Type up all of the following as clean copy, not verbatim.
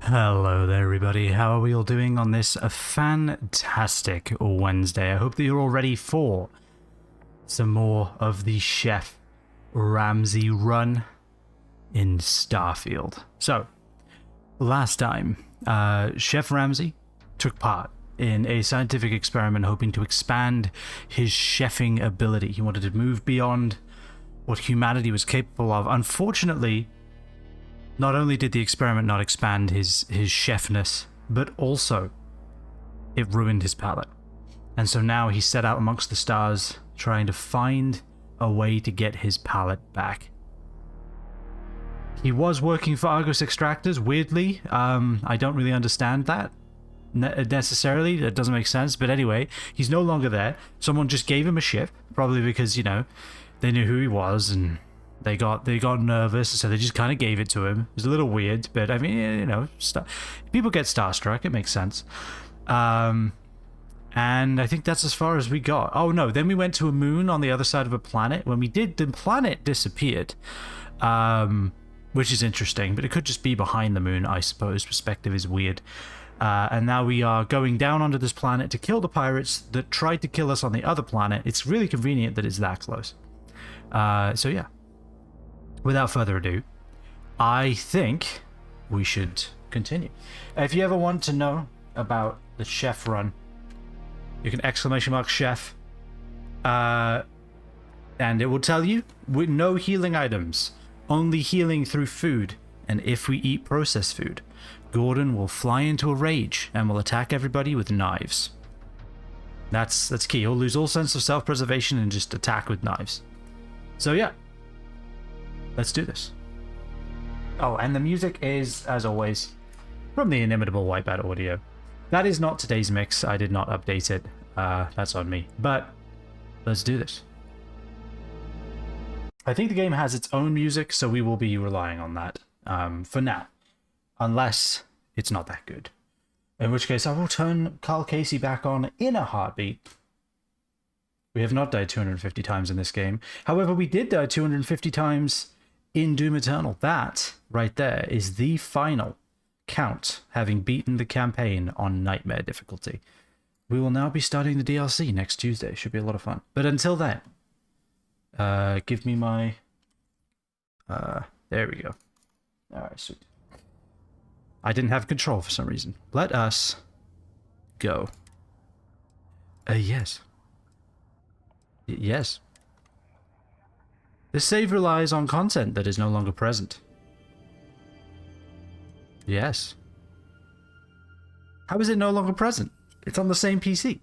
Hello there everybody, how are we all doing on this fantastic Wednesday? I hope that you're all ready for some more of the Chef Ramsay run in Starfield. So, last time, Chef Ramsay took part in a scientific experiment hoping to expand his chefing ability. He wanted to move beyond what humanity was capable of. Unfortunately, not only did the experiment not expand his chefness, but also it ruined his palate. And so now he's set out amongst the stars trying to find a way to get his palate back. He was working for Argos Extractors, weirdly. I don't really understand that necessarily. That doesn't make sense. But anyway, he's no longer there. Someone just gave him a ship, probably because, you know, they knew who he was and they got nervous, so they just kind of gave it to him. It was a little weird, but I mean, you know, people get starstruck. It makes sense. And I think that's as far as we got. Oh no, then we went to a moon on the other side of a planet. When we did, the planet disappeared, which is interesting, but it could just be behind the moon, I suppose. Perspective is weird. And now we are going down onto this planet to kill the pirates that tried to kill us on the other planet. It's really convenient that it's that close. So yeah. Without further ado, I think we should continue. If you ever want to know about the chef run, you can !chef, and it will tell you with no healing items, only healing through food. And if we eat processed food, Gordon will fly into a rage and will attack everybody with knives. That's key. He'll lose all sense of self-preservation and just attack with knives. So yeah. Let's do this. Oh, and the music is, as always, from the inimitable Wipeout Audio. That is not today's mix. I did not update it. That's on me. But let's do this. I think the game has its own music, so we will be relying on that for now. Unless it's not that good. In which case, I will turn Carl Casey back on in a heartbeat. We have not died 250 times in this game. However, we did die 250 times in Doom Eternal. That right there is the final count, having beaten the campaign on Nightmare difficulty. We will now be starting the DLC next Tuesday. Should be a lot of fun. But until then, give me my... there we go. Alright, sweet. I didn't have control for some reason. Let us go. Yes. Yes. This save relies on content that is no longer present. Yes. How is it no longer present? It's on the same PC.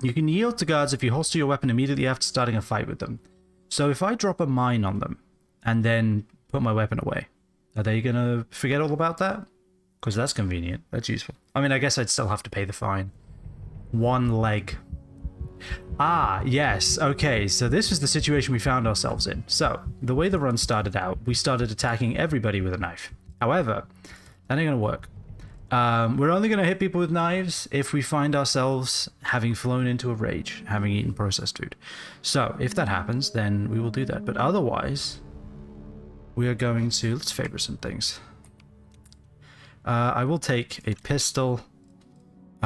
You can yield to guards if you holster your weapon immediately after starting a fight with them. So if I drop a mine on them and then put my weapon away, are they gonna forget all about that? Because that's convenient. That's useful. I mean, I guess I'd still have to pay the fine. One leg. Ah, yes. Okay, so this was the situation we found ourselves in. So, the way the run started out, we started attacking everybody with a knife. However, that ain't gonna work. We're only gonna hit people with knives if we find ourselves having flown into a rage, having eaten processed food. So, if that happens, then we will do that. But otherwise, we are going to... Let's favor some things. I will take a pistol...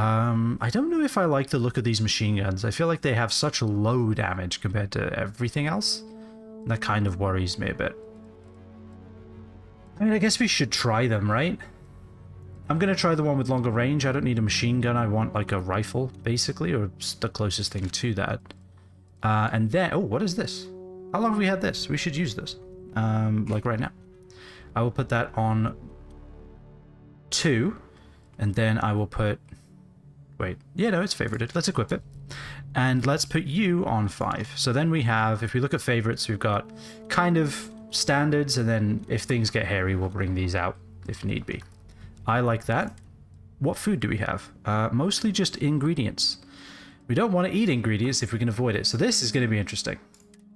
I don't know if I like the look of these machine guns. I feel like they have such low damage compared to everything else. That kind of worries me a bit. I mean, I guess we should try them, right? I'm going to try the one with longer range. I don't need a machine gun. I want like a rifle, basically, or the closest thing to that. And then... Oh, what is this? How long have we had this? We should use this. Like right now. I will put that on 2. And then I will put... Wait, yeah, no, it's favorited. Let's equip it. And let's put you on 5. So then we have, if we look at favorites, we've got kind of standards, and then if things get hairy, we'll bring these out if need be. I like that. What food do we have? Mostly just ingredients. We don't want to eat ingredients if we can avoid it. So this is going to be interesting.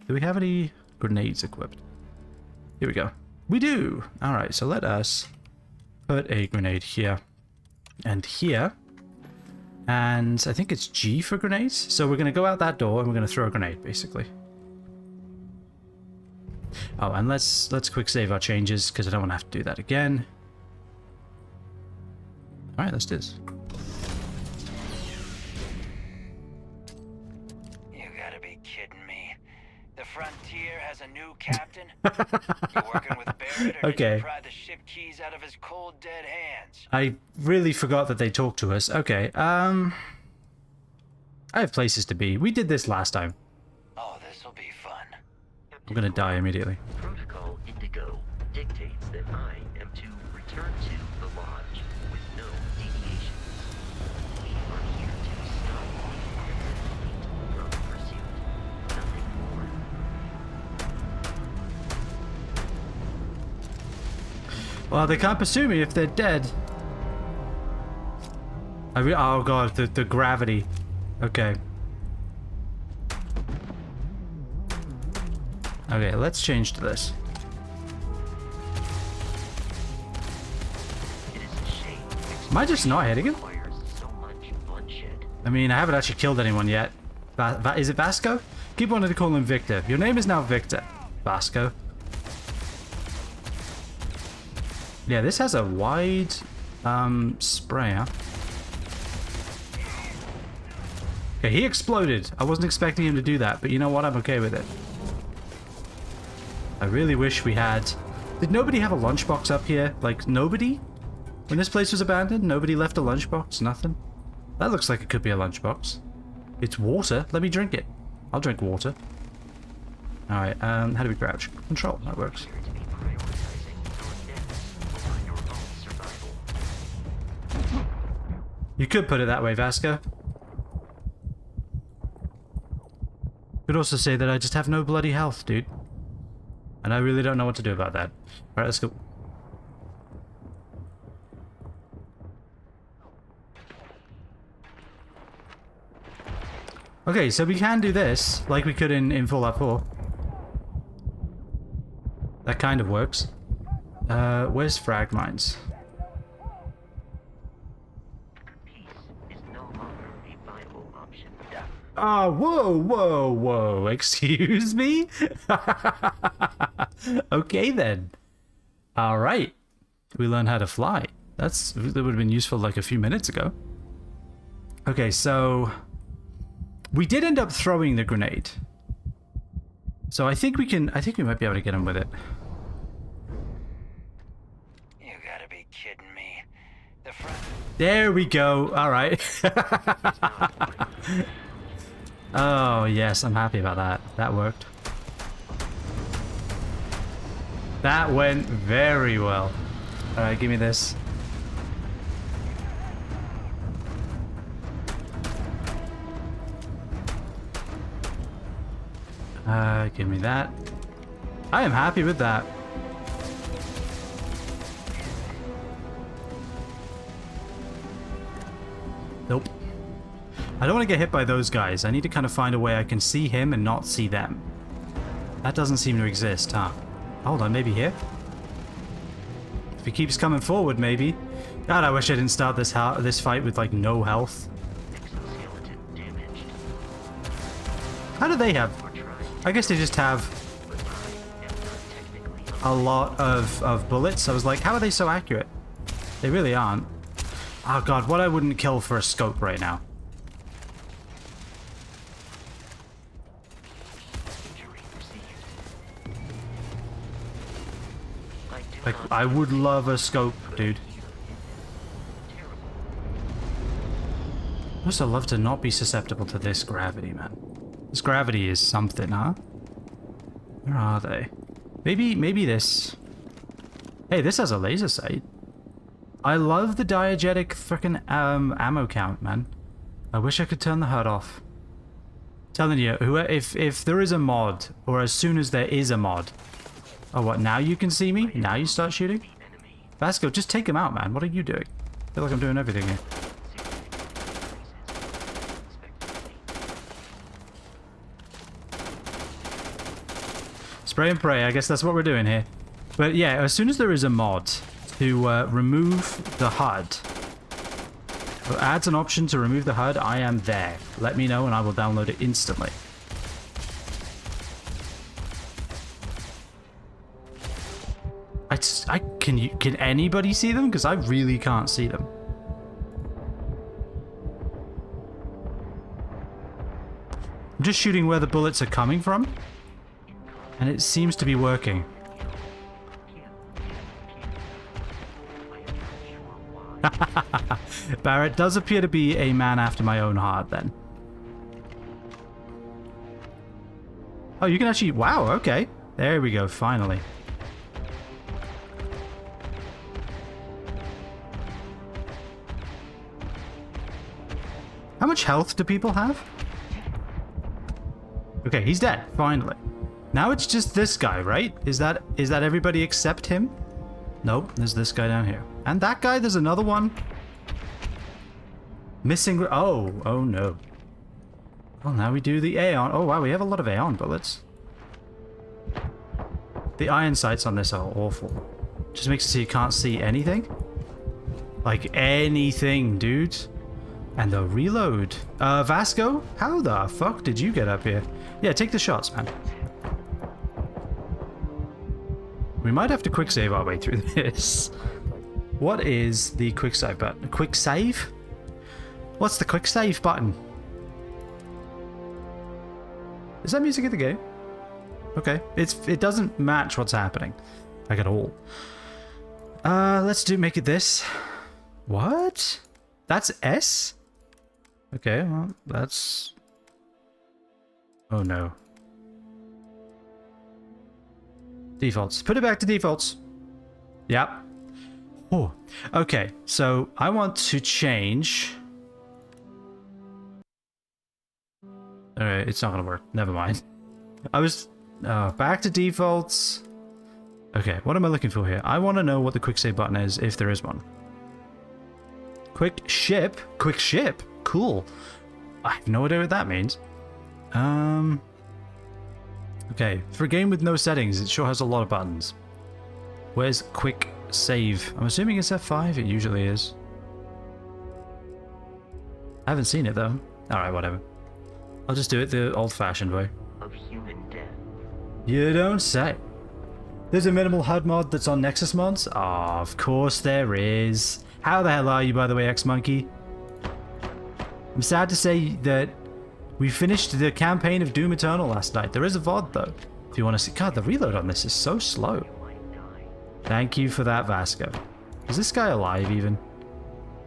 Do we have any grenades equipped? Here we go. We do! Alright, so let us put a grenade here and here. And I think it's G for grenades. So we're going to go out that door and we're going to throw a grenade, basically. Oh, and let's quick save our changes because I don't want to have to do that again. All right, let's do this. You gotta be kidding me. The Frontier has a new captain? You working with Barrett, or Okay. did you pry the ship keys out of his cold, dead hands? I really forgot that they talked to us. Okay, I have places to be. We did this last time. Oh, this'll be fun. I'm gonna die immediately. Protocol Indigo dictates that I am to return to the lodge with no deviations. We are here to stop the from pursuit. Nothing more. Well, they can't pursue me if they're dead. Oh god, the gravity. Okay. Okay, let's change to this. It is a shame. Am I just not hitting him? Requires so much bloodshed. I mean, I haven't actually killed anyone yet. Is it Vasco? Keep wanting to call him Victor. Your name is now Victor. Vasco. Yeah, this has a wide spray, huh? Okay, he exploded. I wasn't expecting him to do that, but you know what? I'm okay with it. I really wish we had... Did nobody have a lunchbox up here? Like, nobody? When this place was abandoned, nobody left a lunchbox? Nothing? That looks like it could be a lunchbox. It's water. Let me drink it. I'll drink water. Alright, how do we crouch? Control. That works. Appear to be prioritizing your deaths over your own survival. You could put it that way, Vasco. Could also say that I just have no bloody health, dude. And I really don't know what to do about that. Alright, let's go. Okay, so we can do this, like we could in Fallout 4. That kind of works. Where's frag mines? Peace is no longer a viable option. Oh, whoa, excuse me? Okay then. Alright. We learned how to fly. That would have been useful like a few minutes ago. Okay, so... We did end up throwing the grenade. So I think we might be able to get him with it. You gotta be kidding me. The front... There we go. Alright. Oh, yes, I'm happy about that. That worked. That went very well. Alright, give me this. Give me that. I am happy with that. Nope. I don't want to get hit by those guys. I need to kind of find a way I can see him and not see them. That doesn't seem to exist, huh? Hold on, maybe here? If he keeps coming forward, maybe. God, I wish I didn't start this fight with, like, no health. Exoskeleton damaged. How do they have... I guess they just have But I am not technically a lot of bullets. I was like, how are they so accurate? They really aren't. Oh god, what I wouldn't kill for a scope right now. injury received. Like, I would love a scope, dude. Terrible. I'd also love to not be susceptible to this gravity, man. This gravity is something, huh? Where are they? Maybe this... Hey, this has a laser sight. I love the diegetic frickin' ammo count, man. I wish I could turn the HUD off. Telling you, if there is a mod, or as soon as there is a mod... Oh, what, now you can see me? Now you start shooting? Enemy. Vasco, just take him out, man. What are you doing? I feel like I'm doing everything here. Spray and pray, I guess that's what we're doing here. But yeah, as soon as there is a mod to remove the HUD, or adds an option to remove the HUD, I am there. Let me know and I will download it instantly. Can anybody see them? Because I really can't see them. I'm just shooting where the bullets are coming from, and it seems to be working. Barrett does appear to be a man after my own heart, then. Oh, you can actually... Wow, okay. There we go, finally. How much health do people have? Okay, he's dead, finally. Now it's just this guy, right? Is that everybody except him? Nope, there's this guy down here. And that guy, there's another one. Missing... Oh no. Well, now we do the Aeon. Oh, wow, we have a lot of Aeon bullets. The iron sights on this are awful. Just makes it so you can't see anything. Like, anything, dude. And the reload. Vasco? How the fuck did you get up here? Yeah, take the shots, man. We might have to quick save our way through this. What is the quick save button? Quick save? What's the quick save button? Is that music in the game? Okay. It doesn't match what's happening. Like at all. Let's make it this. What? That's S? Okay, well, that's... Oh no. Defaults. Put it back to defaults. Yep. Oh, okay. So I want to change. Alright, it's not gonna work. Never mind. I was back to defaults. Okay, what am I looking for here? I want to know what the quick save button is, if there is one. Quick ship? Quick ship? Cool. I have no idea what that means. Okay, for a game with no settings, it sure has a lot of buttons. Where's quick save? I'm assuming it's F5, it usually is. I haven't seen it though. Alright, whatever. I'll just do it the old-fashioned way. Of human death. You don't say. There's a minimal HUD mod that's on Nexus mods? Oh, of course there is. How the hell are you, by the way, X-Monkey? I'm sad to say that we finished the campaign of Doom Eternal last night. There is a VOD, though, if you want to see. God, the reload on this is so slow. Thank you for that, Vasco. Is this guy alive, even?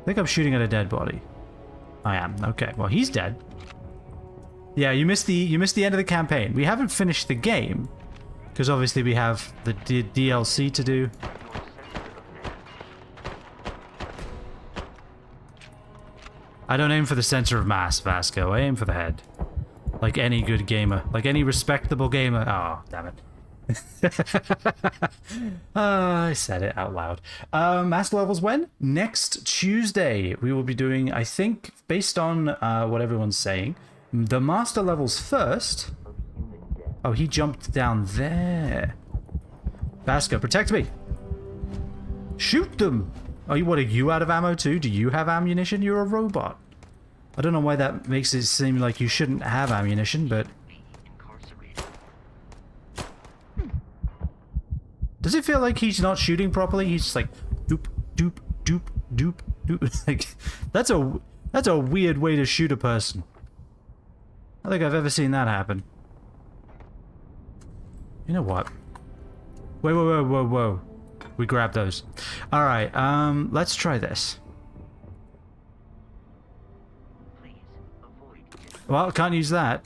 I think I'm shooting at a dead body. I am. Okay, well, he's dead. Yeah, you missed the end of the campaign. We haven't finished the game, because obviously we have the DLC to do. I don't aim for the center of mass, Vasco. I aim for the head. Like any good gamer. Like any respectable gamer. Oh, damn it. I said it out loud. Master levels when? Next Tuesday. We will be doing, I think, based on what everyone's saying, the master levels first. Oh, he jumped down there. Vasco, protect me. Shoot them. Oh, what, are you out of ammo too? Do you have ammunition? You're a robot. I don't know why that makes it seem like you shouldn't have ammunition, but... Does it feel like he's not shooting properly? He's just like, doop, doop, doop, doop, doop. Like, that's a weird way to shoot a person. I don't think I've ever seen that happen. You know what? Whoa, whoa, whoa, whoa, whoa. We grabbed those. Alright, let's try this. Well, can't use that.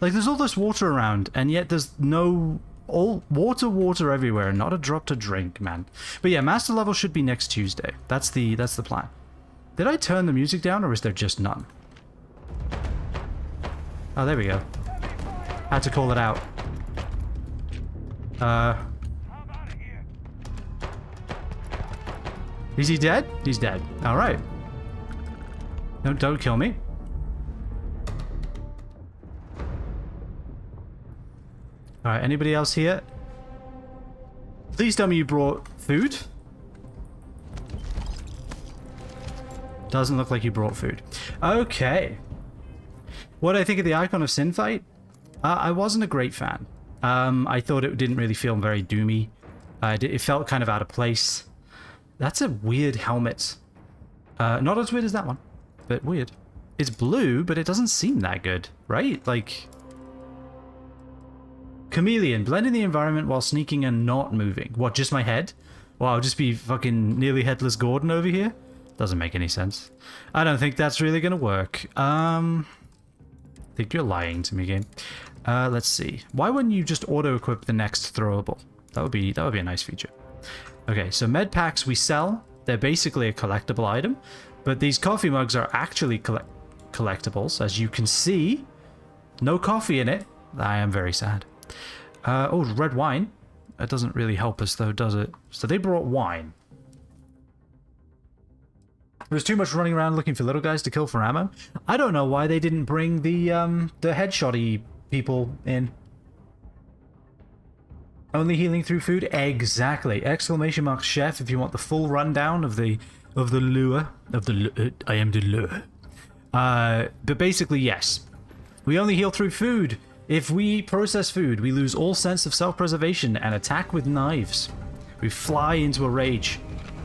Like, there's all this water around, and yet there's no... all water everywhere, and not a drop to drink, man. But yeah, master level should be next Tuesday. That's the plan. Did I turn the music down, or is there just none? Oh, there we go. Had to call it out. Is he dead? He's dead. Alright. No, don't kill me. Alright, anybody else here? Please tell me you brought food. Doesn't look like you brought food. Okay. What do I think of the Icon of Sin fight? I wasn't a great fan. I thought it didn't really feel very doomy. It felt kind of out of place. That's a weird helmet. Not as weird as that one, but weird. It's blue, but it doesn't seem that good, right? Like... Chameleon, blend in the environment while sneaking and not moving. What, just my head? Well, I'll just be fucking nearly headless Gordon over here? Doesn't make any sense. I don't think that's really gonna work. I think you're lying to me, game. Let's see. Why wouldn't you just auto-equip the next throwable? That would be a nice feature. Okay, so med packs we sell. They're basically a collectible item, but these coffee mugs are actually collectibles. As you can see, no coffee in it. I am very sad. Oh, red wine. That doesn't really help us though, does it? So they brought wine. There was too much running around looking for little guys to kill for ammo. I don't know why they didn't bring the headshotty people in. Only healing through food? Exactly. Exclamation mark chef if you want the full rundown of the lure. I am the lure. But basically, yes. We only heal through food. If we process food, we lose all sense of self-preservation and attack with knives. We fly into a rage.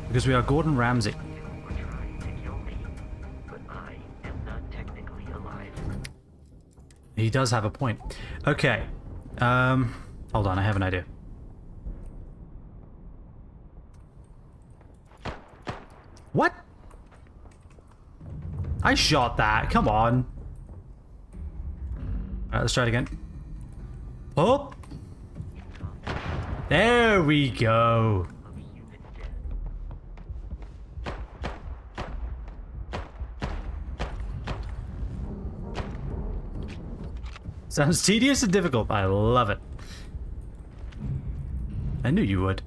Because we are Gordon Ramsay. You were trying to kill me, but I am not technically alive. He does have a point. Okay. Hold on, I have an idea. What? I shot that. Come on. Alright, let's try it again. Oh! There we go. Sounds tedious and difficult. I love it. I knew you would.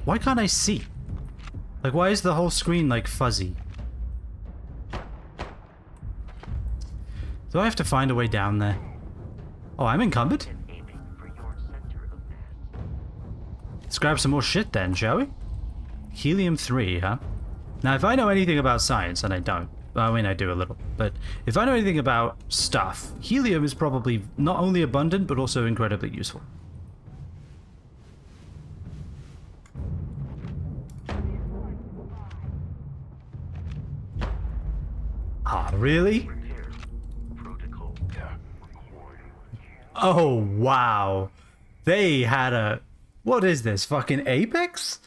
Why can't I see? Like, why is the whole screen, like, fuzzy? Do I have to find a way down there? Oh, I'm encumbered? Let's grab some more shit then, shall we? Helium-3, huh? Now, if I know anything about science, and I don't, I mean, I do a little, but if I know anything about stuff, helium is probably not only abundant, but also incredibly useful. Ah, really? Oh, wow. They had a... What is this? Fucking Apex?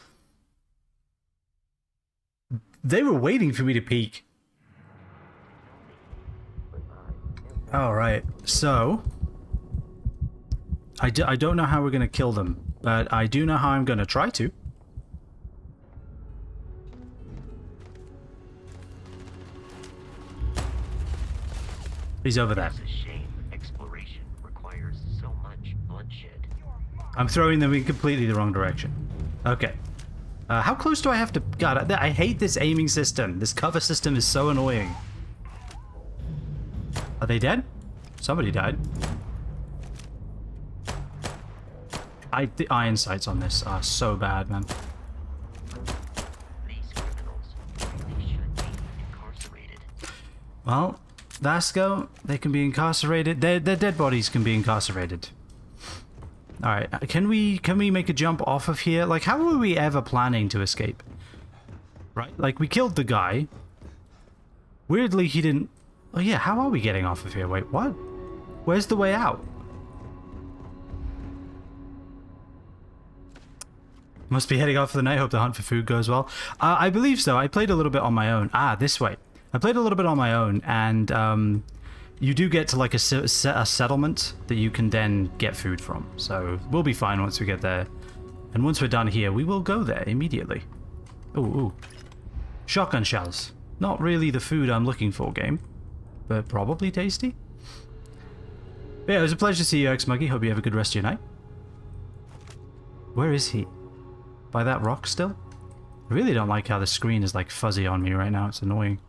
They were waiting for me to peek. Alright, so... I don't know how we're going to kill them, but I do know how I'm going to try to. He's over there. I'm throwing them in completely the wrong direction. Okay. How close do I have to... God, I hate this aiming system. This cover system is so annoying. Are they dead? Somebody died. The iron sights on this are so bad, man. These criminals really should be incarcerated. Well, Vasco, they can be incarcerated. Their dead bodies can be incarcerated. Alright, can we make a jump off of here? Like, how were we ever planning to escape? Right? Like, we killed the guy. Weirdly, he didn't... Oh yeah, how are we getting off of here? Wait, what? Where's the way out? Must be heading off for the night. Hope the hunt for food goes well. I believe so. I played a little bit on my own. Ah, this way. I played a little bit on my own, and you do get to like a settlement that you can then get food from. So we'll be fine once we get there. And once we're done here, we will go there immediately. Ooh. Shotgun shells. Not really the food I'm looking for, game. But probably tasty. But yeah, it was a pleasure to see you, X-Muggy. Hope you have a good rest of your night. Where is he? By that rock still? I really don't like how the screen is like fuzzy on me right now. It's annoying.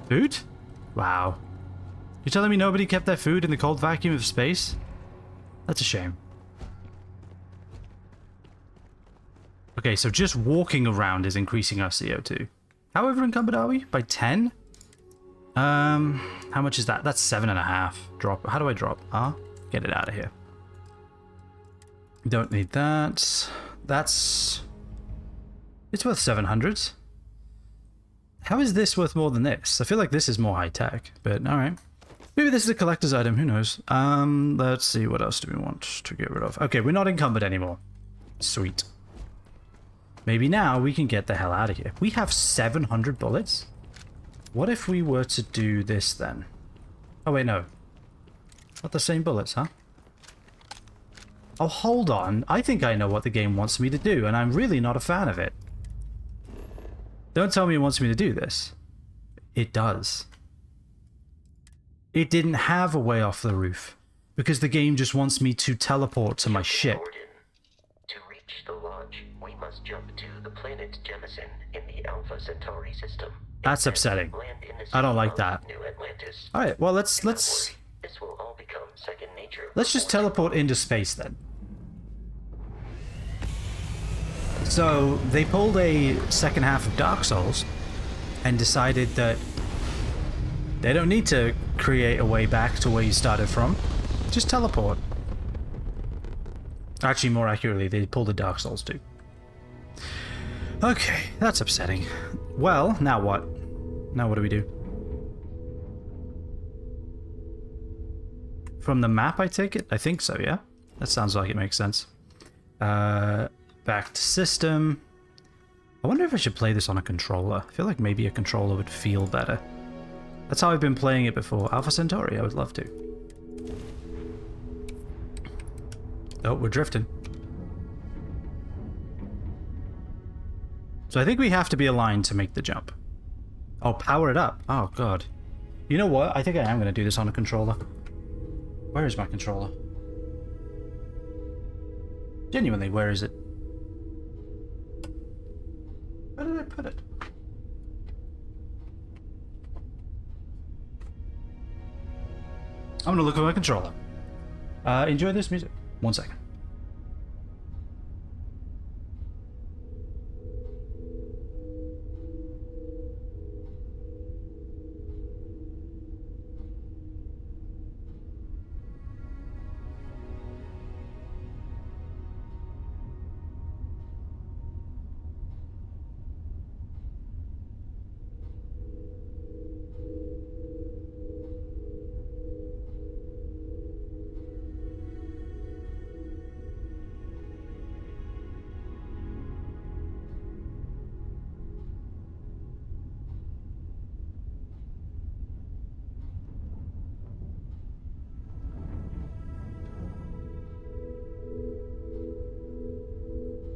Food? Wow. You're telling me nobody kept their food in the cold vacuum of space? That's a shame. Okay, so just walking around is increasing our CO2. How over encumbered are we? By 10? How much is that? That's 7.5. Drop. How do I drop? Get it out of here. Don't need that. That's... It's worth 700. How is this worth more than this? I feel like this is more high-tech, but alright. Maybe this is a collector's item, who knows? Let's see, what else do we want to get rid of? Okay, we're not encumbered anymore. Sweet. Maybe now we can get the hell out of here. We have 700 bullets? What if we were to do this then? Oh wait, no. Not the same bullets, huh? Oh, hold on. I think I know what the game wants me to do, and I'm really not a fan of it. Don't tell me it wants me to do this. It does. It didn't have a way off the roof, because the game just wants me to teleport to my ship. To reach the lodge, we must jump to the planet Jemison in the Alpha Centauri system. That's upsetting. I don't like that. Alright, well let's This will all become second nature. let's just teleport into space then. So they pulled a second half of Dark Souls and decided that they don't need to create a way back to where you started from. Just teleport. Actually, more accurately, they pulled a Dark Souls too. Okay, that's upsetting. Well, now what? Now what do we do? From the map, I take it? I think so, yeah? That sounds like it makes sense. Back to system. I wonder if I should play this on a controller. I feel like maybe a controller would feel better. That's how I've been playing it before. Alpha Centauri, I would love to. Oh, we're drifting. So I think we have to be aligned to make the jump. Oh, power it up. Oh, God. You know what? I think I am going to do this on a controller. Where is my controller? Genuinely, where is it? Where did I put it? I'm gonna look at my controller. Enjoy this music. 1 second.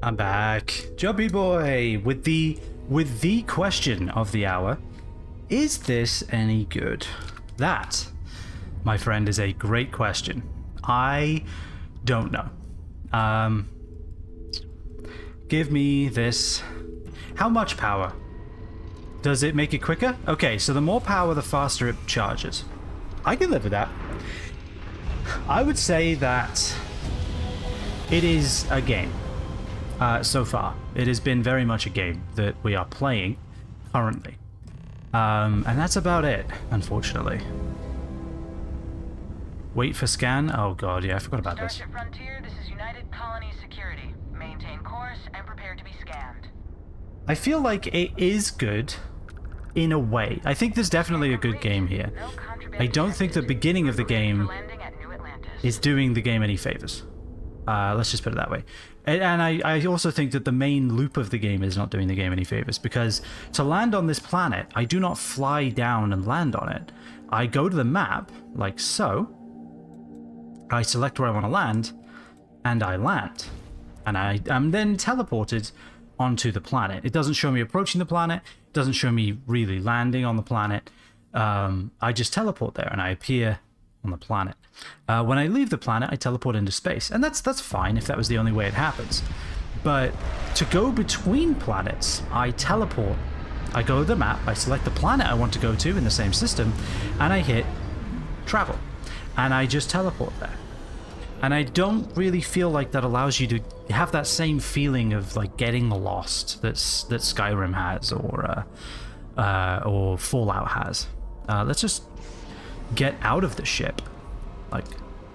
I'm back. Jumpy boy with the question of the hour. Is this any good? That, my friend, is a great question. I don't know. Give me this. How much power? Does it make it quicker? Okay, so the more power, the faster it charges. I can live with that. I would say that it is a game. So far, it has been very much a game that we are playing currently. And that's about it, unfortunately. Wait for scan? Oh god, yeah, I forgot about this. Starship Frontier, this is United Colony Security. Maintain course and prepare to be scanned. I feel like it is good in a way. I think there's definitely a good game here. I don't think the beginning of the game is doing the game any favors. Let's just put it that way. And I also think that the main loop of the game is not doing the game any favors, because to land on this planet, I do not fly down and land on it. I go to the map, like so. I select where I want to land, and I land. And I am then teleported onto the planet. It doesn't show me approaching the planet. It doesn't show me really landing on the planet. I just teleport there, and I appear on the planet. When I leave the planet, I teleport into space, and that's fine if that was the only way it happens. But to go between planets, I teleport. I go to the map, I select the planet I want to go to in the same system, and I hit travel, and I just teleport there. And I don't really feel like that allows you to have that same feeling of like getting lost that Skyrim has or Fallout has. Let's just get out of the ship. Like,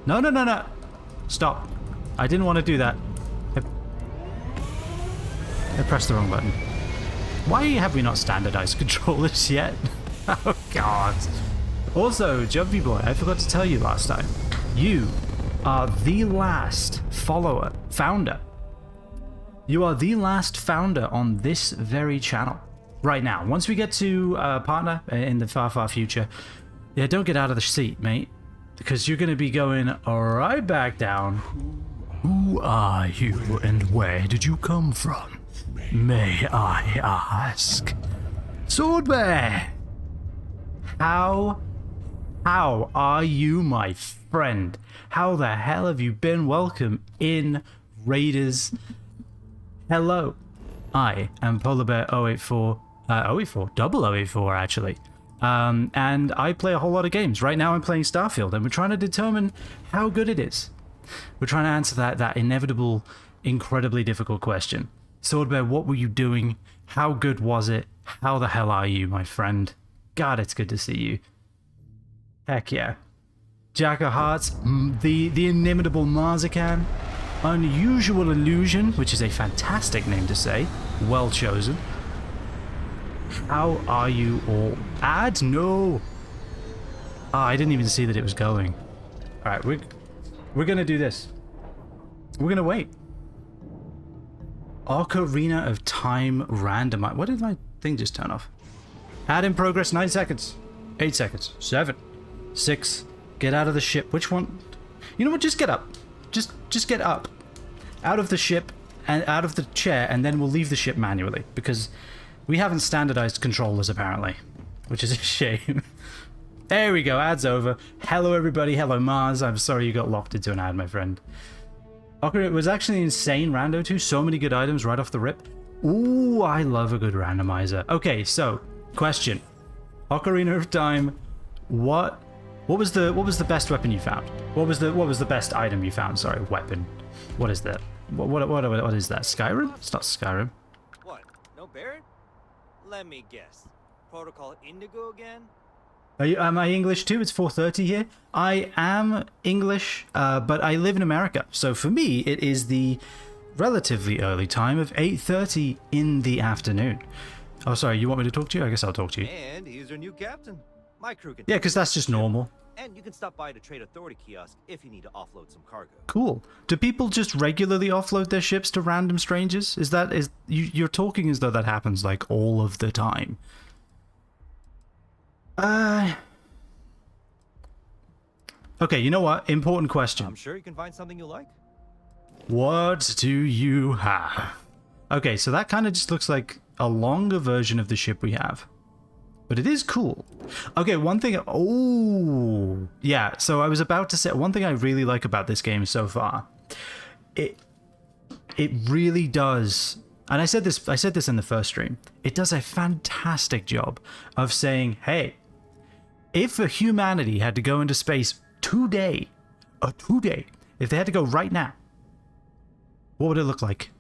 no, no, no, no. Stop. I didn't want to do that. I pressed the wrong button. Why have we not standardized controllers yet? Oh, God. Also, Jumpy Boy, I forgot to tell you last time. You are the last founder. You are the last founder on this very channel. Right now. Once we get to partner in the far, far future, yeah, don't get out of the seat, mate. Because you're going to be going right back down. Who are you and where did you come from? May I ask? Sword Bear! How are you, my friend? How the hell have you been? Welcome in, Raiders. Hello. I am Polar Bear 084, 0084 actually. And I play a whole lot of games. Right now I'm playing Starfield, and we're trying to determine how good it is. We're trying to answer that inevitable, incredibly difficult question. Swordbear, what were you doing? How good was it? How the hell are you, my friend? God, it's good to see you. Heck yeah. Jack of Hearts, the inimitable Marzican, Unusual Illusion, which is a fantastic name to say. Well chosen. How are you all? Ads? No! I didn't even see that it was going. Alright, we're gonna do this. We're gonna wait. Ocarina of Time randomize. What did my thing just turn off? Ad in progress, 9 seconds. 8 seconds. 7. 6. Get out of the ship. Which one? You know what? Just get up. Just get up. Out of the ship and out of the chair, and then we'll leave the ship manually. Because we haven't standardized controllers, apparently. Which is a shame. There we go. Ad's over. Hello, everybody. Hello, Mars. I'm sorry you got locked into an ad, my friend. Ocarina was actually insane rando too. So many good items right off the rip. Ooh, I love a good randomizer. Okay, so question: Ocarina of Time. What was the best weapon you found? What was the best item you found? Sorry, weapon. What is that? What is that? Skyrim? It's not Skyrim. What? No Barret? Let me guess. Protocol Indigo again? Am I English too? It's 4:30 here. I am English, but I live in America. So for me, it is the relatively early time of 8:30 in the afternoon. Oh, sorry. You want me to talk to you? I guess I'll talk to you. And he's your new captain. My crew can. Yeah, because that's just normal. And you can stop by the Trade Authority kiosk if you need to offload some cargo. Cool. Do people just regularly offload their ships to random strangers? You're talking as though that happens like all of the time. Okay, you know what? Important question. I'm sure you can find something you like. What do you have? Okay, so that kind of just looks like a longer version of the ship we have. But it is cool. Okay, one thing... Oh! Yeah, so I was about to say... One thing I really like about this game so far... It really does... And I said this in the first stream. It does a fantastic job of saying, hey, if humanity had to go into space today, if they had to go right now, what would it look like?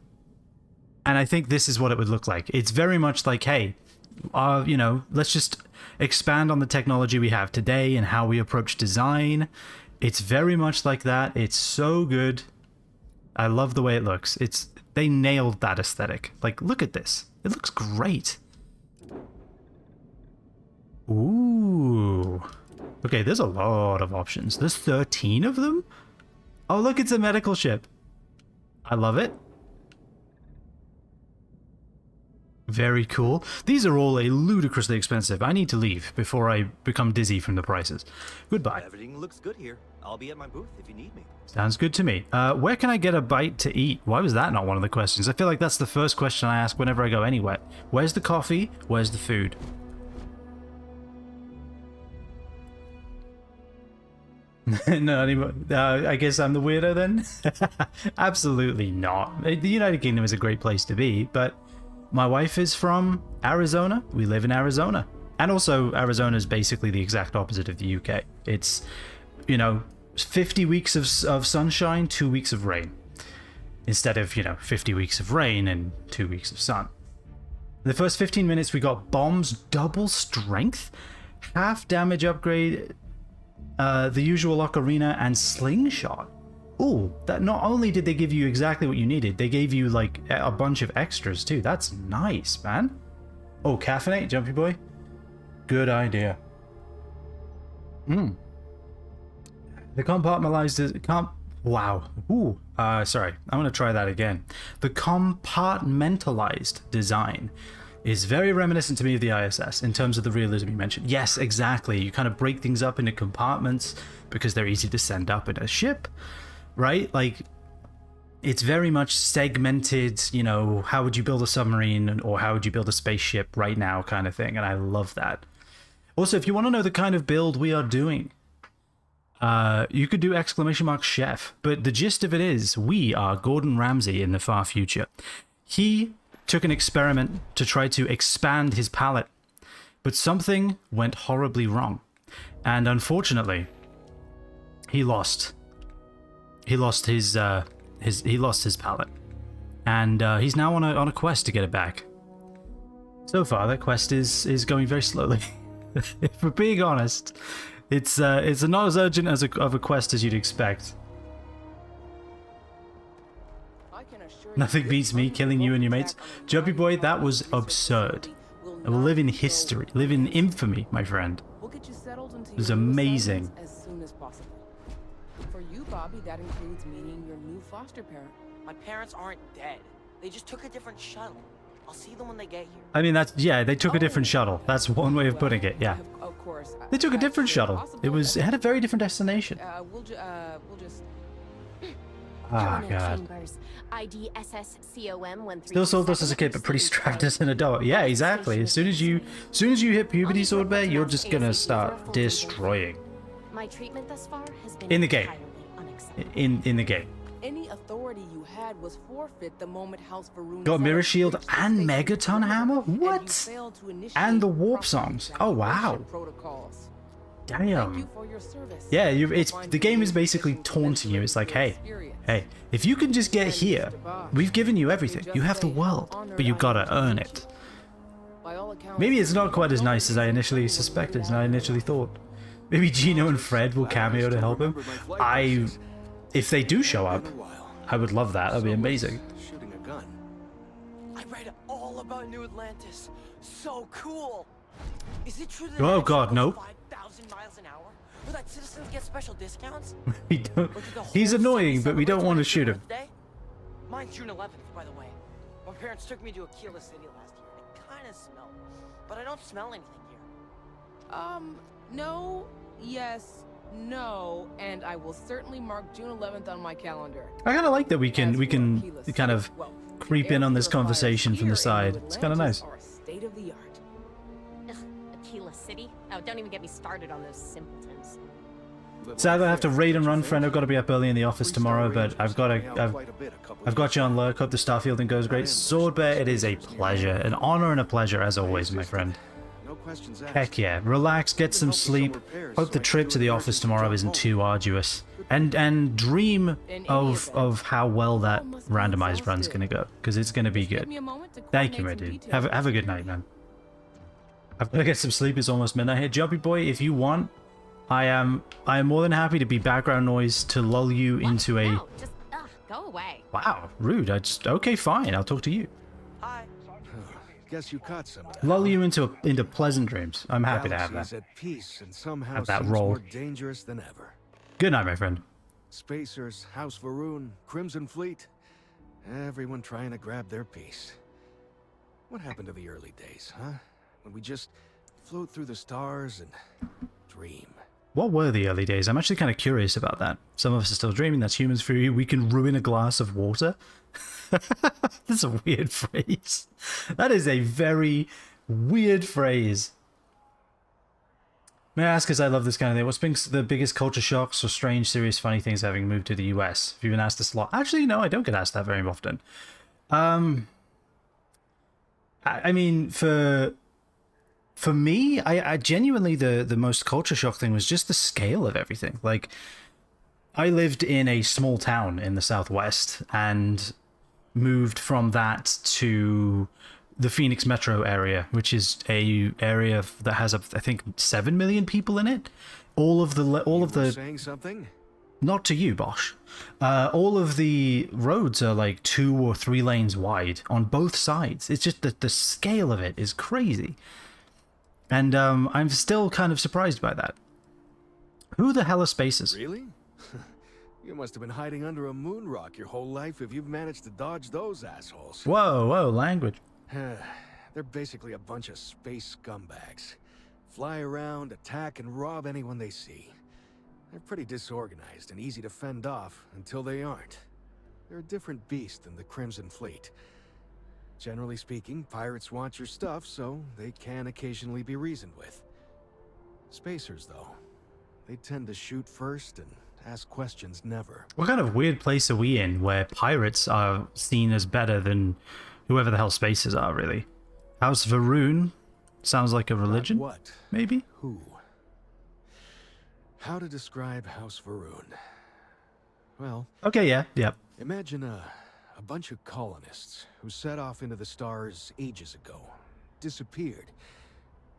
And I think this is what it would look like. It's very much like, hey, let's just expand on the technology we have today and how we approach design. It's very much like that. It's so good. I love the way it looks. They nailed that aesthetic. Like, look at this. It looks great. Ooh. Okay, there's a lot of options. There's 13 of them? Oh, look, it's a medical ship. I love it. Very cool. These are all ludicrously expensive. I need to leave before I become dizzy from the prices. Goodbye. Everything looks good here. I'll be at my booth if you need me. Sounds good to me. Where can I get a bite to eat? Why was that not one of the questions? I feel like that's the first question I ask whenever I go anywhere. Where's the coffee? Where's the food? No, I guess I'm the weirdo then? Absolutely not. The United Kingdom is a great place to be, but my wife is from Arizona. We live in Arizona. And also, Arizona is basically the exact opposite of the UK. It's, 50 weeks of sunshine, 2 weeks of rain. Instead of, 50 weeks of rain and 2 weeks of sun. The first 15 minutes, we got bombs double strength. half damage upgrade, the usual ocarina, and slingshot. Ooh, that not only did they give you exactly what you needed, they gave you like a bunch of extras too. That's nice, man. Oh, caffeinate, Jumpy Boy. Good idea. The compartmentalized wow. Ooh. Sorry. I'm gonna try that again. The compartmentalized design is very reminiscent to me of the ISS in terms of the realism you mentioned. Yes, exactly. You kind of break things up into compartments because they're easy to send up in a ship, right? Like, it's very much segmented, you know, how would you build a submarine or how would you build a spaceship right now kind of thing, and I love that. Also, if you want to know the kind of build we are doing, you could do !chef, but the gist of it is we are Gordon Ramsay in the far future. He took an experiment to try to expand his palate, but something went horribly wrong, and unfortunately, he lost his palate, and he's now on a quest to get it back. So far, that quest is going very slowly. If we're being honest, it's not as urgent of a quest as you'd expect. Nothing beats me killing you and your mates. Jumpy Boy, that was absurd. It will live in history, live in infamy, my friend. It was amazing. As soon as possible. For you, Bobby, that includes meeting your new foster parent. My parents aren't dead. They just took a different shuttle. I'll see them when they get here. I mean, they took a different shuttle. That's one way of putting it, yeah. Of course. They took a different shuttle. It had a very different destination. We'll just... Ah, God. Still sold us as a kid, but pretty strapped as an adult. Yeah, exactly. As soon as you hit puberty, Sword Bear, you're just gonna start destroying. My treatment thus far has been in the game. In the game. Any authority you had was forfeit the moment House Varun Got Mirror Shield and Megaton Hammer? What? And the Warp Songs. Oh wow. Damn. Yeah, the game is basically taunting you. It's like, hey, if you can just get here, we've given you everything. You have the world, but you gotta earn it. Maybe it's not quite as nice as I initially suspected, as I initially thought. Maybe Gino and Fred will cameo to help him. If they do show up, I would love that. That'd be amazing. Shooting a gun. I read all about New Atlantis. So cool. Is it true that Oh God, no. 5,000 miles an hour? Or that citizens get special discounts? We don't. He's annoying, but we don't want to shoot him. Mine's June 11th, by the way. My parents took me to Aquila City last year. It kind of smelled, but I don't smell anything here. No, yes, no, and I will certainly mark June 11th on my calendar. I kind of like that we can kind of creep in on this conversation from the side. It's kind of nice. State of the art. Aquila City? Oh, don't even get me started on those simpletons. Sadly, I have to raid and run, friend. I've got to be up early in the office tomorrow, but I've got you on lurk. Hope the starfielding goes great. Sword Bear, it is a pleasure, an honor and a pleasure as always, my friend. Heck yeah. Relax, get some sleep. Hope the trip to the office tomorrow isn't too arduous. And dream of how well that randomized run's gonna go, because it's gonna be good. Thank you, my dude. Have a good night, man. I've got to get some sleep. It's almost midnight here. Jumpy Boy, if you want, I am more than happy to be background noise to lull you into a... No, just, go away. Wow, rude. Okay, fine. I'll talk to you. Hi. Guess you caught some of that. Lull you into pleasant dreams. I'm happy to have that. At peace and somehow have that seems role. more dangerous than ever. Good night, my friend. Spacers, House Varun, Crimson Fleet, everyone trying to grab their piece. What happened to the early days, huh? When we just float through the stars and dream. What were the early days? I'm actually kind of curious about that. Some of us are still dreaming. That's humans for you. We can ruin a glass of water. That's a weird phrase. That is a very weird phrase. May I ask, because I love this kind of thing, what's been the biggest culture shocks or strange, serious, funny things having moved to the US? Have you been asked this a lot? Actually, no, I don't get asked that very often. I mean, for me, I genuinely, the most culture shock thing was just the scale of everything. Like, I lived in a small town in the Southwest and moved from that to the Phoenix metro area, which is a area that has, I think, 7 million people in it. All of the saying something? not to you, Bosch. All of the roads are like 2 or 3 lanes wide on both sides. It's just that the scale of it is crazy. And I'm still kind of surprised by that. Who the hell are Spacers? Really? You must have been hiding under a moon rock your whole life if you've managed to dodge those assholes. Whoa, whoa, language. They're basically a bunch of space scumbags. Fly around, attack, and rob anyone they see. They're pretty disorganized and easy to fend off until they aren't. They're a different beast than the Crimson Fleet. Generally speaking, pirates want your stuff, so they can occasionally be reasoned with. Spacers, though, they tend to shoot first and ask questions never. What kind of weird place are we in where pirates are seen as better than whoever the hell Spacers are, really? House Varoon sounds like a religion? Not what? Maybe? Who? How to describe House Varoon? Well... Okay, yeah, yep. Imagine a bunch of colonists who set off into the stars ages ago, disappeared,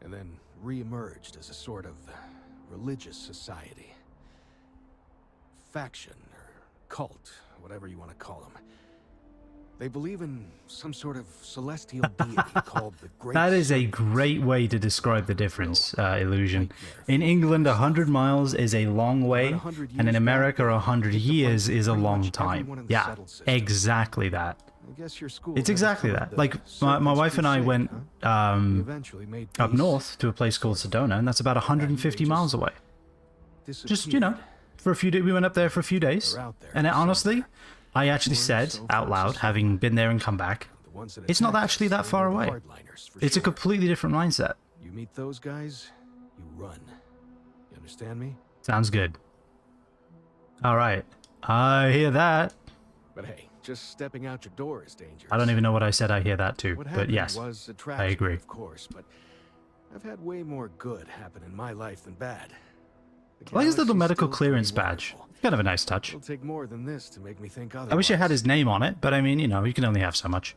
and then re-emerged as a sort of religious society. Faction, or cult, whatever you want to call them. They believe in some sort of celestial deity called the Great That is a Sun. great way to describe the difference, Illusion. In England, 100 miles is a long way, and in America, 100 years is a long time. Yeah, exactly that. I guess your school It's has exactly covered that. the Like, my wife and I Serpent's went Crusade, huh? You eventually made up peace. north to a place called Sedona, and that's about 150 miles away. Just, you know, for a few days. We went up there for a few days, They're out there and honestly, somewhere. I actually said out loud, having been there and come back, The ones that it's not attack actually us that are far the away. hardliners, for It's a sure. completely different mindset. You meet those guys, you run. You understand me? Sounds good. All right, I hear that. But hey, just stepping out your door is dangerous. I don't even know what I said. I hear that too, What but happened yes, was a tragedy, agree. of course, but I've had way more good happen in my life than bad. I like his little galaxy's medical still clearance pretty badge. wonderful. Kind of a nice touch. It'll take more than this to make me think otherwise. I wish it had his name on it, but I mean, you know, you can only have so much.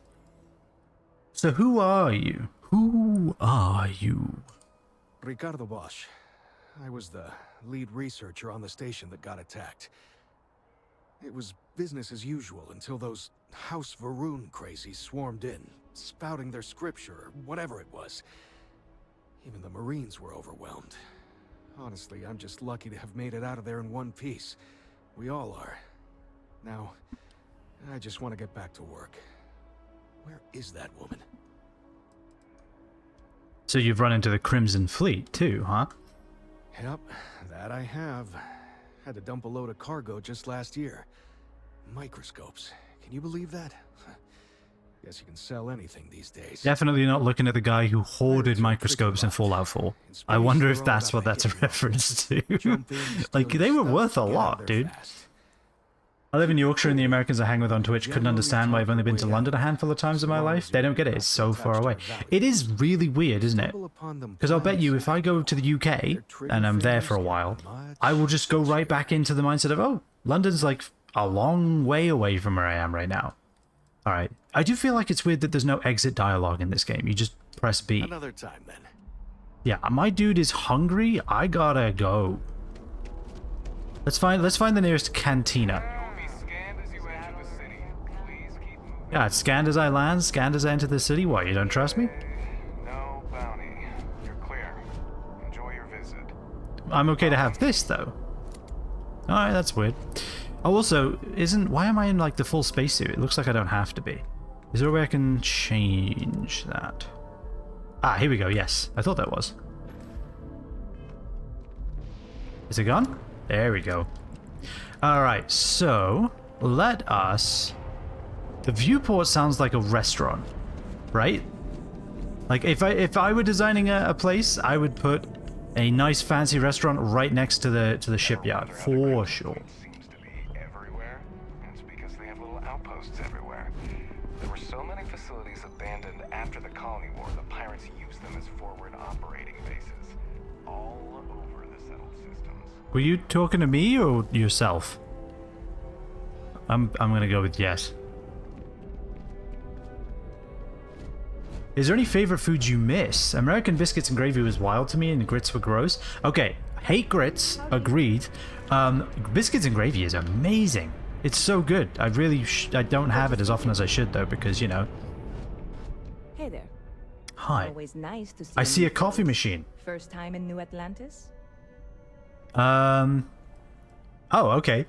So who are you? Who are you? Ricardo Bosch. I was the lead researcher on the station that got attacked. It was business as usual until those House Varoon crazies swarmed in, spouting their scripture or whatever it was. Even the Marines were overwhelmed. Honestly, I'm just lucky to have made it out of there in one piece. We all are. Now, I just want to get back to work. Where is that woman? So you've run into the Crimson Fleet too, huh? Yep, that I have. Had to dump a load of cargo just last year. Microscopes. Can you believe that? Guess you can sell anything these days. Definitely not looking at the guy who hoarded microscopes in Fallout 4. I wonder if that's what that's a reference to. Like, they were worth a lot, dude. I live in Yorkshire and the Americans I hang with on Twitch couldn't understand why I've only been to London a handful of times in my life. They don't get it, it's so far away. It is really weird, isn't it? Because I'll bet you if I go to the UK and I'm there for a while, I will just go right back into the mindset of, oh, London's like a long way away from where I am right now. Alright, I do feel like it's weird that there's no exit dialogue in this game. You just press B. Another time then. Yeah, my dude is hungry. I gotta go. Let's find the nearest cantina. Yeah, it's scanned as I land, scanned as I enter the city. What, you don't trust me? No bounty. You're clear. Enjoy your visit. I'm okay to have this, though. Alright, that's weird. Oh, also, why am I in, like, the full spacesuit? It looks like I don't have to be. Is there a way I can change that? Ah, here we go, yes. I thought that was. Is it gone? There we go. Alright, so, let us... The viewport sounds like a restaurant, right? Like, if I were designing a place, I would put a nice fancy restaurant right next to the shipyard, for sure. Seems to be everywhere, and it's because they have little outposts everywhere. There were so many facilities abandoned after the colony war, the pirates used them as forward operating bases, all over the settled systems. Were you talking to me or yourself? I'm gonna go with yes. Is there any favorite foods you miss? American biscuits and gravy was wild to me, and grits were gross. Okay, hate grits. Agreed. Biscuits and gravy is amazing. It's so good. I really I don't have it as often as I should though, because you know. Hey there. Hi. Always nice to see I see you a coffee folks. machine. First time in New Atlantis? Oh, okay.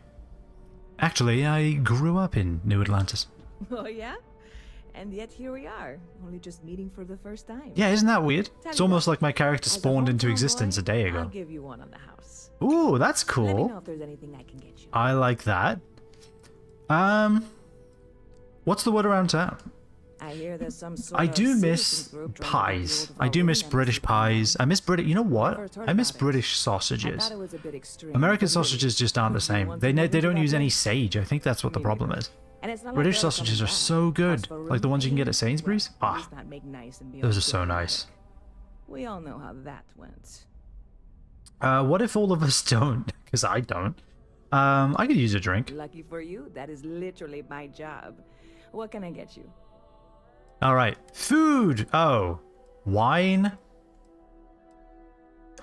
Actually, I grew up in New Atlantis. Oh yeah? And yet here we are, only just meeting for the first time. Yeah, isn't that weird? Tell It's you almost what, like my character as a spawned into hometown existence boy, a day I'll ago. give you one on the house. Ooh, that's Let me know cool. if there's anything I can get you. I like that. What's the word around town? I hear there's some sort I of do citizens miss group trying to get pies. the old I do miss Valkyrie British embassy pies. I miss British. You know what? First heard I miss about it. British I sausages. thought it was a bit extreme, American but really, sausages just aren't the would you same. want They to move they into don't that use any place? sage. I think that's what the Me problem neither. is. And it's not like British they're ever sausages coming are back. so good, As for like the ones you can get at room, Sainsbury's. well, Ah, at least not make nice and be those all are so nice. diplomatic. We all know how that went. What if all of us don't? Because I don't. I could use a drink. Lucky for you, that is literally my job. What can I get you? All right, food. Oh, wine.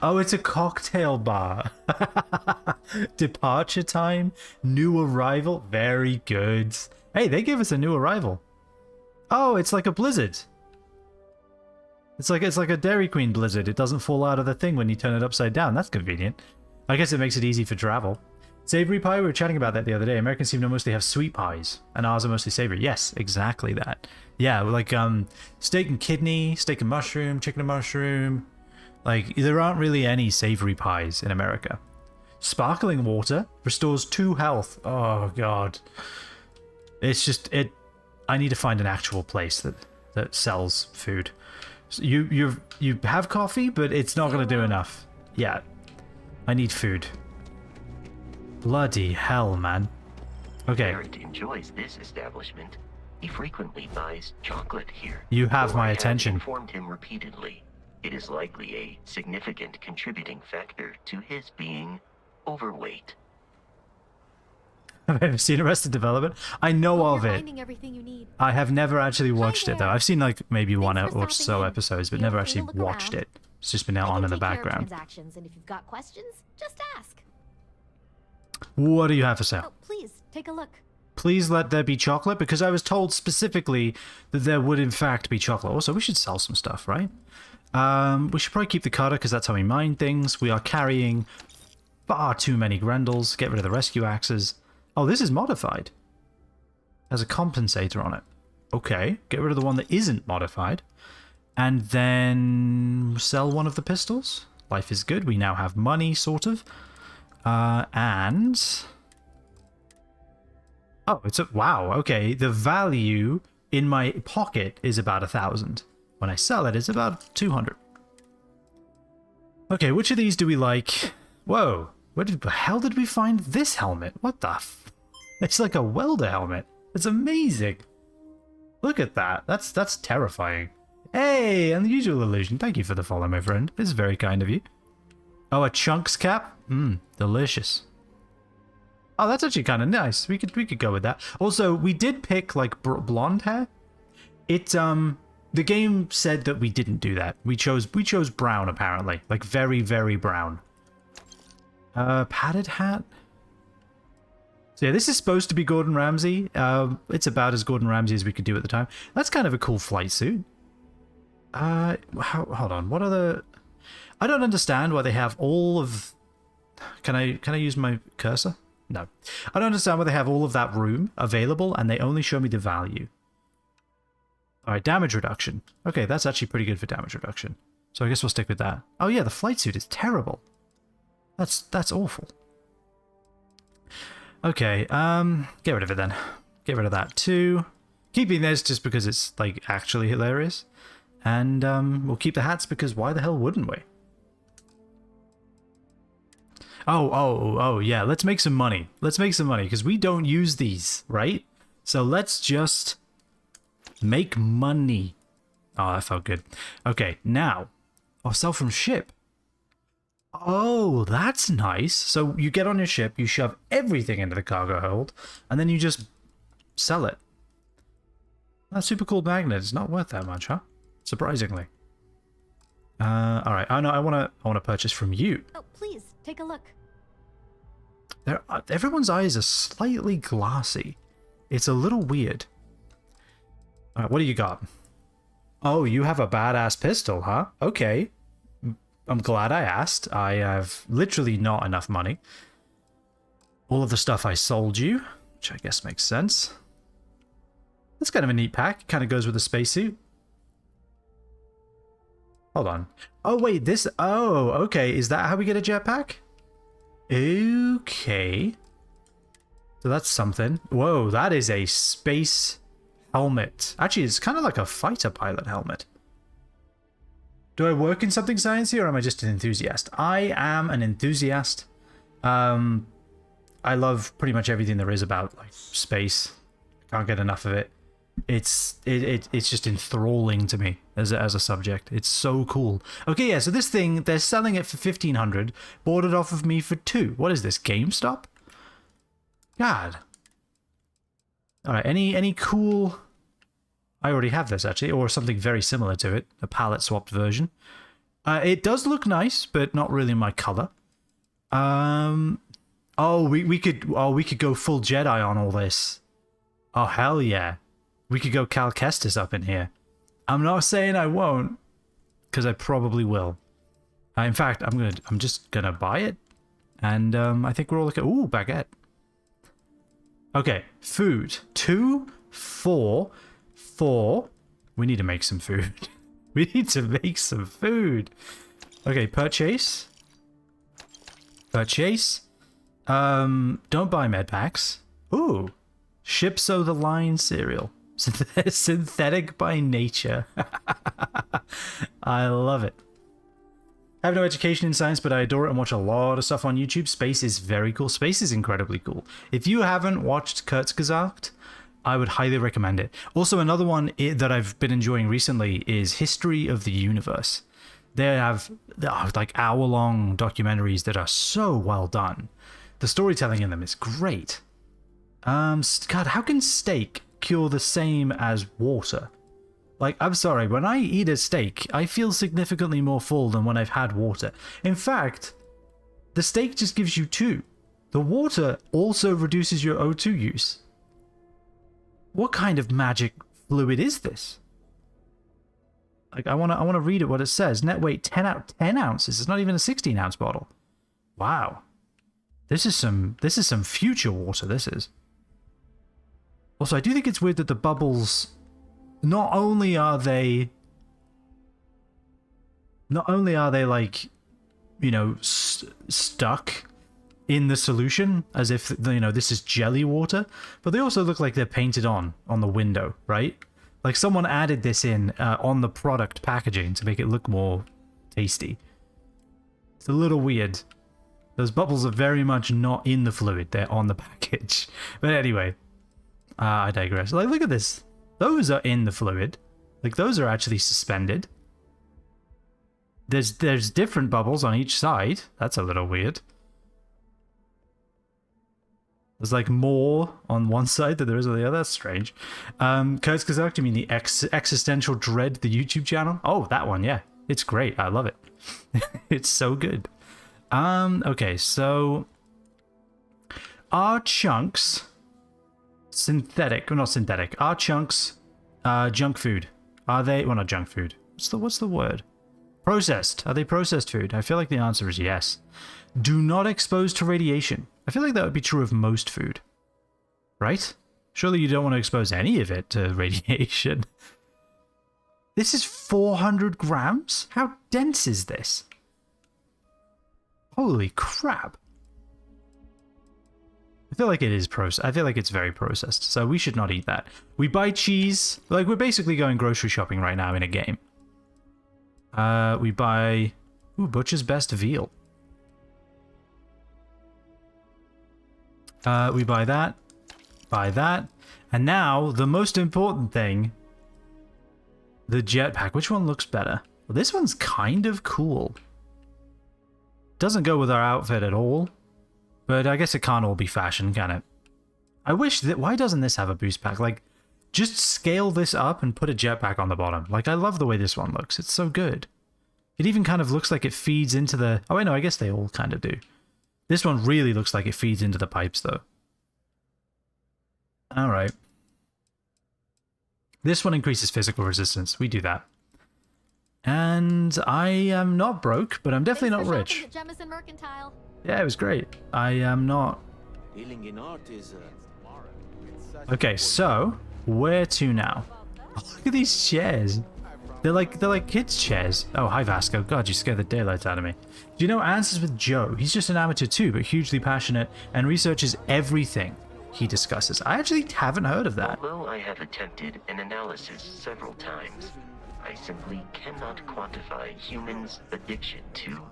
Oh, it's a cocktail bar. Departure time. New arrival. Very good. Hey, they gave us a new arrival. Oh, it's like a blizzard. It's like a Dairy Queen blizzard. It doesn't fall out of the thing when you turn it upside down. That's convenient. I guess it makes it easy for travel. Savory pie, we were chatting about that the other day. Americans seem to mostly have sweet pies, and ours are mostly savory. Yes, exactly that. Yeah, like steak and kidney, steak and mushroom, chicken and mushroom. Like, there aren't really any savory pies in America. Sparkling water restores 2 health. Oh, God. It's just, I need to find an actual place that sells food. So you have coffee, but it's not going to do enough. Yeah. I need food. Bloody hell, man. Okay. Barrett enjoys this establishment. He frequently buys chocolate here. You have Though my I attention. Informed him repeatedly. It is likely a significant contributing factor to his being overweight. Have I ever seen Arrested Development? I know of it. Finding everything you need. I have never actually watched it though. there. I've seen like maybe one Thanks for or so stopping in. episodes, but Feel never free to actually look watched around. it. It's just been I out can on in the take care of background. transactions, and if you've got questions, just ask. What do you have for sale? Oh, please take a look. Please let there be chocolate, because I was told specifically that there would in fact be chocolate. Also, we should sell some stuff, right? We should probably keep the cutter because that's how we mine things. We are carrying far too many Grendels. Get rid of the rescue axes. Oh, this is modified. Has a compensator on it. Okay, get rid of the one that isn't modified. And then sell one of the pistols. Life is good. We now have money, sort of. And... Oh, it's a... Wow, okay. The value in my pocket is about 1,000. When I sell it, it's about 200. Okay, which of these do we like? Whoa, where the hell did we find this helmet? What the f... It's like a welder helmet. It's amazing. Look at that. That's terrifying. Hey, unusual illusion. Thank you for the follow, my friend. This is very kind of you. Oh, a chunks cap? Mmm, delicious. Oh, that's actually kind of nice. We could go with that. Also, we did pick like blonde hair. The game said that we didn't do that. We chose brown apparently, like very, very brown. Padded hat. So yeah, this is supposed to be Gordon Ramsay. It's about as Gordon Ramsay as we could do at the time. That's kind of a cool flight suit. Hold on. What are the... I don't understand why they have all of... Can I use my cursor? No. I don't understand why they have all of that room available and they only show me the value. Alright, damage reduction. Okay, that's actually pretty good for damage reduction. So I guess we'll stick with that. Oh yeah, the flight suit is terrible. That's awful. Okay, get rid of it then. Get rid of that too. Keeping this just because it's like actually hilarious. And we'll keep the hats because why the hell wouldn't we? Oh, yeah, let's make some money. Let's make some money because we don't use these, right? So let's just make money. Oh, that felt good. Okay, now, I'll sell from ship. Oh, that's nice. So you get on your ship, you shove everything into the cargo hold, and then you just sell it. That super cool magnet is not worth that much, huh? surprisingly. All right. Oh no, I wanna purchase from you. Oh, please take a look. Everyone's eyes are slightly glassy. It's a little weird. All right, what do you got? Oh, you have a badass pistol, huh? Okay. I'm glad I asked. I have literally not enough money. All of the stuff I sold you, which I guess makes sense. That's kind of a neat pack. Kind of goes with the spacesuit. Hold on. Oh, wait, this... Oh, okay. Is that how we get a jetpack? Okay. So that's something. Whoa, that is a space helmet. Actually, it's kind of like a fighter pilot helmet. Do I work in something sciencey, or am I just an enthusiast? I am an enthusiast. I love pretty much everything there is about like space. Can't get enough of it. It's just enthralling to me as a subject. It's so cool. Okay, yeah. So this thing, they're selling it for 1,500. Bought it off of me for 2. What is this? GameStop? God. All right. Any cool? I already have this actually, or something very similar to it. A palette swapped version. It does look nice, but not really my color. Oh, we could go full Jedi on all this. Oh hell yeah. We could go Cal Kestis up in here. I'm not saying I won't, because I probably will. In fact, I'm just gonna buy it, and I think we're all looking. Ooh, baguette. Okay, food 2, 4, 4. We need to make some food. We need to make some food. Okay, purchase. Purchase. Don't buy med packs. Ooh, Ships O' the Line cereal. Synthetic by nature. I love it. I have no education in science, but I adore it and watch a lot of stuff on YouTube. Space is very cool. Space is incredibly cool. If you haven't watched Kurzgesagt, I would highly recommend it. Also, another one that I've been enjoying recently is History of the Universe. They have like hour-long documentaries that are so well done. The storytelling in them is great. God, how can steak cure the same as water? Like, I'm sorry, when I eat a steak, I feel significantly more full than when I've had water. In fact, the steak just gives you 2. The water also reduces your O2 use. What kind of magic fluid is this? Like, I want to read it what it says. Net weight 10 ounces. It's not even a 16-ounce bottle. Wow. This is some future water, this is. Also, I do think it's weird that the bubbles, not only are they like, you know, stuck in the solution as if, you know, this is jelly water, but they also look like they're painted on the window, right? Like someone added this in on the product packaging to make it look more tasty. It's a little weird. Those bubbles are very much not in the fluid, they're on the package. But anyway, I digress. Like, look at this. Those are in the fluid. Like, those are actually suspended. There's different bubbles on each side. That's a little weird. There's like more on one side than there is on the other. That's strange. Kurzgesagt, you mean the Existential Dread, the YouTube channel? Oh, that one, yeah. It's great. I love it. It's so good. Okay, so are chunks synthetic? Well, not synthetic. Are chunks junk food? Are they? Well, not junk food. What's the word? Processed. Are they processed food? I feel like the answer is yes. Do not expose to radiation. I feel like that would be true of most food. Right? Surely you don't want to expose any of it to radiation. This is 400 grams? How dense is this? Holy crap. I feel like it is processed. I feel like it's very processed, so we should not eat that. We buy cheese. Like, we're basically going grocery shopping right now in a game. We buy... Ooh, Butcher's Best Veal. We buy that. Buy that. And now, the most important thing. The jetpack. Which one looks better? Well, this one's kind of cool. Doesn't go with our outfit at all. But I guess it can't all be fashion, can it? I wish that... Why doesn't this have a boost pack? Like, Just scale this up and put a jetpack on the bottom. Like, I love the way this one looks. It's so good. It even kind of looks like it feeds into the... Oh, wait, no, I guess they all kind of do. This one really looks like it feeds into the pipes, though. Alright. This one increases physical resistance. We do that. And I am not broke, but I'm definitely not rich. Yeah, it was great. I am not... Okay, so... Where to now? Oh, look at these chairs. They're like kids' chairs. Oh, hi Vasco. God, you scared the daylights out of me. Do you know Answers with Joe? He's just an amateur too, but hugely passionate and researches everything he discusses. I actually haven't heard of that. Although I have attempted an analysis several times, I simply cannot quantify humans' addiction to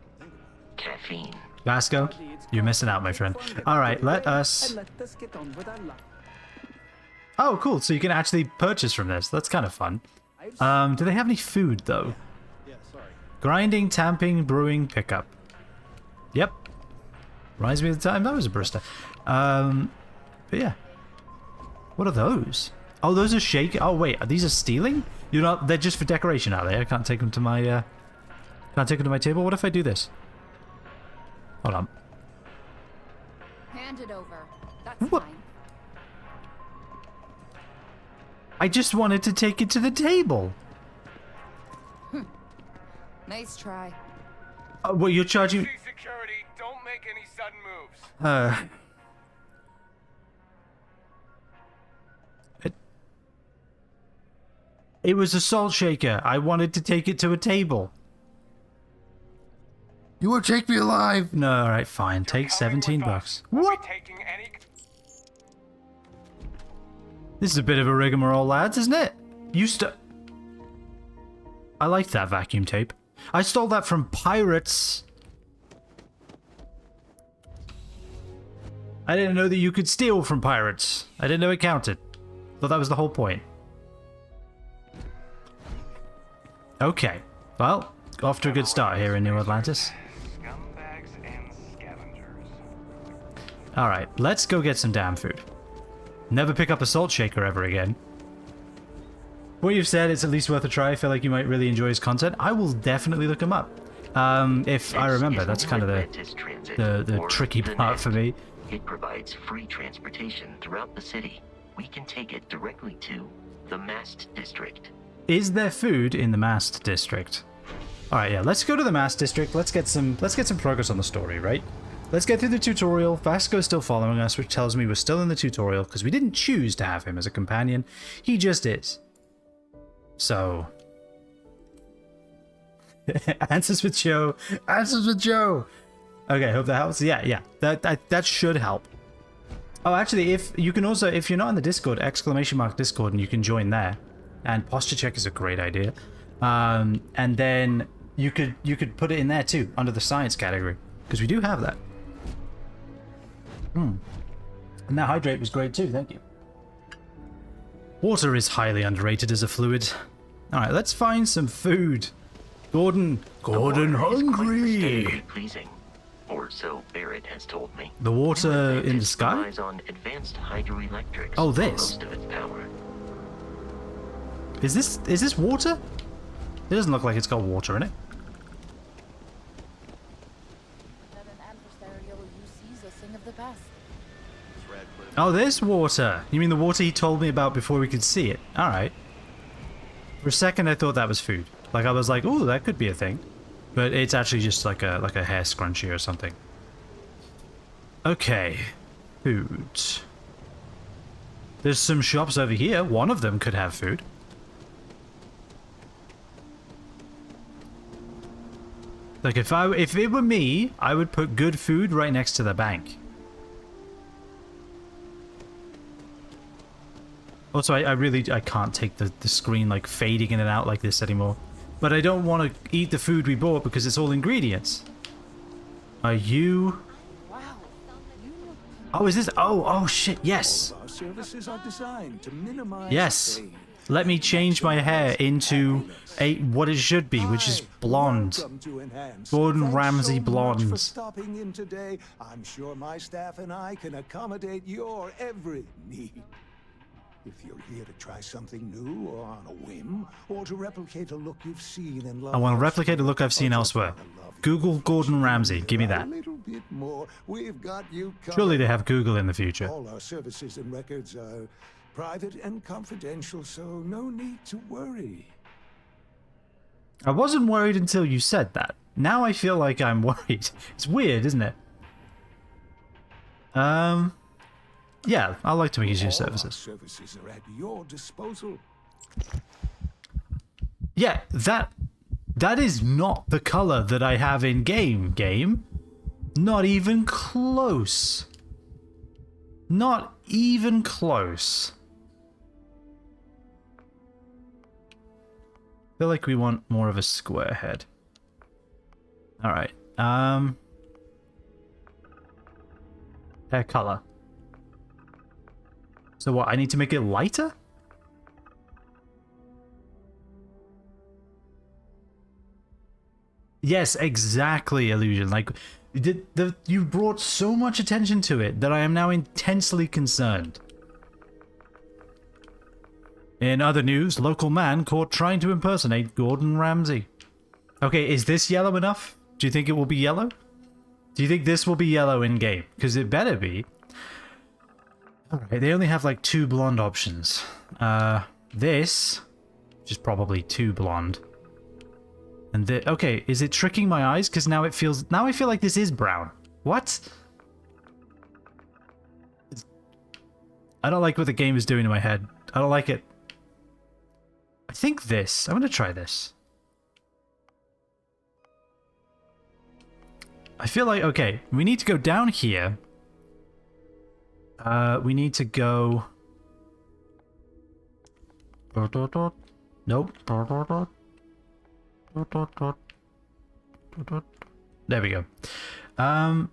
caffeine. Vasco, you're missing out, my friend. All right, let us... Oh, cool. So you can actually purchase from this. That's kind of fun. Do they have any food, though? Grinding, tamping, brewing, pickup. Yep. Reminds me of the time that was a barista. But yeah. What are those? Oh, those are shake. Oh, wait. These are stealing? You're not... They're just for decoration, are they? I can't take them to my... Can't take them to my table? What if I do this? Hold on. Hand it over. That's What? fine. I just wanted to take it to the table. Nice try. Well, you're charging... Security, don't make any sudden moves. It was a salt shaker. I wanted to take it to a table. You won't take me alive. No, alright, fine. Take 17 bucks. What? This is a bit of a rigmarole, lads, isn't it? I liked that vacuum tape. I stole that from pirates. I didn't know that you could steal from pirates. I didn't know it counted. Thought that was the whole point. Okay. Well, off to a good start here in New Atlantis. Alright, let's go get some damn food. Never pick up a salt shaker ever again. What you've said, it's at least worth a try. I feel like you might really enjoy his content. I will definitely look him up. If I remember, that's kind of the tricky part for me. It provides free transportation throughout the city. We can take it directly to the Mast District. Is there food in the Mast District? Alright, yeah, let's go to the Mast District. Let's get some progress on the story, right? Let's get through the tutorial. Vasco's still following us, which tells me we're still in the tutorial, because we didn't choose to have him as a companion. He just is. So... Answers with Joe. Answers with Joe! Okay, hope that helps. Yeah. That should help. Oh, actually, if you're not in the Discord, !Discord, and you can join there. And posture check is a great idea. And then you could put it in there too, under the science category, because we do have that. And that hydrate was great too, thank you. Water is highly underrated as a fluid. Alright, let's find some food. Gordon hungry! Pleasing. Or so Barrett has told me. The water in the sky? Relies on advanced hydroelectrics. Oh, for this. most of its power. Is this water? It doesn't look like it's got water in it. Oh, there's water. You mean the water he told me about before we could see it? Alright. For a second I thought that was food. Like I was like, ooh, that could be a thing. But it's actually just like a hair scrunchie or something. Okay. Food. There's some shops over here. One of them could have food. Like if it were me, I would put good food right next to the bank. Also, I can't take the screen like fading in and out like this anymore. But I don't want to eat the food we bought because it's all ingredients. Are you... Oh, is this... Oh, shit, yes. Our services are designed to minimize Yes. pain. Let me change my hair into what it should be, which is blonde. Gordon Ramsay blonde. Thanks so much for stopping in today. I'm sure my staff and I can accommodate your every need. If you're here to try something new or on a whim, or to replicate a look you've seen and I want to replicate a look I've seen elsewhere. Google Gordon Ramsay. Give me that. A little bit more. We've got you covered. Surely they have Google in the future. All our services and records are private and confidential, so no need to worry. I wasn't worried until you said that. Now I feel like I'm worried. It's weird, isn't it? Yeah, I'd like to use your services. Services are at your disposal. Yeah, that is not the color that I have in game. Not even close. Not even close. I feel like we want more of a square head. Alright. Hair color. So what, I need to make it lighter? Yes, exactly, Illusion. Like, you brought so much attention to it that I am now intensely concerned. In other news, local man caught trying to impersonate Gordon Ramsay. Okay, is this yellow enough? Do you think it will be yellow? Do you think this will be yellow in-game? Because it better be. Alright, they only have like 2 blonde options. This, which is probably 2 blonde. And okay, is it tricking my eyes? Because now I feel like this is brown. What? I don't like what the game is doing to my head. I don't like it. I think this. I'm going to try this. I feel like, okay, we need to go down here. We need to go... Nope. There we go. I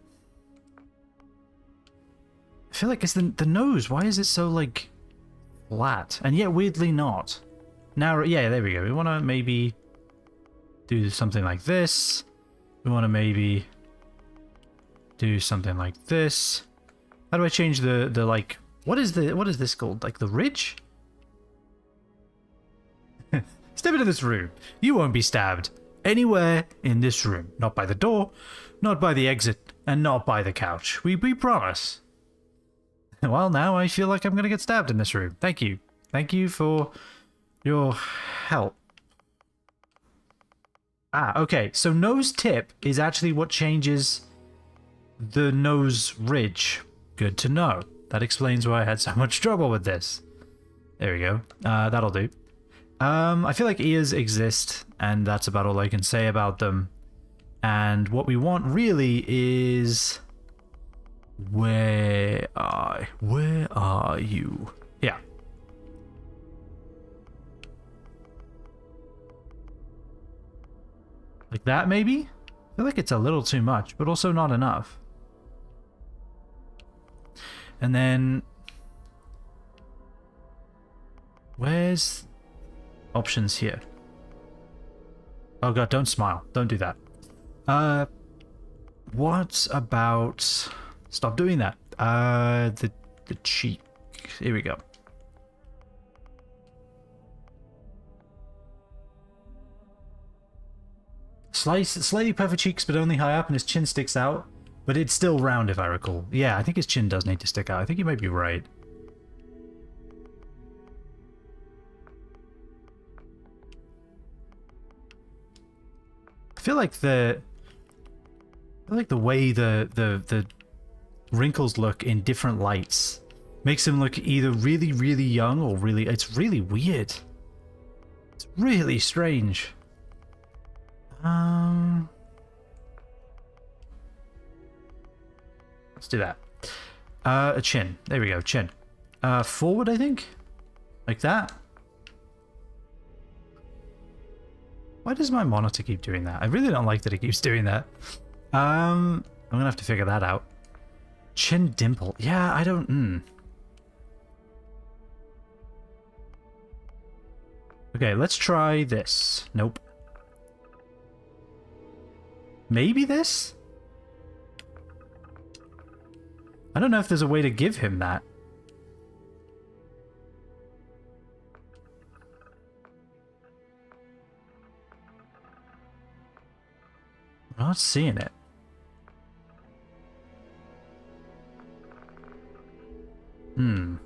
feel like it's the nose. Why is it so, like, flat? And yet, weirdly not. Now, yeah, there we go. We want to maybe do something like this. We want to maybe do something like this. How do I change the like, what is this called? Like the ridge? Step into this room. You won't be stabbed anywhere in this room. Not by the door, not by the exit, and not by the couch. We promise. Well, now I feel like I'm going to get stabbed in this room. Thank you. Thank you for your help. Ah, okay. So nose tip is actually what changes the nose ridge. Good to know. That explains why I had so much trouble with this. There we go. That'll do. I feel like ears exist, and that's about all I can say about them. And what we want really is... Where are you? Yeah. Like that, maybe? I feel like it's a little too much, but also not enough. And then... Where's... options here? Oh god, don't smile. Don't do that. What about... Stop doing that. The cheek. Here we go. Slightly puffy cheeks, but only high up, and his chin sticks out. But it's still round, if I recall. Yeah, I think his chin does need to stick out. I think you might be right. I feel like the way the wrinkles look in different lights makes him look either really, really young or really... It's really weird. It's really strange. Let's do that. A chin. There we go, chin. Forward, I think? Like that? Why does my monitor keep doing that? I really don't like that it keeps doing that. I'm gonna have to figure that out. Chin dimple. Yeah, I don't... Okay, let's try this. Nope. Maybe this? I don't know if there's a way to give him that. not seeing it. I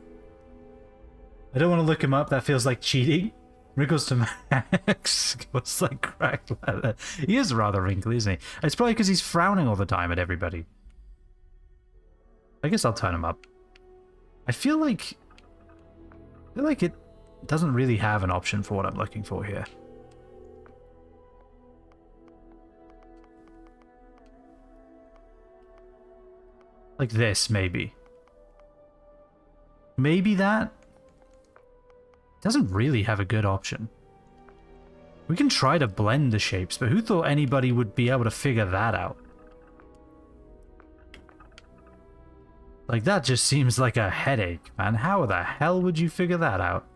don't want to look him up. That feels like cheating. Wrinkles to max. What's like cracked leather? He is rather wrinkly, isn't he? It's probably because he's frowning all the time at everybody. I guess I'll turn him up. I feel like it doesn't really have an option for what I'm looking for here. Like this, maybe. Maybe that? Doesn't really have a good option. We can try to blend the shapes, but who thought anybody would be able to figure that out? Like, that just seems like a headache, man. How the hell would you figure that out?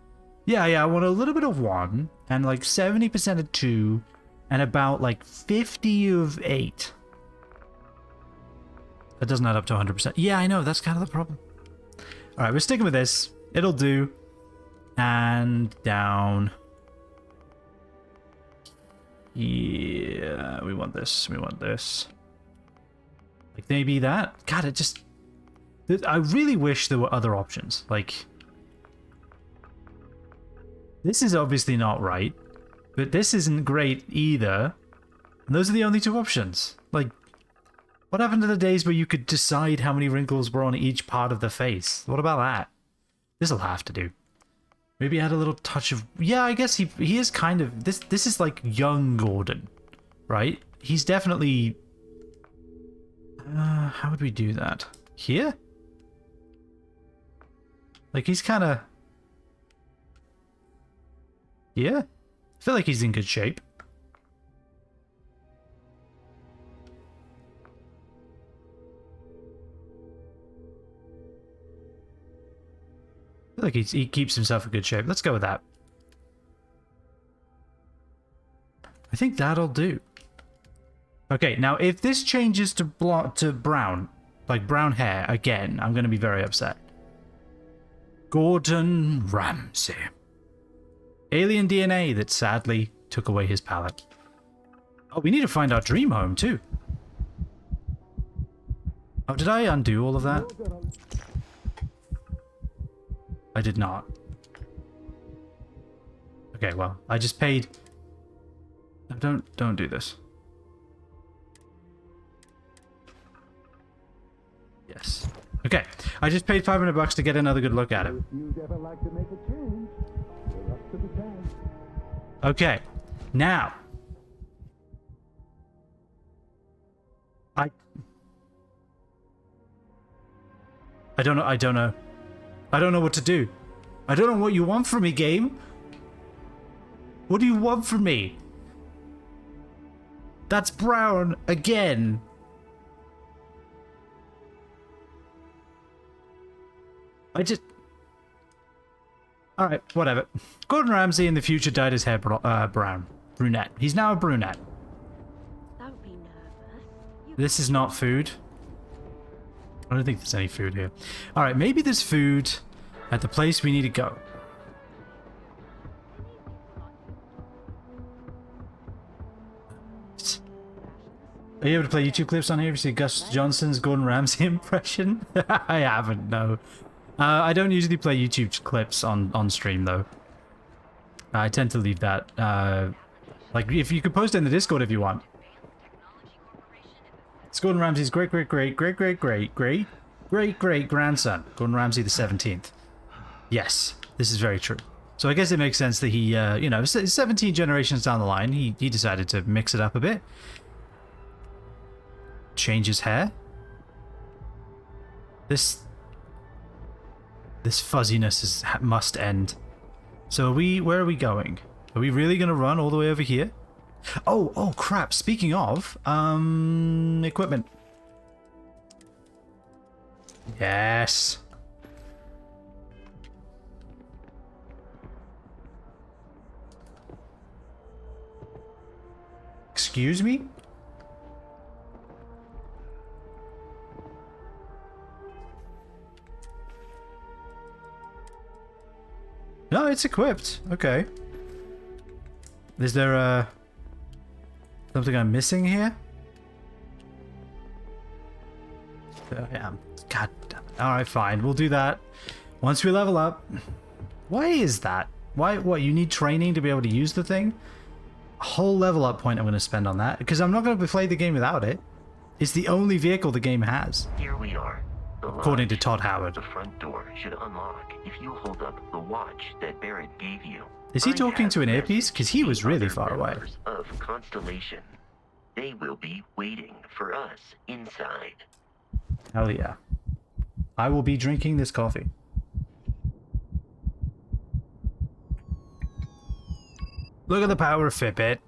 Yeah, I want a little bit of 1, and like 70% of 2, and about like 50 of 8. That doesn't add up to 100%. Yeah, I know, that's kind of the problem. Alright, we're sticking with this. It'll do. And down. Yeah, we want this. We want this. Like, maybe that? God, it just... I really wish there were other options. Like... This is obviously not right. But this isn't great either. And those are the only 2 options. Like... What happened to the days where you could decide how many wrinkles were on each part of the face? What about that? This'll have to do. Maybe add a little touch of... Yeah, I guess he is kind of... This is like young Gordon, right? He's definitely... how would we do that? Here? Like, he's kind of... Yeah? I feel like he's in good shape. I feel like he keeps himself in good shape. Let's go with that. I think that'll do. Okay, now if this changes to brown, like brown hair again, I'm going to be very upset. Gordon Ramsay. Alien DNA that sadly took away his palate. Oh, we need to find our dream home too. Oh, did I undo all of that? I did not. Okay, well, I just paid... Don't do this. Yes. Okay, I just paid $500 to get another good look at it. Okay, now... I don't know, I don't know what to do. I don't know what you want from me, game. What do you want from me? That's brown again. Alright, whatever. Gordon Ramsay in the future dyed his hair brown. Brunette. He's now a brunette. Don't be nervous. This is not food. I don't think there's any food here. Alright, maybe there's food at the place we need to go. Are you able to play YouTube clips on here? Have you seen Gus Johnson's Gordon Ramsay impression? I haven't, no. I don't usually play YouTube clips on stream, though. I tend to leave that. Like, if you could post it in the Discord if you want. It's Gordon Ramsay's great-great-great-great-great-great-great-grandson. Gordon Ramsay the 17th. Yes, this is very true. So I guess it makes sense that he, you know, 17 generations down the line, he decided to mix it up a bit. Change his hair. This fuzziness must end. So where are we going? Are we really gonna run all the way over here? Oh crap, speaking of, equipment. Yes. Excuse me? No, it's equipped. Okay. Is there something I'm missing here? Yeah. God damn it. Alright, fine. We'll do that once we level up. Why is that? Why? What? You need training to be able to use the thing? A whole level up point I'm going to spend on that, because I'm not going to play the game without it. It's the only vehicle the game has. Here we are. According to Todd Howard. The front door should unlock if you hold up the watch that Barrett gave you. Is he talking to an earpiece? Because he was really far away. Of Constellation. They will be waiting for us inside. Hell yeah. I will be drinking this coffee. Look at the power of Fitbit.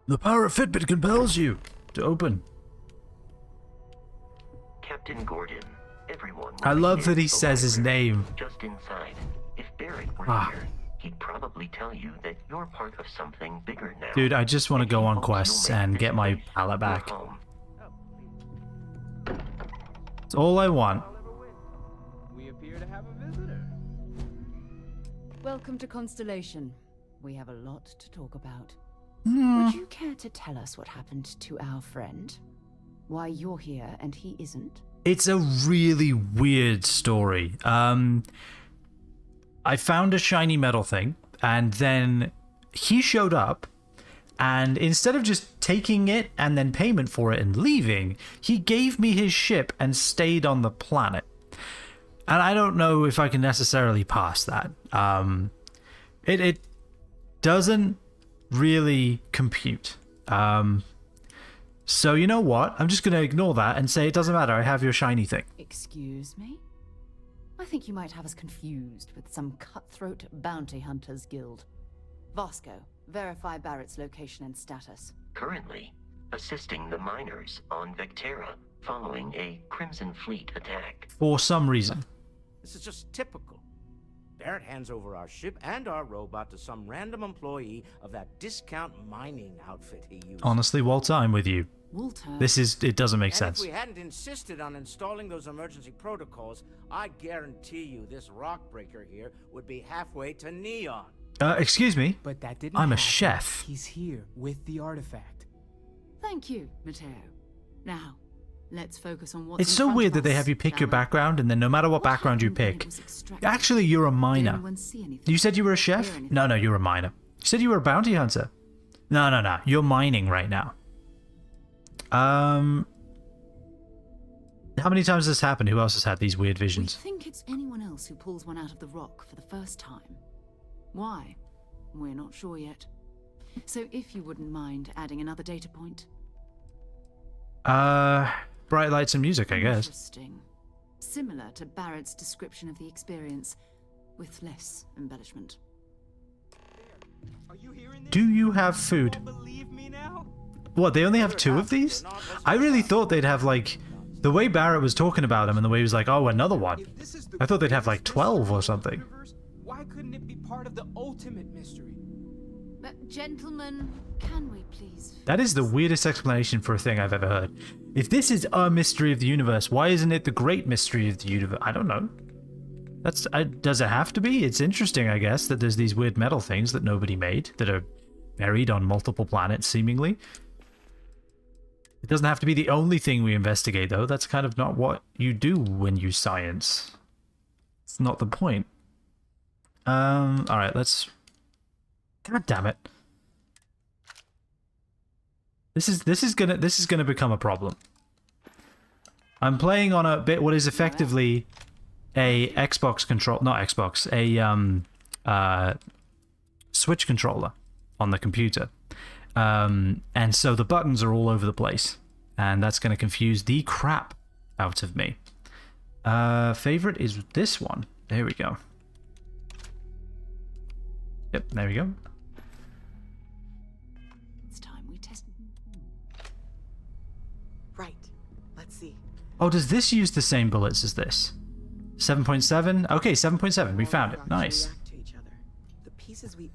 The power of Fitbit compels you to open. Captain Gordon, everyone. I love that he says his name. Just inside. If Barrett were here, he'd probably tell you that you're part of something bigger now. Dude, I just want to go on quests and get my pallet back. It's all I want. We appear to have a visitor. Welcome to Constellation. We have a lot to talk about. Hmm. Would you care to tell us what happened to our friend? Why you're here and he isn't? It's a really weird story. I found a shiny metal thing, and then he showed up, and instead of just taking it and then payment for it and leaving, he gave me his ship and stayed on the planet. And I don't know if I can necessarily pass that. It doesn't really compute. So you know what? I'm just going to ignore that and say it doesn't matter. I have your shiny thing. Excuse me? I think you might have us confused with some cutthroat bounty hunters guild. Vasco, verify Barrett's location and status. Currently, assisting the miners on Vectera following a Crimson Fleet attack. For some reason. This is just typical. Barrett hands over our ship and our robot to some random employee of that discount mining outfit he used. Honestly, Walter, I'm with you. Walter. It doesn't make sense. If we hadn't insisted on installing those emergency protocols, I guarantee you this rock breaker here would be halfway to Neon. Excuse me. But that didn't I'm a happen. chef. He's here with the artifact. Thank you, Matteo. Now, let's focus on what's It's so weird that they have you pick your background, and then no matter what background you pick, actually you're a miner. You said you were a chef? No, you're a miner. You said you were a bounty hunter? No. You're mining right now. How many times has this happened? Who else has had these weird visions? We think it's anyone else who pulls one out of the rock for the first time. Why? We're not sure yet. So if you wouldn't mind adding another data point. Bright lights and music, I guess. Interesting. Similar to Barrett's description of the experience, with less embellishment. Do you have food? What, they only have 2 of these? I really thought they'd have, like, the way Barrett was talking about him and the way he was like, oh, another one. I thought they'd have, like, 12 or something. Why couldn't it be part of the ultimate mystery? But gentlemen, can we please... That is the weirdest explanation for a thing I've ever heard. If this is a mystery of the universe, why isn't it the great mystery of the universe? I don't know. Does it have to be? It's interesting, I guess, that there's these weird metal things that nobody made that are buried on multiple planets, seemingly. It doesn't have to be the only thing we investigate, though. That's kind of not what you do when you science. It's not the point. Alright, let's... God damn it. This is gonna become a problem. I'm playing on a bit what is effectively a Xbox control, not Xbox, a Switch controller on the computer. And so the buttons are all over the place, and that's gonna confuse the crap out of me. Favorite is this one. There we go. Yep, there we go. It's time we test. Right. Let's see. Oh, does this use the same bullets as this? 7.7? Okay, 7.7. We found it. Nice.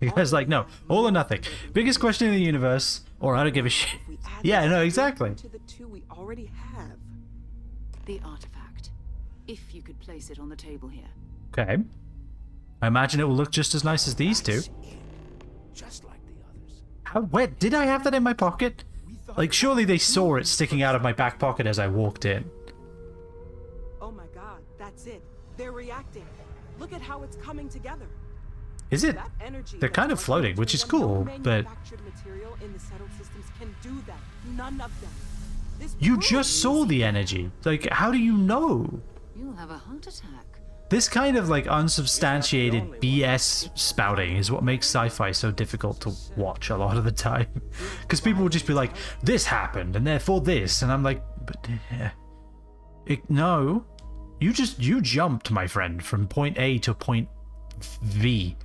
You guys like, no, all or nothing. Biggest question in the universe, or I don't give a shit. Yeah, no, exactly. To the 2 we already have. The artifact. If you could place it on the table here. Okay. I imagine it will look just as nice as these two. Just like the others. How, where did I have that in my pocket? Like, surely they saw it sticking out of my back pocket as I walked in. That's it. They're reacting. Look at how it's coming together. Is it? That energy They're kind of that's floating, which is cool, but manufactured material in the settled systems can do that. None of them. This you proves just saw the energy. Like, how do you know? You'll have a heart attack. This kind of like unsubstantiated BS spouting is what makes sci-fi so difficult to watch a lot of the time. Because people will just be like, this happened and therefore this, and I'm like, but no, you jumped, my friend, from point A to point V.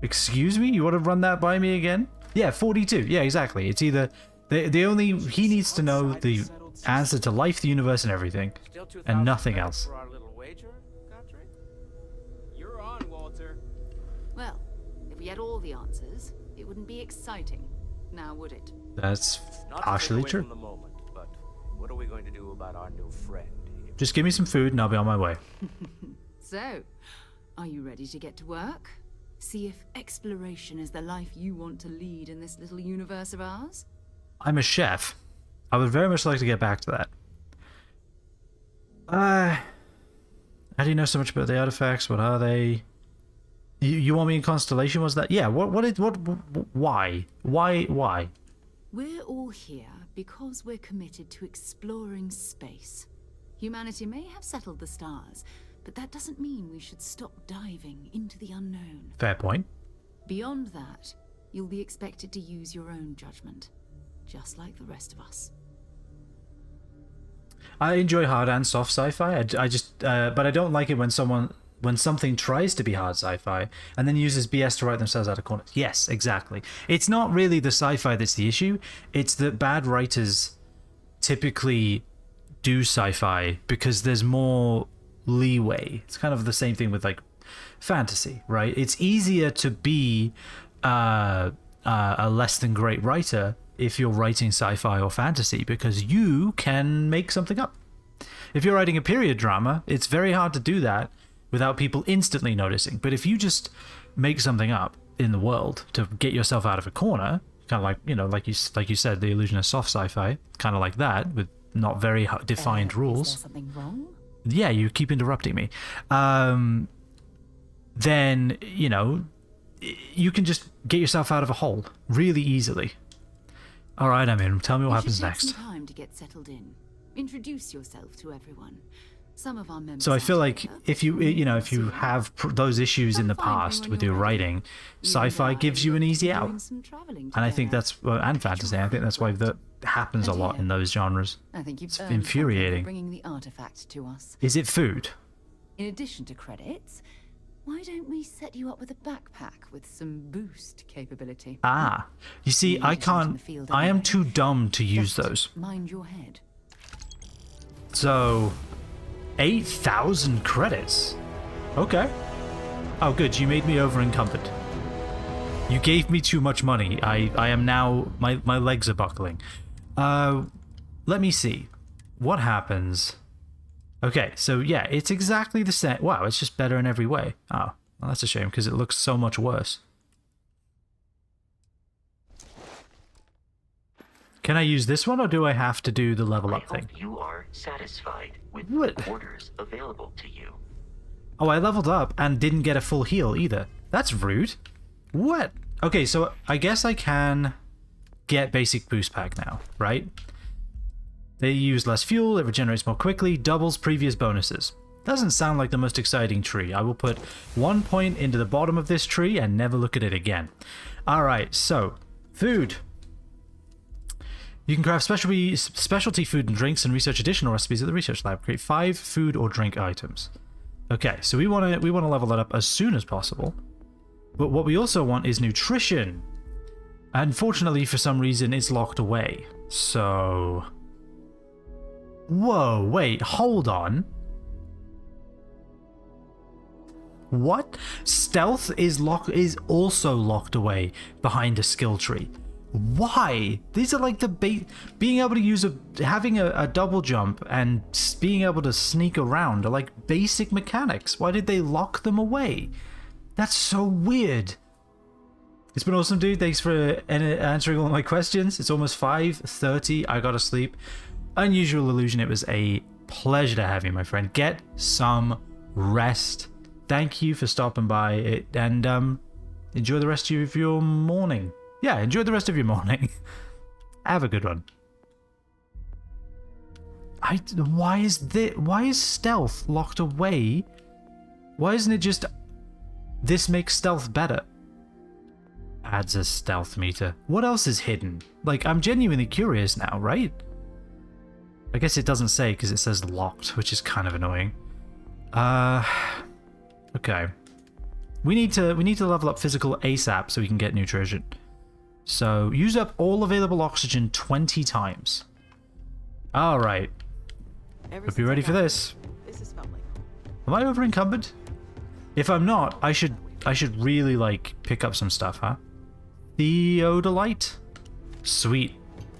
Excuse me, you want to run that by me again? Yeah, 42. Yeah, exactly. It's either he needs to know the answer to life, the universe, and everything, and nothing else. You're on, Walter. Well, if we had all the answers, it wouldn't be exciting, now would it? That's Not partially to take away true. from the moment, but what are we going to do about our new friend here? Just give me some food and I'll be on my way. So, are you ready to get to work? See if exploration is the life you want to lead in this little universe of ours? I'm a chef. I would very much like to get back to that. How do you know so much about the artifacts? What are they? You want me in Constellation? Was that? Yeah. Why? Why? We're all here because we're committed to exploring space. Humanity may have settled the stars, but that doesn't mean we should stop diving into the unknown. Fair point. Beyond that, you'll be expected to use your own judgment, just like the rest of us. I enjoy hard and soft sci-fi. But I don't like it when something tries to be hard sci-fi and then uses BS to write themselves out of corners. Yes, exactly. It's not really the sci-fi that's the issue. It's that bad writers typically do sci-fi because there's more leeway. It's kind of the same thing with like fantasy, right? It's easier to be a less than great writer if you're writing sci-fi or fantasy because you can make something up. If you're writing a period drama, it's very hard to do that without people instantly noticing. But if you just make something up in the world to get yourself out of a corner, kind of like, you know, like you said, the illusion of soft sci-fi, kind of like that, with not very defined rules. Is there something wrong? Yeah, you keep interrupting me. Then, you know, you can just get yourself out of a hole really easily. All right, I'm in. Tell me what happens next. Take some time to get settled in. Introduce yourself to everyone. Some of our members. So I feel like if you have those issues in the past with your writing, sci-fi gives you an easy out. And I think that's and fantasy. I think that's why that happens a lot in those genres. I think you've It's earned infuriating. something for bringing the artifact to us. Is it food? In addition to credits, why don't we set you up with a backpack with some boost capability? Ah, you see, I can't. I am too dumb to use those. Mind your head. So, 8,000 credits. Okay. Oh, good. You made me over encumbered. You gave me too much money. I am now. My legs are buckling. Let me see. What happens? Okay, so yeah, it's exactly the same. Wow, it's just better in every way. Oh, well, that's a shame because it looks so much worse. Can I use this one or do I have to do the level up thing? You are satisfied with What? the quarters available to you. Oh, I leveled up and didn't get a full heal either. That's rude. What? Okay, so I guess I can get basic boost pack now, right? They use less fuel, it regenerates more quickly, doubles previous bonuses. Doesn't sound like the most exciting tree. I will put 1 point into the bottom of this tree and never look at it again. Alright, so, food. You can craft specialty food and drinks and research additional recipes at the research lab. Create 5 food or drink items. Okay, so we want to level that up as soon as possible. But what we also want is nutrition. Unfortunately, for some reason, it's locked away. So... Whoa, wait, hold on. What? Stealth is also locked away behind a skill tree. Why? These are like the being able to use having a double jump and being able to sneak around are like basic mechanics. Why did they lock them away? That's so weird. It's been awesome, dude. Thanks for answering all my questions. It's almost 5:30. I gotta sleep. Unusual Illusion, it was a pleasure to have you, my friend. Get some rest. Thank you for stopping by, and enjoy the rest of your morning. Yeah, enjoy the rest of your morning. Have a good one. Why is stealth locked away? Why isn't it just this makes stealth better? Adds a stealth meter. What else is hidden? Like, I'm genuinely curious now, right? I guess it doesn't say because it says locked, which is kind of annoying. Okay. We need to level up physical ASAP so we can get nutrition. So, use up all available oxygen 20 times. Alright. Hope you're ready for this. Am I over encumbered? If I'm not, I should really, like, pick up some stuff, huh? Theodolite? Sweet.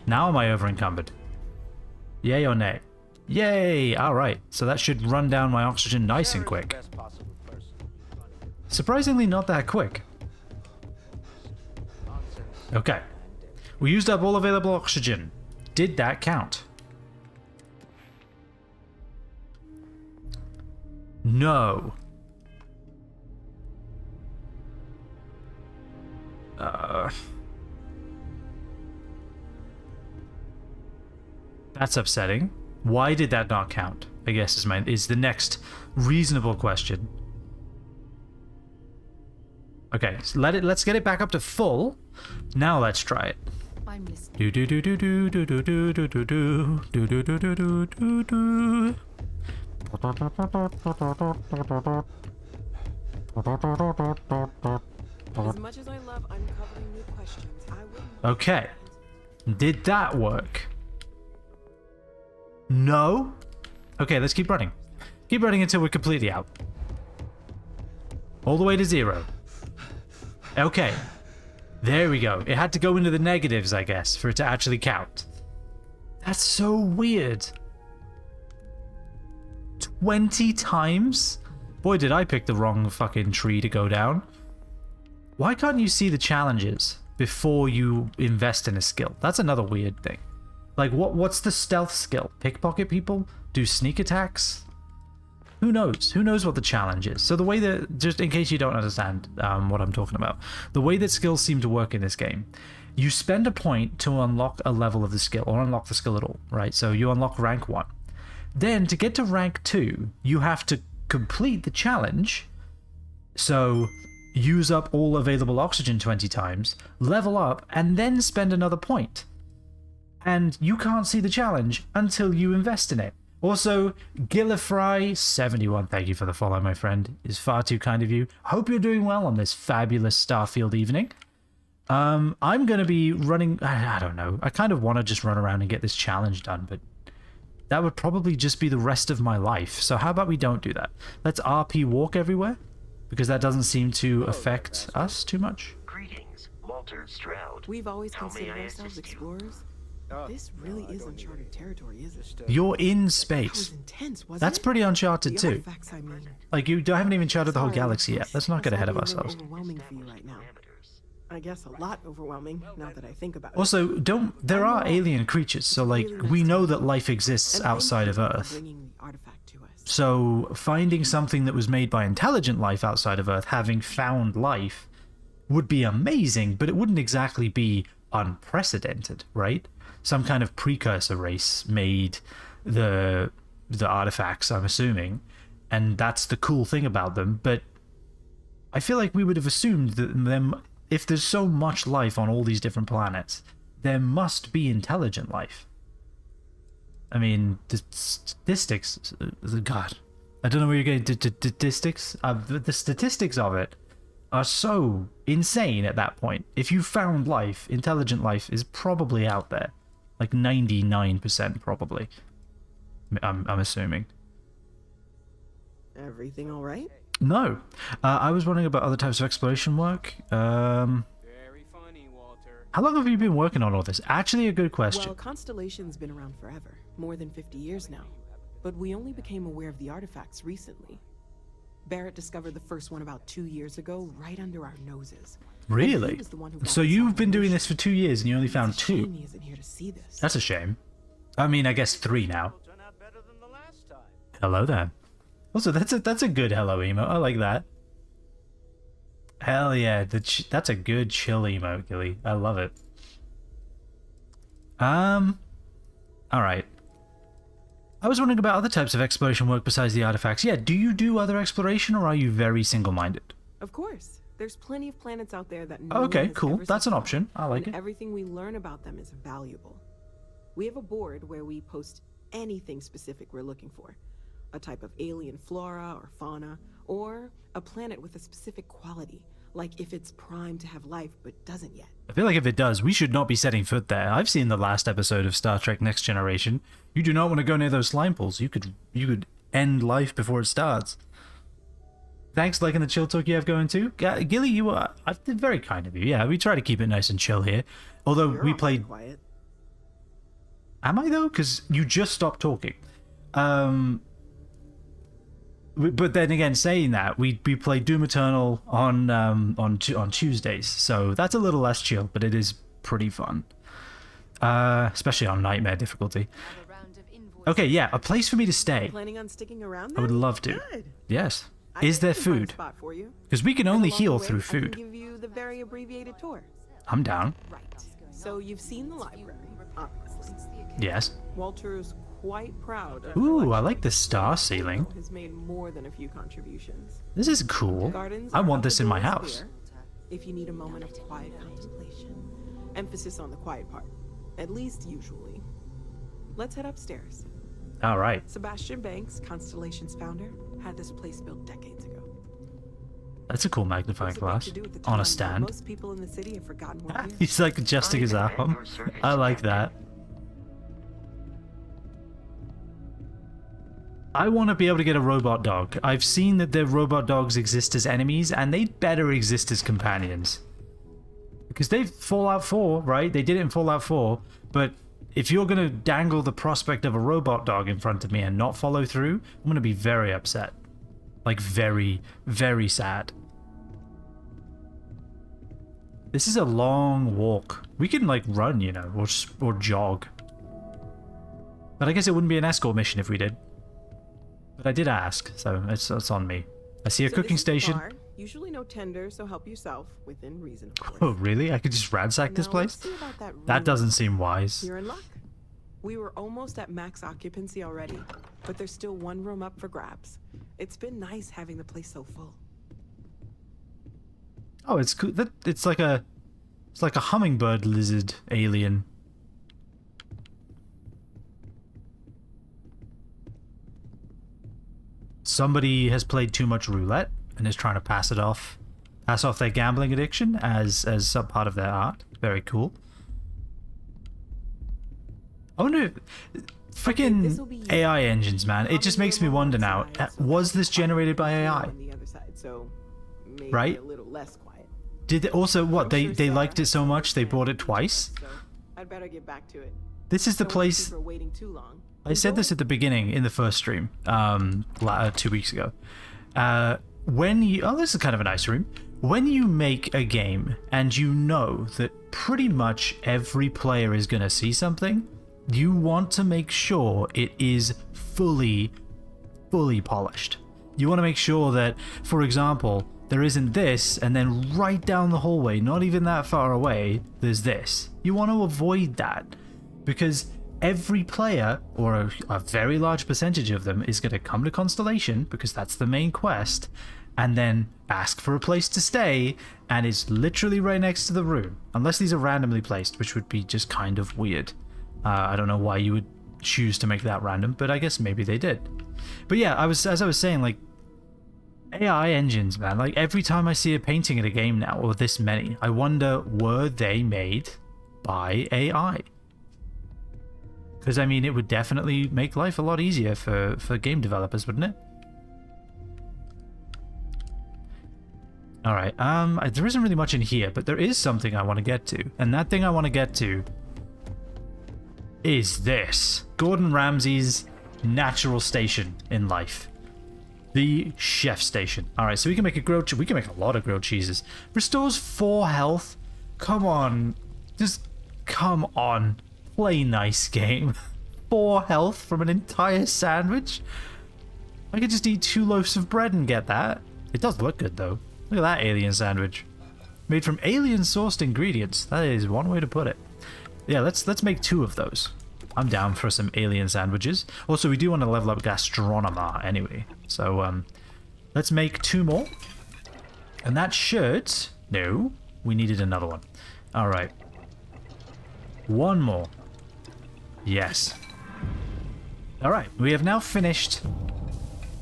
Now am I over encumbered? Yay or nay? Yay! Alright, so that should run down my oxygen nice and quick. Surprisingly not that quick. Okay. We used up all available oxygen. Did that count? No. That's upsetting. Why did that not count? I guess is the next reasonable question. Okay, so let's get it back up to full. Now let's try it. I'm listening. Do do do do do do do do do do do do do do do do do. As much as I love uncovering new questions, I wouldn't. Okay. Did that work? No? Okay, let's keep running. Keep running until we're completely out. All the way to 0. Okay. There we go. It had to go into the negatives, I guess, for it to actually count. That's so weird. 20 times? Boy, did I pick the wrong fucking tree to go down. Why can't you see the challenges before you invest in a skill? That's another weird thing. Like, what's the stealth skill? Pickpocket people? Do sneak attacks? Who knows? Who knows what the challenge is? So the way that, just in case you don't understand what I'm talking about, the way that skills seem to work in this game, you spend a point to unlock a level of the skill, or unlock the skill at all, right? So you unlock rank 1. Then to get to rank 2, you have to complete the challenge, so use up all available oxygen 20 times, level up, and then spend another point. And you can't see the challenge until you invest in it. Also, Gillifry71, thank you for the follow, my friend. Is far too kind of you. Hope you're doing well on this fabulous Starfield evening. I'm going to be running... I don't know. I kind of want to just run around and get this challenge done, but that would probably just be the rest of my life. So how about we don't do that? Let's RP walk everywhere, because that doesn't seem to affect us too much. Greetings, Walter Stroud. We've always considered ourselves explorers. This really is uncharted territory, is it? You're in space. That's pretty uncharted too. Like, you haven't even charted the whole galaxy yet. Let's not get ahead of ourselves. Overwhelming for you right now. I guess a lot overwhelming, now that I think about it. Also, there are alien creatures, so like, we know that life exists outside of Earth. So finding something that was made by intelligent life outside of Earth, having found life, would be amazing, but it wouldn't exactly be unprecedented, right? Some kind of precursor race made the artifacts, I'm assuming, and that's the cool thing about them. But I feel like we would have assumed that them, if there's so much life on all these different planets, there must be intelligent life. I mean, the statistics, God, I don't know where you're getting statistics. The statistics of it are so insane at that point. If you found life, intelligent life is probably out there. Like 99% probably. I'm assuming. Everything all right? No. I was wondering about other types of exploration work. How long have you been working on all this? Actually, a good question. Well, Constellation's been around forever. More than 50 years now. But we only became aware of the artifacts recently. Barrett discovered the first one about 2 years ago, right under our noses. Really? So you've been doing this for 2 years and you only found 2? He isn't here to see this. That's a shame. I mean, I guess 3 now. Hello there. Also, that's a good hello emote. I like that. Hell yeah, that's a good chill emote, Gilly. I love it. Alright. I was wondering about other types of exploration work besides the artifacts. Yeah, do you do other exploration, or are you very single-minded? Of course. There's plenty of planets out there that Okay, cool. That's an option. I like it. Everything we learn about them is valuable. We have a board where we post anything specific we're looking for. A type of alien flora or fauna, or a planet with a specific quality, like if it's primed to have life but doesn't yet. I feel like if it does, we should not be setting foot there. I've seen the last episode of Star Trek Next Generation. You do not want to go near those slime pools. You could end life before it starts. Thanks, liking the chill talk you have going too. Gilly, you are very kind of you. Yeah, we try to keep it nice and chill here. Although we played... Quiet. Am I though? Because you just stopped talking. But then again, saying that, we played Doom Eternal on Tuesdays, so that's a little less chill, but it is pretty fun. Especially on Nightmare difficulty. Okay, yeah, a place for me to stay. Planning on sticking around I would then? love to. Good. Yes. I Is there can find a food? spot for you. Because we can And only along the heal way, through I food. can give you the very abbreviated tour. I'm down. Right. So you've seen the library, obviously. Yes. Walter's quite proud of Ooh, I like the star ceiling. has made more than a few contributions. This is cool. Gardens I are want up this the in my doors house. here, if you need a moment of quiet contemplation. Emphasis on the quiet part. At least usually. Let's head upstairs. All right. Sebastian Banks, Constellation's founder, had this place built decades ago. That's a cool magnifying glass on a stand. Most people in the city have forgotten what it is. He's like adjusting his arm. I like that. I want to be able to get a robot dog. I've seen that the robot dogs exist as enemies, and they better exist as companions. Because they've Fallout 4, right? They did it in Fallout 4, but if you're going to dangle the prospect of a robot dog in front of me and not follow through, I'm going to be very upset. Like, very, very sad. This is a long walk. We can, like, run, you know, or jog. But I guess it wouldn't be an escort mission if we did. But I did ask, so it's on me. I see a cooking station. Bar. Usually no tender, so help yourself within reason. Of course. Oh, really? I could just ransack this Now, place? let's see about that That room. doesn't seem wise. You're in luck. We were almost at max occupancy already, but there's still one room up for grabs. It's been nice having the place so full. Oh, it's cool. It's like a hummingbird lizard alien. Somebody has played too much roulette and is trying to pass off their gambling addiction as some part of their art. Very cool. I wonder if freaking AI engines, man. It just makes me wonder now. Was this generated by AI? On the other side, so maybe Right? a little less quiet. Did they also what? I'm They sure they Sarah liked it so has much they plans bought it for twice. So I'd better get back to it. This is the Don't wanna place. keep her waiting too long. I said this at the beginning in the first stream, 2 weeks ago. This is kind of a nice room. When you make a game and you know that pretty much every player is going to see something, you want to make sure it is fully polished. You want to make sure that, for example, there isn't this, and then right down the hallway, not even that far away, there's this. You want to avoid that, because every player, or a very large percentage of them, is going to come to Constellation, because that's the main quest, and then ask for a place to stay, and it's literally right next to the room. Unless these are randomly placed, which would be just kind of weird. I don't know why you would choose to make that random, but I guess maybe they did. But yeah, as I was saying, like, AI engines, man, like every time I see a painting in a game now, or this many, I wonder, were they made by AI? Because, I mean, it would definitely make life a lot easier for game developers, wouldn't it? Alright, there isn't really much in here, but there is something I want to get to. And that thing I want to get to is this. Gordon Ramsay's natural station in life. The chef station. Alright, so we can make a lot of grilled cheeses. Restores 4 health. Come on. Just come on. Play nice game. 4 health from an entire sandwich? I could just eat 2 loaves of bread and get that. It does look good though. Look at that alien sandwich. Made from alien sourced ingredients. That is one way to put it. Yeah, let's make 2 of those. I'm down for some alien sandwiches. Also, we do want to level up gastronomer anyway. So let's make 2 more. And that should... No, we needed another one. Alright. 1 more. Yes. Alright, we have now finished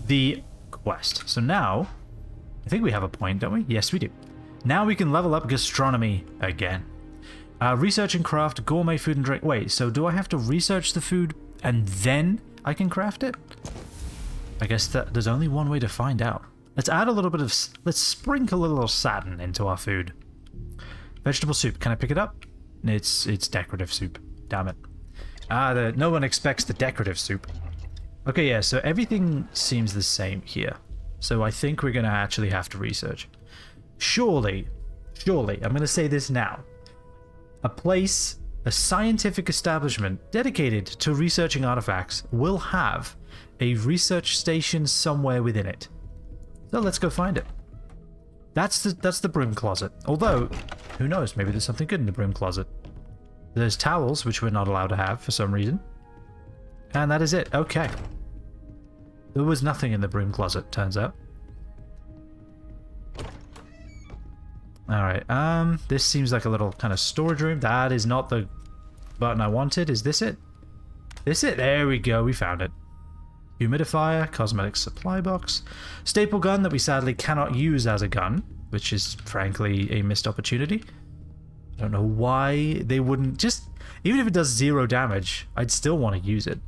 the quest. So now, I think we have a point, don't we? Yes, we do. Now we can level up gastronomy again. Research and craft gourmet food and drink. Wait, so do I have to research the food and then I can craft it? I guess that there's only one way to find out. Let's add a little bit of... Let's sprinkle a little satin into our food. Vegetable soup. Can I pick it up? It's decorative soup. Damn it. No one expects the decorative soup. Okay, yeah, so everything seems the same here. So I think we're going to actually have to research. Surely, I'm going to say this now. A scientific establishment dedicated to researching artifacts will have a research station somewhere within it. So let's go find it. That's the broom closet. Although, who knows, maybe there's something good in the broom closet. There's towels, which we're not allowed to have for some reason. And that is it. Okay. There was nothing in the broom closet, turns out. Alright, this seems like a little kind of storage room. That is not the button I wanted. Is this it? This it? There we go, we found it. Humidifier, cosmetic supply box, staple gun that we sadly cannot use as a gun, which is frankly a missed opportunity. I don't know why they wouldn't just... Even if it does 0 damage, I'd still want to use it.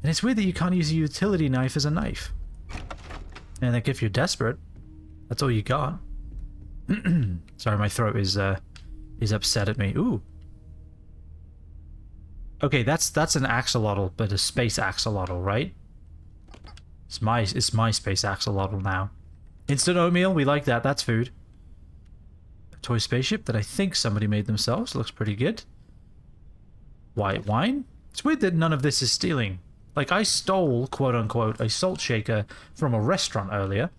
And it's weird that you can't use a utility knife as a knife. And like if you're desperate, that's all you got. Sorry, my throat is upset at me. Ooh. Okay, that's an axolotl, but a space axolotl, right? It's my space axolotl now. Instant oatmeal, we like that. That's food. A toy spaceship that I think somebody made themselves. Looks pretty good. White wine. It's weird that none of this is stealing. Like, I stole, quote unquote, a salt shaker from a restaurant earlier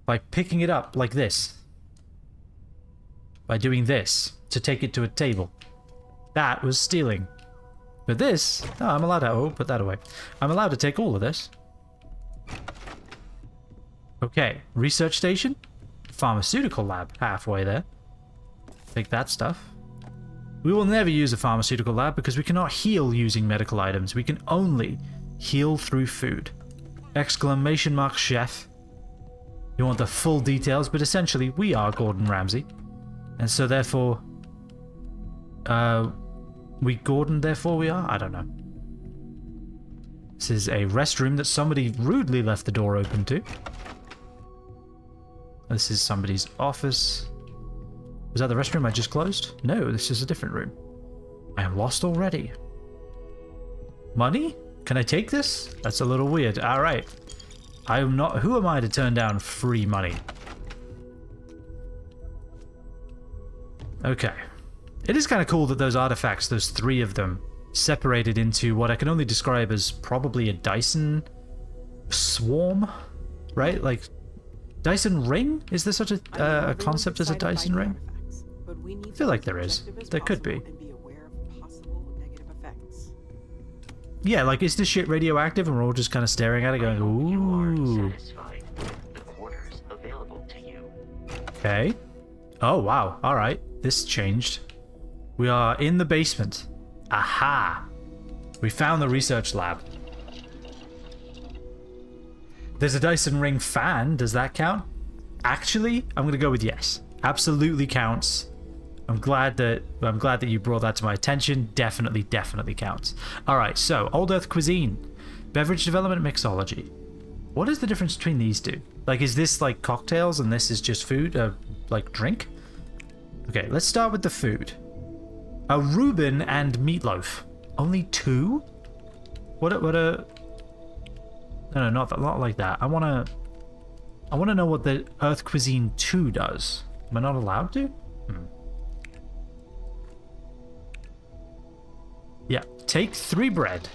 by picking it up like this. By doing this to take it to a table. That was stealing. But this, oh, I'm allowed to, oh, put that away. I'm allowed to take all of this. Okay, research station, pharmaceutical lab, halfway there. Take that stuff. We will never use a pharmaceutical lab because we cannot heal using medical items. We can only heal through food. Exclamation mark chef. You want the full details, but essentially we are Gordon Ramsay. And so therefore, we Gordon, therefore we are? I don't know. This is a restroom that somebody rudely left the door open to. This is somebody's office. Was that the restroom I just closed? No, this is a different room. I am lost already. Money? Can I take this? That's a little weird. Alright. I am not... Who am I to turn down free money? Okay. It is kind of cool that those artifacts, those 3 of them, separated into what I can only describe as probably a Dyson swarm, right? Like, Dyson ring? Is there such a concept as a Dyson ring? I feel like there is. There could be. Yeah, like, is this shit radioactive and we're all just kind of staring at it going, ooh. Okay. Oh, wow. Alright. This changed. We are in the basement. Aha! We found the research lab. There's a Dyson ring fan. Does that count? Actually, I'm gonna go with yes. Absolutely counts. I'm glad that you brought that to my attention. Definitely counts. Alright, so Old Earth cuisine. Beverage development mixology. What is the difference between these two? Like, is this like cocktails and this is just food? Like drink? Okay, let's start with the food. A Reuben and meatloaf. Only 2? What a... No, not like that. I wanna know what the Earth Cuisine 2 does. Am I not allowed to? Yeah, take 3 bread.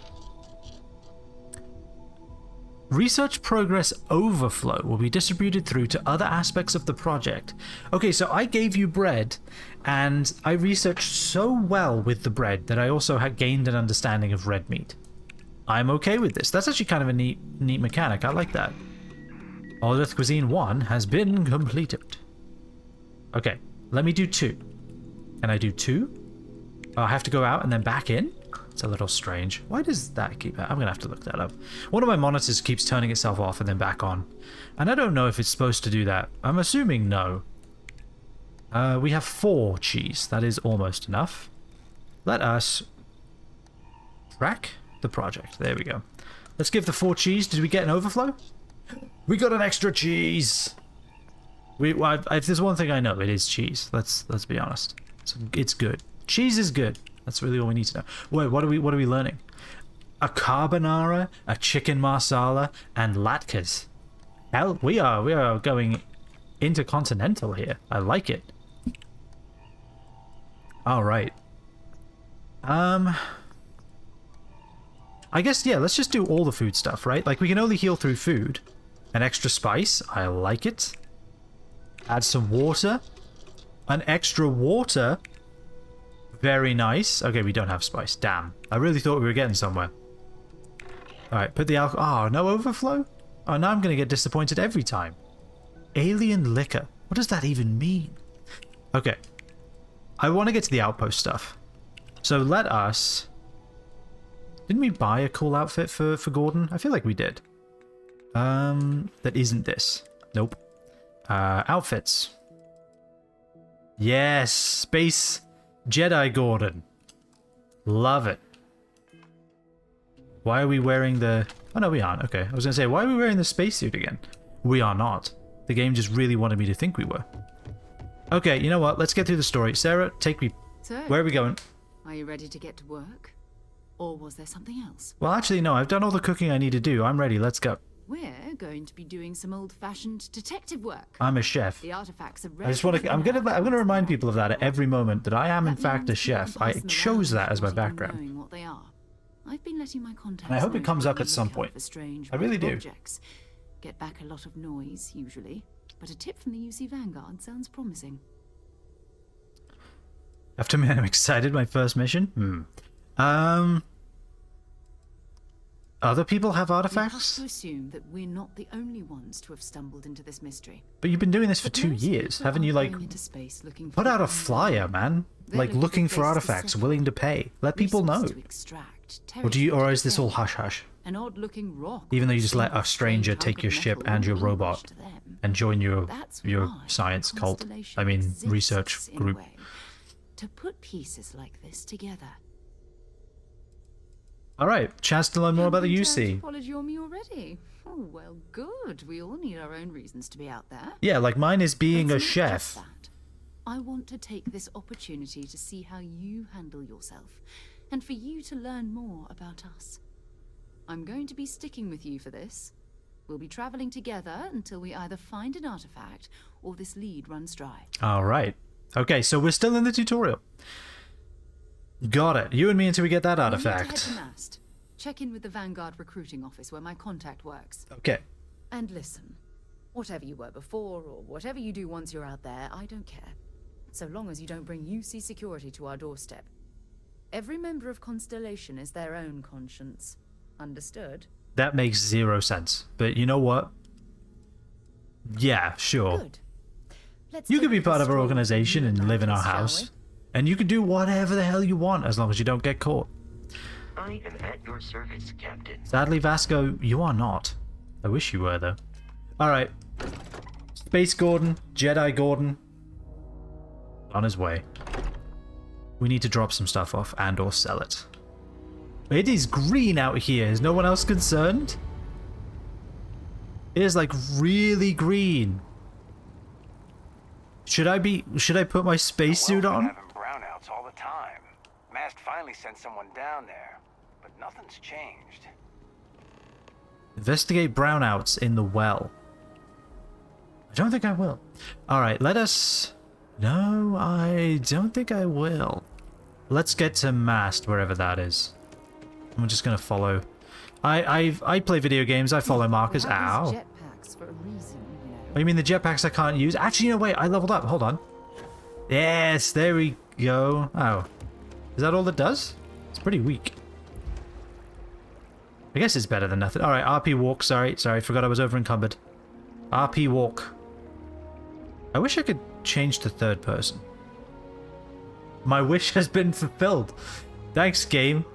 Research progress overflow will be distributed through to other aspects of the project. Okay, so I gave you bread, and I researched so well with the bread that I also had gained an understanding of red meat. I'm okay with this. That's actually kind of a neat mechanic. I like that. All Earth Cuisine 1 has been completed. Okay, let me do 2. Can I do 2? Oh, I have to go out and then back in? It's a little strange. Why does that keep... I'm going to have to look that up. One of my monitors keeps turning itself off and then back on. And I don't know if it's supposed to do that. I'm assuming no. We have 4 cheese. That is almost enough. Let us track the project. There we go. Let's give the 4 cheese. Did we get an overflow? We got an extra cheese! If there's one thing I know, it is cheese. Let's be honest. It's good. Cheese is good. That's really all we need to know. Wait, what are we learning? A carbonara, a chicken marsala, and latkes. Hell, we are going intercontinental here. I like it. All right. I guess, yeah, let's just do all the food stuff, right? Like, we can only heal through food. An extra spice. I like it. Add some water. An extra water. Very nice. Okay, we don't have spice. Damn. I really thought we were getting somewhere. Alright, put the alcohol... Oh, no overflow? Oh, now I'm going to get disappointed every time. Alien liquor. What does that even mean? Okay. I want to get to the outpost stuff. So let us... Didn't we buy a cool outfit for Gordon? I feel like we did. That isn't this. Nope. Outfits. Yes, Space Jedi Gordon. Love it. Why are we wearing the... Oh no, we aren't. Okay, I was going to say, why are we wearing the spacesuit again? We are not. The game just really wanted me to think we were. Okay, you know what? Let's get through the story. Sarah, take me... So, where are we going? Are you ready to get to work? Or was there something else? Well, actually, no. I've done all the cooking I need to do. I'm ready. Let's go. We're going to be doing some old-fashioned detective work. I'm a chef. The artifacts are I just want to... I'm gonna remind people of that at every moment, that I am in fact a chef. I chose that as my background. What they are. I've been letting my contacts and I hope it comes up at some point. I really do. Objects. Get back a lot of noise, usually. But a tip from the UC Vanguard sounds promising. After me, I'm excited. My first mission? Other people have artifacts? We have to assume that we're not the only ones to have stumbled into this mystery. But you've been doing this for 2 years. Haven't you, like, put out a flyer, man? Like, looking for artifacts, willing to pay. Let people know. Or is this all hush-hush? An odd-looking rock. Even though you just let a stranger take your ship and your robot and join your science cult. I mean, research group. To put pieces like this together. Alright, chance to learn more about the UC. Apology on me already. Oh, well, good. We all need our own reasons to be out there. Yeah, like mine is being a chef. I want to take this opportunity to see how you handle yourself, and for you to learn more about us. I'm going to be sticking with you for this. We'll be traveling together until we either find an artifact or this lead runs dry. Alright. Okay, so we're still in the tutorial. Got it. You and me until we get that artifact. Check in with the Vanguard recruiting office where my contact works. Okay. And listen, whatever you were before or whatever you do once you're out there, I don't care. So long as you don't bring UC security to our doorstep. Every member of Constellation is their own conscience. Understood? That makes 0 sense. But you know what? Yeah, sure. Good. You could be part of our organization and live in our house. And you can do whatever the hell you want as long as you don't get caught. I am at your service, Captain. Sadly, Vasco, you are not. I wish you were, though. Alright. Space Gordon, Jedi Gordon. On his way. We need to drop some stuff off and or sell it. It is green out here. Is no one else concerned? It is like really green. Should I put my spacesuit on? Brownouts all the time. Mast finally sent someone down there, but nothing's changed. Investigate brownouts in the well. I don't think I will. Alright, let us... No, I don't think I will. Let's get to Mast, wherever that is. I'm just going to follow. I play video games. I follow markers. Ow. Jetpacks for a reason, you know. Oh, you mean the jetpacks I can't use? Actually, no, wait. I leveled up. Hold on. Yes, there we go. Oh. Is that all it does? It's pretty weak. I guess it's better than nothing. Alright, RP walk. Sorry, forgot I was over encumbered. RP walk. I wish I could change to third person. My wish has been fulfilled. Thanks, game.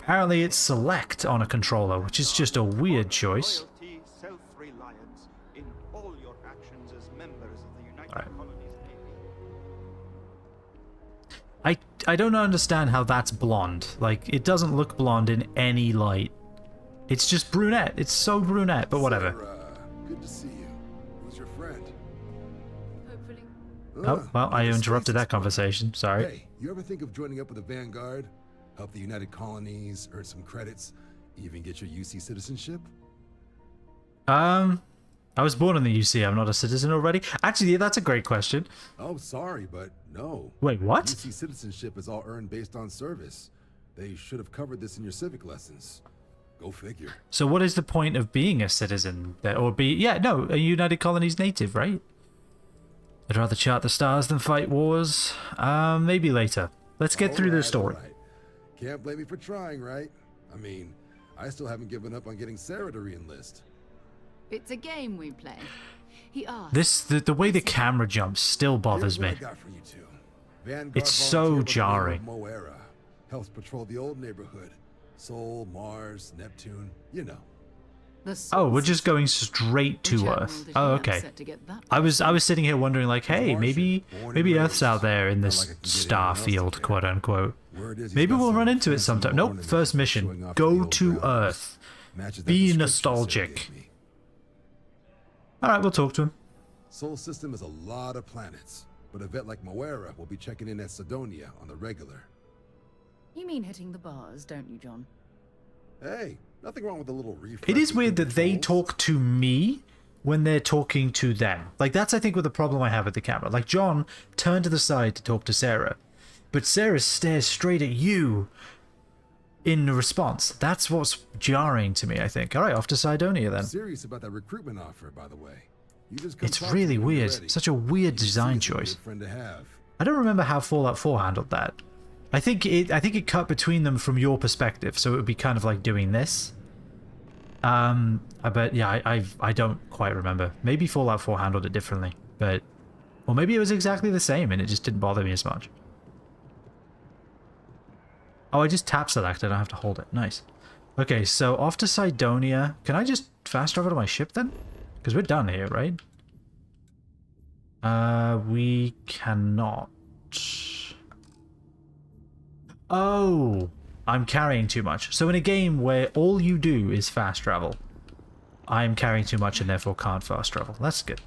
Apparently it's select on a controller, which is just a weird choice. Self-reliance in all your actions as members of the United Colonies Navy. I don't understand how that's blonde. Like, it doesn't look blonde in any light. It's just brunette. It's so brunette, but whatever. Sarah, good to see you. Who's your friend? Hopefully. Oh, well, I interrupted that conversation. Sorry. Hey, you ever think of joining up with the Vanguard? Help the United Colonies, earn some credits, even get your UC citizenship? I was born in the UC. I'm not a citizen already. Actually, yeah, that's a great question. Oh, sorry, but no. Wait, what? UC citizenship is all earned based on service. They should have covered this in your civic lessons. Go figure. So what is the point of being a citizen? Or a United Colonies native, right? I'd rather chart the stars than fight wars. Maybe later. Let's get through the story. Right. Can't blame me for trying, right? I mean, I still haven't given up on getting Sarah to re-enlist. It's a game we play. He asked. The way the camera jumps still bothers me. It's so jarring. Moera helps patrol the old neighborhood. Sol, Mars, Neptune, you know. Oh, we're just going straight to Earth. Oh, okay. I was sitting here wondering, like, hey, maybe Earth's out there in this star field, quote unquote. Maybe we'll run into it sometime. Nope. First mission: go to Earth. Be nostalgic. All right, we'll talk to him. Sol system is a lot of planets, but a vet like Moera will be checking in at Sidonia on the regular. You mean hitting the bars, don't you, John? Hey, nothing wrong with a little refresh. It is weird that they talk to me when they're talking to them. Like, that's, I think, what the problem I have with the camera. Like, John turned to the side to talk to Sarah, but Sarah stares straight at you in response. That's what's jarring to me, I think. All right, off to Sidonia, then. I'm serious about that recruitment offer, by the way. You just it's really weird. Such a weird design choice. I don't remember how Fallout 4 handled that. I think it cut between them from your perspective, so it would be kind of like doing this. But yeah, I don't quite remember. Maybe Fallout 4 handled it differently, but or maybe it was exactly the same and it just didn't bother me as much. Oh, I just tap select. I don't have to hold it. Nice. Okay, so off to Sidonia. Can I just fast travel to my ship then? Because we're done here, right? We cannot. Oh, I'm carrying too much. So in a game where all you do is fast travel, I'm carrying too much and therefore can't fast travel. That's good.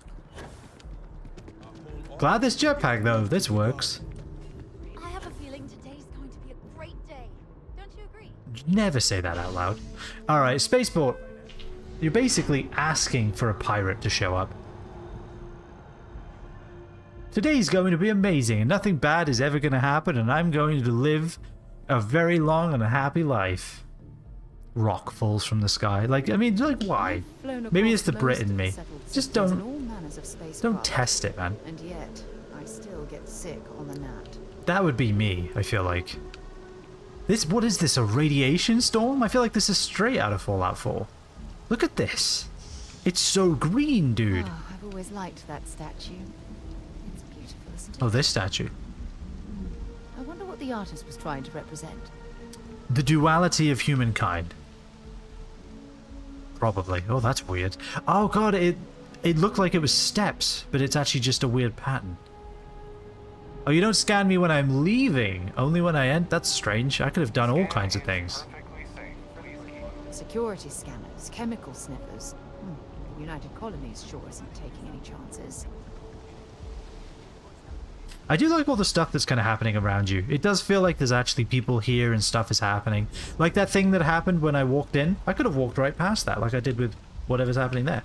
Glad this jetpack though. This works. I have a feeling today's going to be a great day. Don't you agree? Never say that out loud. Alright, spaceport. You're basically asking for a pirate to show up. Today's going to be amazing and nothing bad is ever going to happen and I'm going to live a very long and a happy life. Rock falls from the sky. Like, I mean, like, why? Maybe it's the Brit in me. Just don't test it, man. And yet, I still get sick on the gnat. That would be me, I feel like. What is this, a radiation storm? I feel like this is straight out of Fallout 4. Look at this. It's so green, dude. Oh, I've always liked that statue. It's beautiful, isn't it? Oh, this statue. I wonder what the artist was trying to represent. The duality of humankind. Probably. Oh, that's weird. Oh god, it looked like it was steps, but it's actually just a weird pattern. Oh, you don't scan me when I'm leaving, only when I enter? That's strange. I could have done all kinds of things. Security scanners, chemical sniffers. The United Colonies sure isn't taking any chances. I do like all the stuff that's kind of happening around you. It does feel like there's actually people here and stuff is happening. Like that thing that happened when I walked in. I could have walked right past that like I did with whatever's happening there.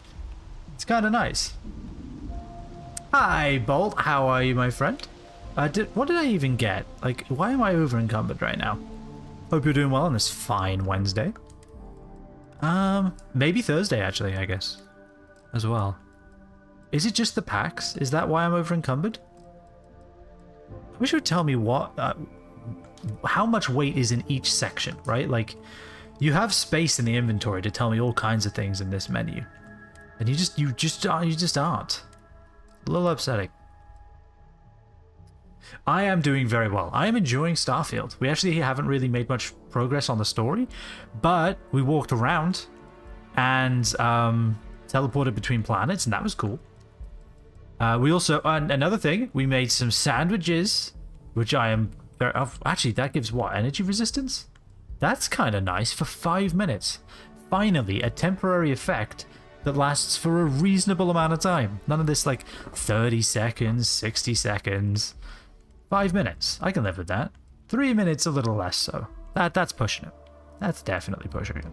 It's kind of nice. Hi, Bolt. How are you, my friend? What did I even get? Like, why am I over encumbered right now? Hope you're doing well on this fine Wednesday. Maybe Thursday, actually, I guess. As well. Is it just the packs? Is that why I'm over encumbered? I wish it would tell me what... how much weight is in each section, right? Like, you have space in the inventory to tell me all kinds of things in this menu. And you just aren't. A little upsetting. I am doing very well. I am enjoying Starfield. We actually haven't really made much progress on the story, but we walked around and teleported between planets, and that was cool. We also, another thing, we made some sandwiches, which I am very, actually that gives what, energy resistance? That's kind of nice for 5 minutes. Finally, a temporary effect that lasts for a reasonable amount of time. None of this like 30 seconds, 60 seconds. 5 minutes. I can live with that. 3 minutes, a little less so. That's pushing it. That's definitely pushing it.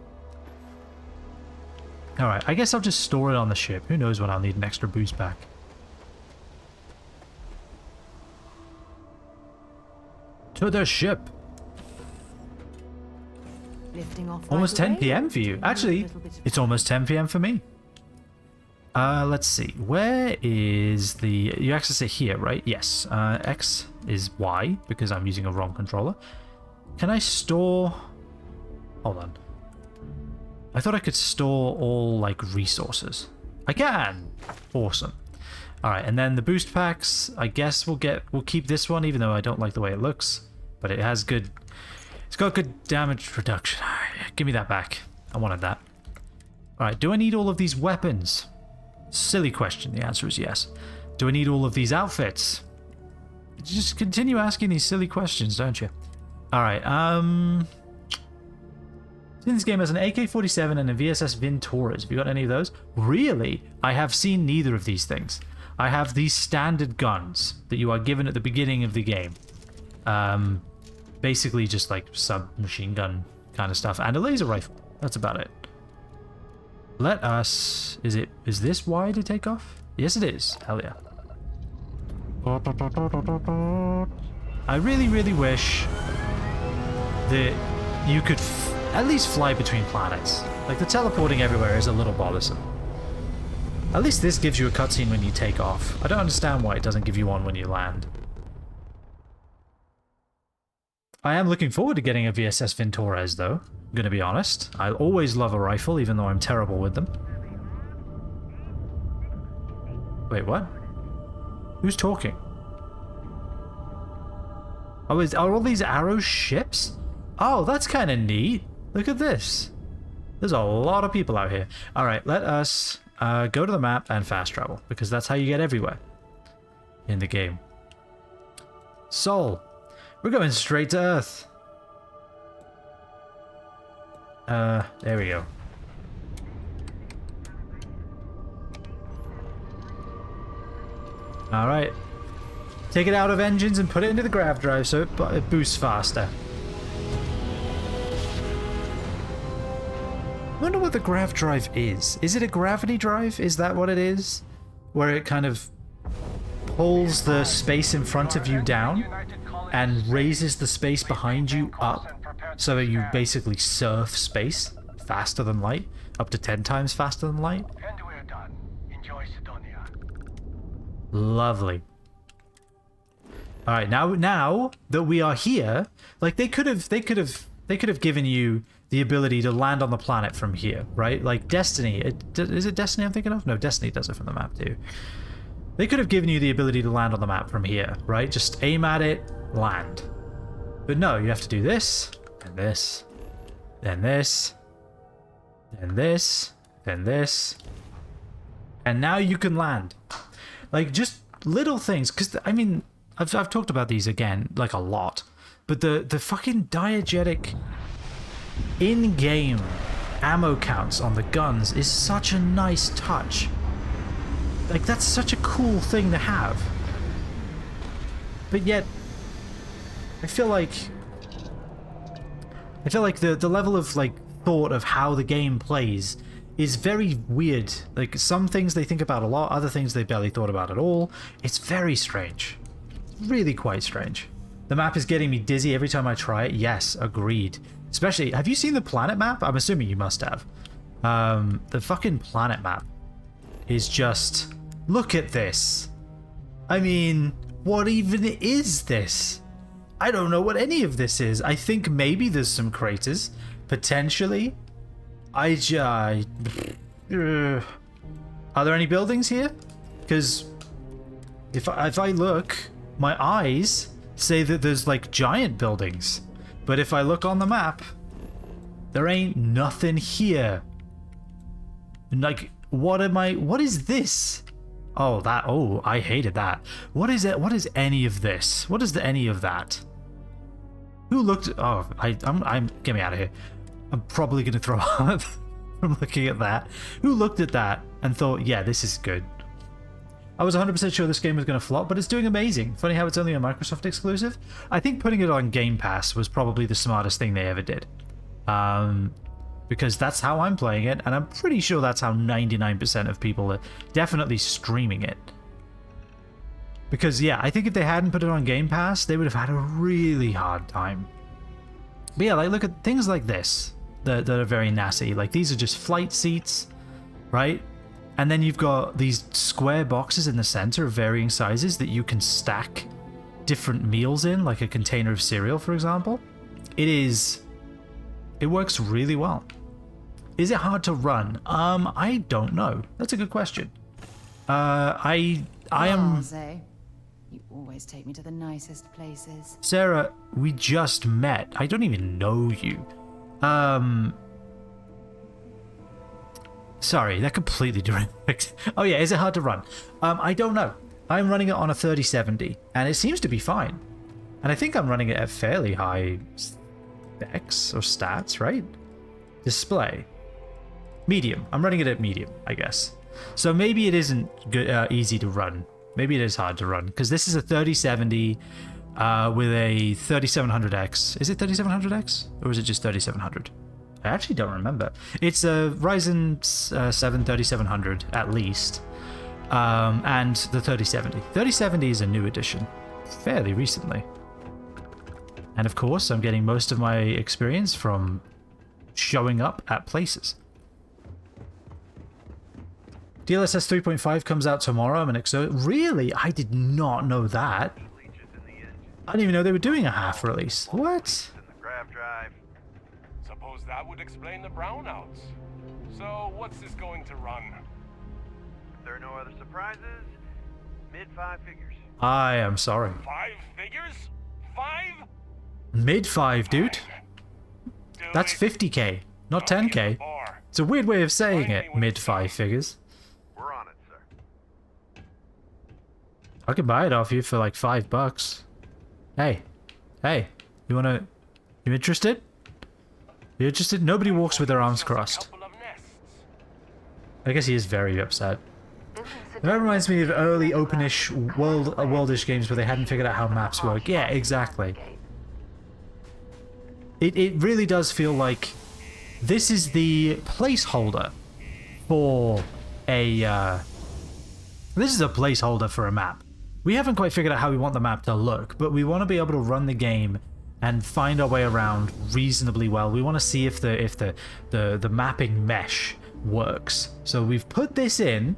Alright, I guess I'll just store it on the ship. Who knows when I'll need an extra boost back. To the ship. Lifting off Almost right 10 away? p.m. for you. Actually, it's almost 10 p.m. for me. Let's see. Where is the... You access it here, right? Yes. X is Y, because I'm using a wrong controller. Can I store... Hold on. I thought I could store all, like, resources. I can! Awesome. Alright, and then the boost packs, I guess we'll keep this one, even though I don't like the way it looks. But it has good... It's got good damage reduction. Alright, give me that back. I wanted that. Alright, do I need all of these weapons? Silly question. The answer is yes. Do I need all of these outfits? Just continue asking these silly questions, don't you? Alright, this game has an AK-47 and a VSS Venturas. Have you got any of those? Really? I have seen neither of these things. I have these standard guns that you are given at the beginning of the game. Basically just like submachine gun kind of stuff and a laser rifle. That's about it. Let us... Is this Y to take off? Yes, it is. Hell yeah. I really, really wish that you could at least fly between planets. Like, the teleporting everywhere is a little bothersome. At least this gives you a cutscene when you take off. I don't understand why it doesn't give you one when you land. I am looking forward to getting a VSS Venturas, though. I'm gonna be honest. I always love a rifle, even though I'm terrible with them. Wait, what? Who's talking? Oh, are all these arrows ships? Oh, that's kind of neat. Look at this. There's a lot of people out here. Alright, let us go to the map and fast travel, because that's how you get everywhere in the game. Sol. We're going straight to Earth. There we go. Alright. Take it out of engines and put it into the grav drive so it boosts faster. I wonder what the grav drive is. Is it a gravity drive? Is that what it is? Where it kind of pulls the space in front of you down and raises the space behind you up so that you basically surf space faster than light, up to 10 times faster than light. And we're done. Enjoy Sidonia. Lovely. All right, now that we are here, like they could have given you the ability to land on the planet from here, right? Like Destiny, is it Destiny I'm thinking of? No, Destiny does it from the map too. They could have given you the ability to land on the map from here, right? Just aim at it, land. But no, you have to do this, and this, then this, then this, then this, and now you can land. Like, just little things, because, I mean, I've talked about these again, like, a lot, but the fucking diegetic in-game ammo counts on the guns is such a nice touch. Like, that's such a cool thing to have. But yet, I feel like the level of, like, thought of how the game plays is very weird. Like, some things they think about a lot, other things they barely thought about at all. It's very strange. Really quite strange. The map is getting me dizzy every time I try it. Yes, agreed. Especially, have you seen the planet map? I'm assuming you must have. The fucking planet map is just... Look at this. I mean, what even is this? I don't know what any of this is. I think maybe there's some craters, potentially. Are there any buildings here? Because if I look, my eyes say that there's like giant buildings. But if I look on the map, there ain't nothing here. Like, what is this? Oh, I hated that. What is it? What is any of this? What is any of that? Who looked? Oh, get me out of here. I'm probably gonna throw up from looking at that. Who looked at that and thought, yeah, this is good? I was 100% sure this game was gonna flop, but it's doing amazing. Funny how it's only a Microsoft exclusive. I think putting it on Game Pass was probably the smartest thing they ever did. Because that's how I'm playing it, and I'm pretty sure that's how 99% of people are definitely streaming it. Because, yeah, I think if they hadn't put it on Game Pass, they would have had a really hard time. But yeah, like, look at things like this that are very nasty. Like, these are just flight seats, right? And then you've got these square boxes in the center of varying sizes that you can stack different meals in, like a container of cereal, for example. It works really well. Is it hard to run? I don't know. That's a good question. I am... Jose, you always take me to the nicest places. Sarah, we just met. I don't even know you. Sorry, that completely direct. Oh yeah, is it hard to run? I don't know. I'm running it on a 3070, and it seems to be fine. And I think I'm running it at fairly high specs or stats, right? Display. Medium. I'm running it at medium, I guess. So maybe it isn't good, easy to run. Maybe it is hard to run, because this is a 3070 with a 3700X. Is it 3700X? Or is it just 3700? I actually don't remember. It's a Ryzen 7 3700 at least, and the 3070. 3070 is a new edition, fairly recently. And of course, I'm getting most of my experience from showing up at places. DLSS 3.5 comes out tomorrow. I'm an Really? I did not know that. I didn't even know they were doing a half release. What? Suppose that would explain the brownouts. So, what's this going to run? If there are no other surprises, mid-5 figures. I am sorry. 5 figures? 5? Mid-5, dude. That's 50k, not 10k. It's a weird way of saying it, mid-5 figures. We're on it, sir. I can buy it off you for like $5. Hey, you interested? You interested? Nobody walks with their arms crossed. I guess he is very upset. That reminds me of early openish worldish games where they hadn't figured out how maps work. Yeah, exactly. It really does feel like this is the placeholder for a this is a placeholder for a map. We haven't quite figured out how we want the map to look, but we want to be able to run the game and find our way around reasonably well. We want to see if the mapping mesh works. So we've put this in.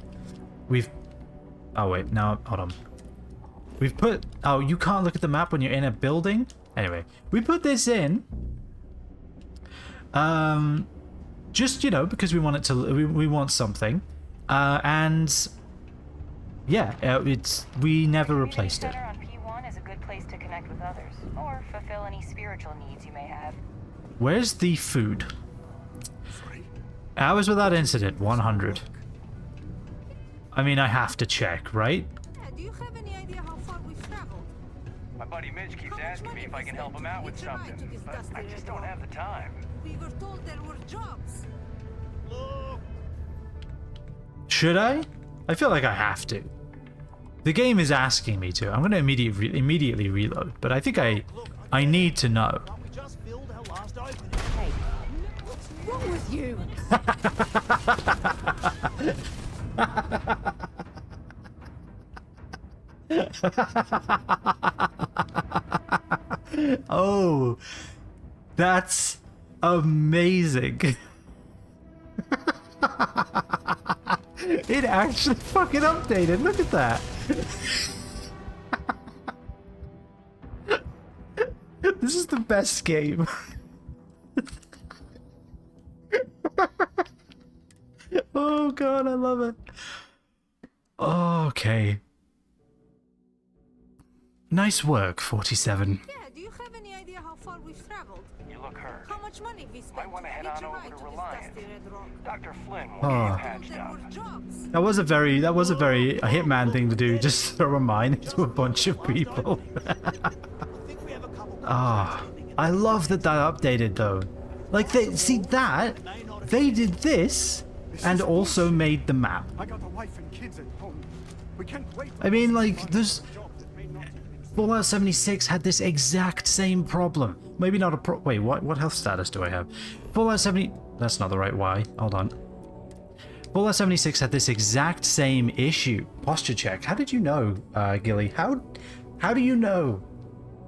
Oh wait, no, hold on. Oh, you can't look at the map when you're in a building? Anyway, we put this in. Just, you know, because we want it to, we want something. And yeah, we never replaced it. On P1 is a good place to connect with others or fulfill any spiritual needs you may have. Where's the food? Hours without incident, 100. I mean, I have to check, right? Do you have any idea how far we've traveled? My buddy Mitch keeps asking me if I can help him out with something, but I just don't have the time. We were told there were jobs. Should I? I feel like I have to. The game is asking me to. I'm going to immediately reload, but I think I need to know. Hey, what's wrong with you? Oh, that's amazing. It actually fucking updated. Look at that. This is the best game. Oh god, I love it. Okay. Nice work, 47. Yeah, do you have any idea how far we've traveled? You look hurt. How much money we spent? Might want to head on over to Reliance. Dr. Flynn will Oh. get you patched up. That was a very a Hitman thing to do, just throw a mine into a bunch of people. Ah, I love that updated though. Like they did this and also made the map. I got a wife and kids at home. We can't wait. I mean, like, Fallout 76 had this exact same problem. Maybe not a wait, what health status do I have? Fallout 70... That's not the right Y. Hold on. Fallout 76 had this exact same issue. Posture check. How did you know, Gilly? How do you know?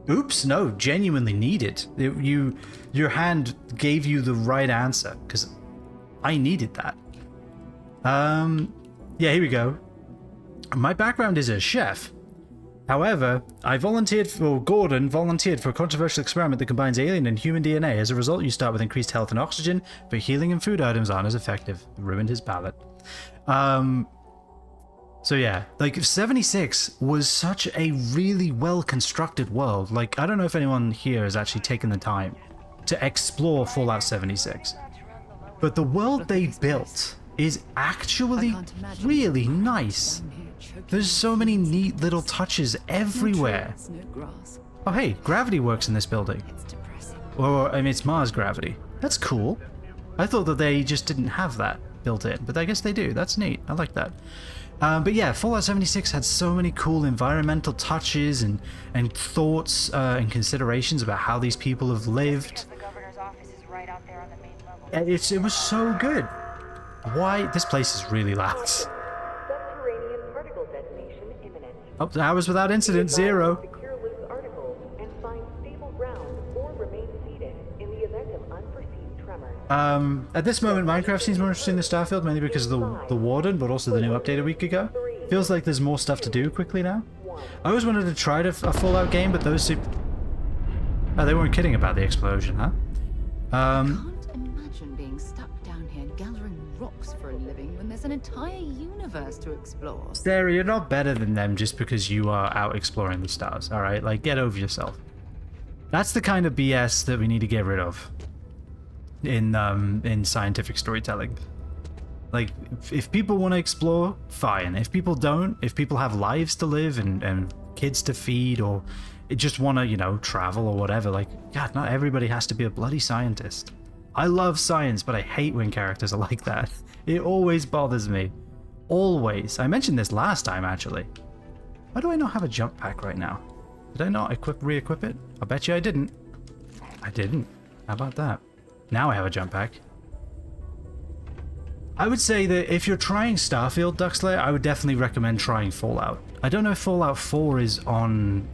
Oops, no, genuinely needed. Your hand gave you the right answer, because I needed that. Yeah, here we go. My background is a chef. However, Gordon volunteered for a controversial experiment that combines alien and human DNA. As a result, you start with increased health and oxygen, but healing and food items aren't as effective. It ruined his palate. So yeah, like 76 was such a really well-constructed world. Like, I don't know if anyone here has actually taken the time to explore Fallout 76. But the world they built is actually really nice. There's so many neat little touches everywhere. Oh hey, gravity works in this building. Or, I mean, it's Mars gravity. That's cool. I thought that they just didn't have that built in, but I guess they do. That's neat. I like that. But yeah, Fallout 76 had so many cool environmental touches and thoughts and considerations about how these people have lived. It was so good. Why? This place is really loud. Oh, hours without incident, 0. At this moment, Minecraft seems more interesting than Starfield, mainly because of the Warden, but also the new update a week ago. Feels like there's more stuff to do quickly now. I always wanted to try a Fallout game, but those two... Oh, they weren't kidding about the explosion, huh? Can't imagine being stuck down here gathering rocks for a living when there's an entire universe to explore. Sarah, you're not better than them just because you are out exploring the stars, alright? Like, get over yourself. That's the kind of BS that we need to get rid of in scientific storytelling. Like, if people want to explore, fine. If people don't, if people have lives to live and kids to feed, or just want to, you know, travel or whatever, like, God, not everybody has to be a bloody scientist. I love science, but I hate when characters are like that. It always bothers me. Always. I mentioned this last time, actually. Why do I not have a jump pack right now? Did I not re-equip it? I bet you I didn't. I didn't. How about that? Now I have a jump pack. I would say that if you're trying Starfield, Duckslayer, I would definitely recommend trying Fallout. I don't know if Fallout 4 is on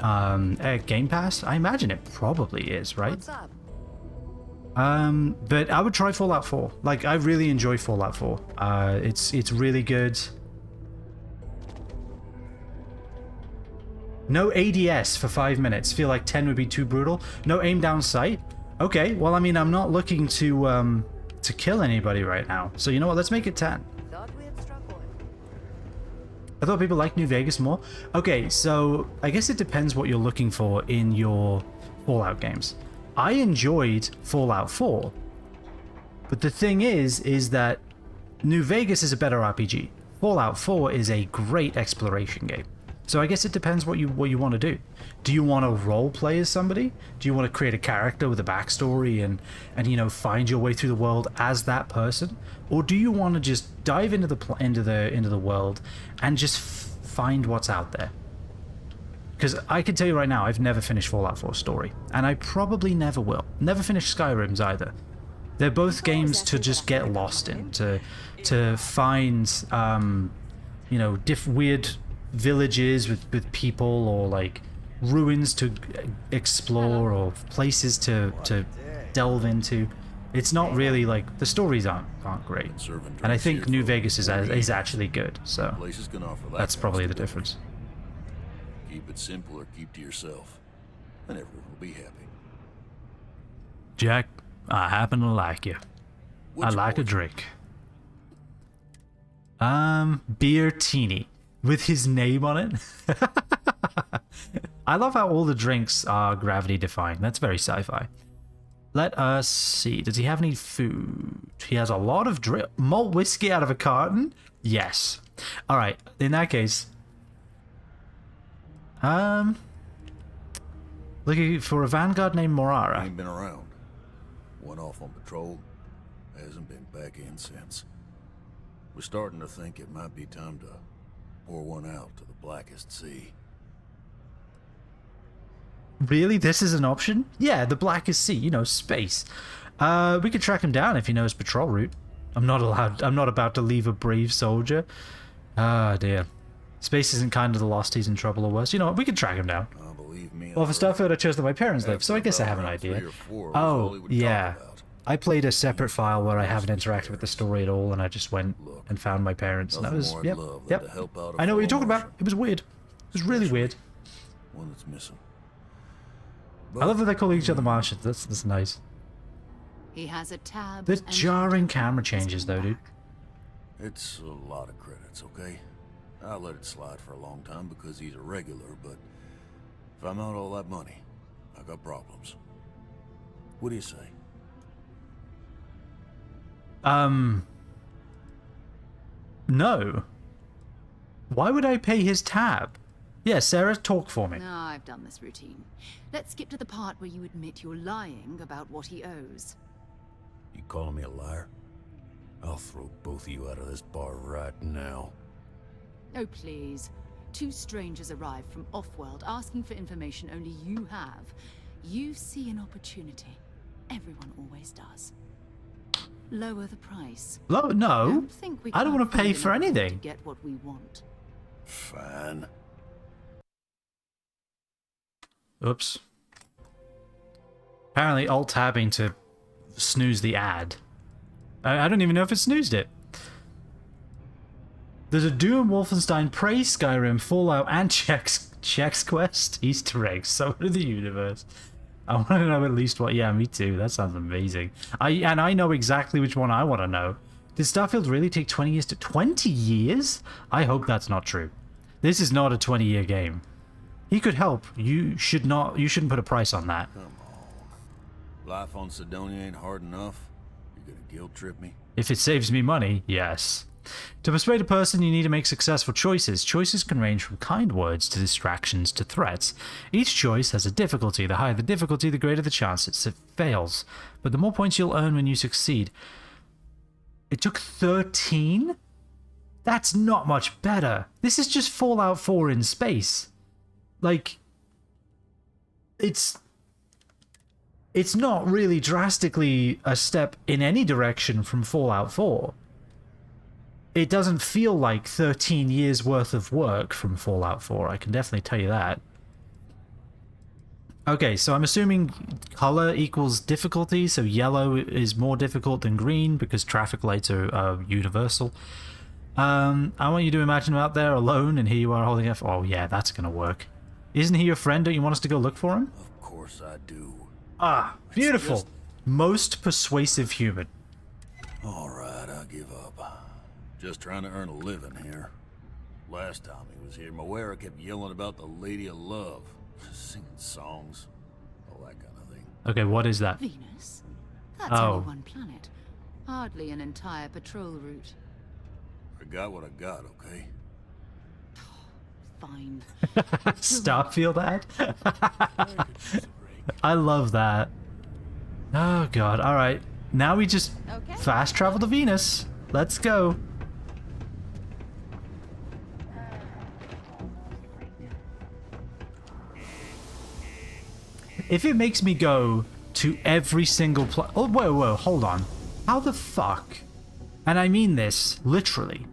Game Pass. I imagine it probably is, right? What's up? But I would try Fallout 4. Like, I really enjoy Fallout 4. It's really good. No ADS for 5 minutes. Feel like 10 would be too brutal. No aim down sight. Okay, well, I mean, I'm not looking to kill anybody right now. So you know what? Let's make it 10. I thought people liked New Vegas more. Okay, so I guess it depends what you're looking for in your Fallout games. I enjoyed Fallout 4, but the thing is that New Vegas is a better RPG. Fallout 4 is a great exploration game. So I guess it depends what you want to do. Do you want to role play as somebody? Do you want to create a character with a backstory and you know, find your way through the world as that person, or do you want to just dive into the world and just find what's out there? Because I can tell you right now, I've never finished Fallout 4 story, and I probably never will. Never finish Skyrim's either. They're both games to just get lost in, to find you know, weird villages with people, or like ruins to explore, or places to delve into. It's not really like the stories aren't great, and I think New Vegas is actually good. So that's probably the difference. Keep it simple or keep to yourself, and everyone will be happy. Jack, I happen to like you. I like a drink. Beer Teeny with his name on it. I love how all the drinks are gravity defying. That's very sci-fi. Let us see. Does he have any food? He has a lot of malt whiskey out of a carton? Yes. All right. In that case, looking for a vanguard named Morara. Ain't been around. Went off on patrol. Hasn't been back in since. We're starting to think it might be time to pour one out to the blackest sea. Really? This is an option? Yeah, the blackest sea, you know, space. We could track him down if he knows patrol route. I'm not about to leave a brave soldier. Ah, dear. Space isn't kind of the lost, he's in trouble or worse. You know what, we could track him down. Well, for Starfield I chose that my parents live, so I guess I have an idea. Oh, yeah. I played a separate file where I haven't interacted with the story at all, and I just went and found my parents, and that was, yep. I know what you're talking about. It was weird. It was really weird. One that's missing. I love that they call each other Martians. That's nice. He has a tab. The jarring camera changes, though, dude. It's a lot of credits, okay? I let it slide for a long time because he's a regular, but if I'm out all that money, I got problems. What do you say? No. Why would I pay his tab? Yeah, Sarah, talk for me. No, I've done this routine. Let's skip to the part where you admit you're lying about what he owes. You calling me a liar? I'll throw both of you out of this bar right now. Oh, please. Two strangers arrive from off-world asking for information only you have. You see an opportunity. Everyone always does. Lower the price. No. I don't want to pay for anything. Get what we want. Fine. Oops. Apparently alt-tabbing to snooze the ad. I don't even know if it snoozed it. There's a Doom, Wolfenstein, Prey, Skyrim, Fallout, and Chex Quest Easter eggs. So to the universe. I want to know at least what... Yeah, me too. That sounds amazing. I know exactly which one I want to know. Did Starfield really take 20 years to... 20 years? I hope that's not true. This is not a 20-year game. He could help. You shouldn't put a price on that. Come on. Life on Sidonia ain't hard enough. You're gonna guilt trip me? If it saves me money, yes. To persuade a person, you need to make successful choices. Choices can range from kind words to distractions to threats. Each choice has a difficulty. The higher the difficulty, the greater the chance it fails. But the more points you'll earn when you succeed. It took 13? That's not much better. This is just Fallout 4 in space. Like, it's not really drastically a step in any direction from Fallout 4. It doesn't feel like 13 years worth of work from Fallout 4, I can definitely tell you that. Okay, so I'm assuming color equals difficulty, so yellow is more difficult than green because traffic lights are universal. I want you to imagine him out there alone, and here you are holding F. Oh yeah, that's gonna work. Isn't he your friend? Don't you want us to go look for him? Of course I do. Ah, beautiful. Most persuasive human. Alright, I'll give up. Just trying to earn a living here. Last time he was here, Moira kept yelling about the Lady of Love. Singing songs. All that kind of thing. Okay, what is that? Venus? That's only one planet. Hardly an entire patrol route. I got what I got, okay? Fine. Starfield ad? I love that. Oh god, alright. Now we just fast travel to Venus. Let's go. If it makes me go to every single oh, whoa, hold on. How the fuck, and I mean this literally,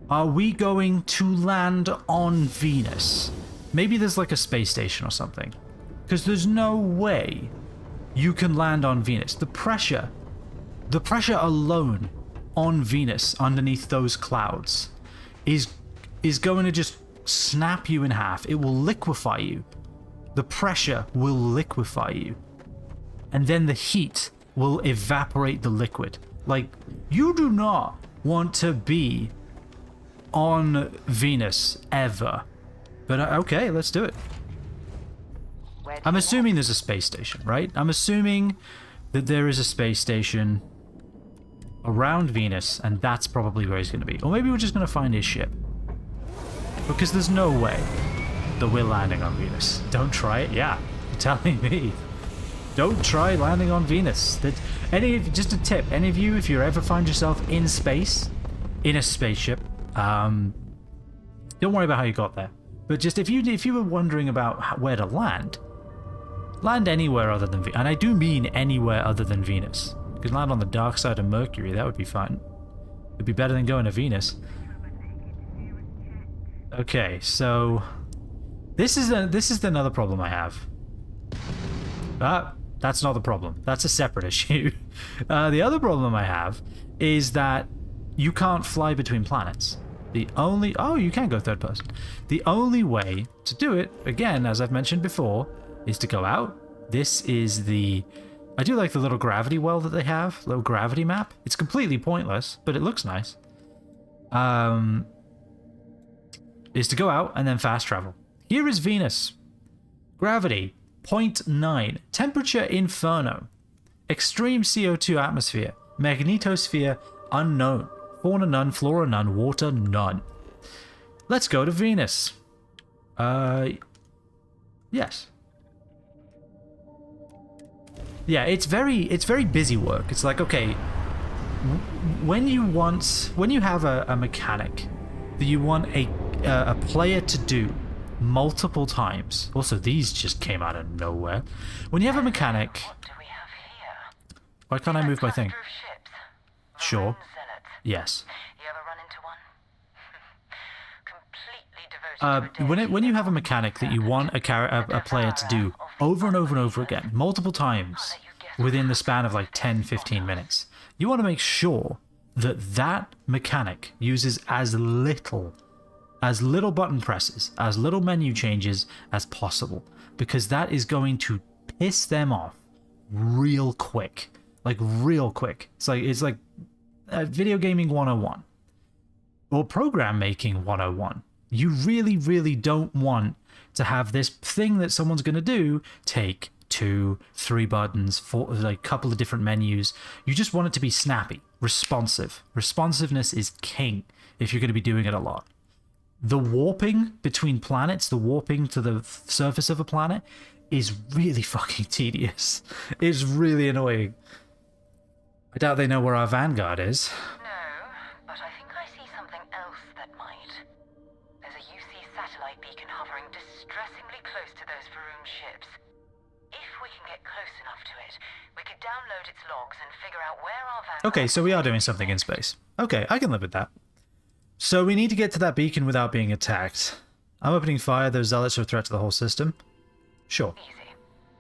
are we going to land on Venus? Maybe there's like a space station or something. Because there's no way you can land on Venus. The pressure The pressure alone on Venus underneath those clouds is going to just snap you in half. It will liquefy you. The pressure will liquefy you. And then the heat will evaporate the liquid. Like, you do not want to be on Venus ever. But okay, let's do it. I'm assuming there's a space station, right? I'm assuming that there is a space station around Venus, and that's probably where he's going to be. Or maybe we're just going to find his ship. Because there's no way that we're landing on Venus. Don't try it. Yeah, you're telling me. Don't try landing on Venus. Just a tip, any of you, if you ever find yourself in space, in a spaceship, don't worry about how you got there. But just if you were wondering about where to land anywhere other than Venus. And I do mean anywhere other than Venus. You could land on the dark side of Mercury, that would be fine. It'd be better than going to Venus. Okay, so this is another problem I have. That's not the problem. That's a separate issue. The other problem I have is that you can't fly between planets. Oh, you can go third person. The only way to do it, again, as I've mentioned before, is to go out. This is I do like the little gravity well that they have, little gravity map. It's completely pointless, but it looks nice. Is to go out and then fast travel. Here is Venus. Gravity, 0.9. Temperature, inferno. Extreme CO2 atmosphere. Magnetosphere, unknown. Fauna none, flora none, water none. Let's go to Venus. Yes. Yeah, it's very busy work. It's like, okay, when you have a mechanic that you want a player to do multiple times. Also, these just came out of nowhere. When you have a mechanic, why can't I move my thing? Sure. Yes. When you have a mechanic that you want a player to do over and over and over again, multiple times within the span of like 10-15 minutes, you want to make sure that mechanic uses as little button presses, as little menu changes as possible, because that is going to piss them off real quick. Like real quick. It's like video gaming 101 or program making 101. You really, really don't want to have this thing that someone's going to do take 2-3 buttons for like a couple of different menus. You just want it to be snappy, responsive. Responsiveness is king if you're going to be doing it a lot. The warping between planets, the warping to the surface of a planet is really fucking tedious. It's really annoying. I doubt they know where our Vanguard is. No, but I think I see something else that might. There's a UC satellite beacon hovering distressingly close to those Varun ships. If we can get close enough to it, we could download its logs and figure out where our Vanguard... Okay, so we are doing something in space. Okay, I can live with that. So we need to get to that beacon without being attacked. I'm opening fire. Those zealots are a threat to the whole system. Sure. Easy.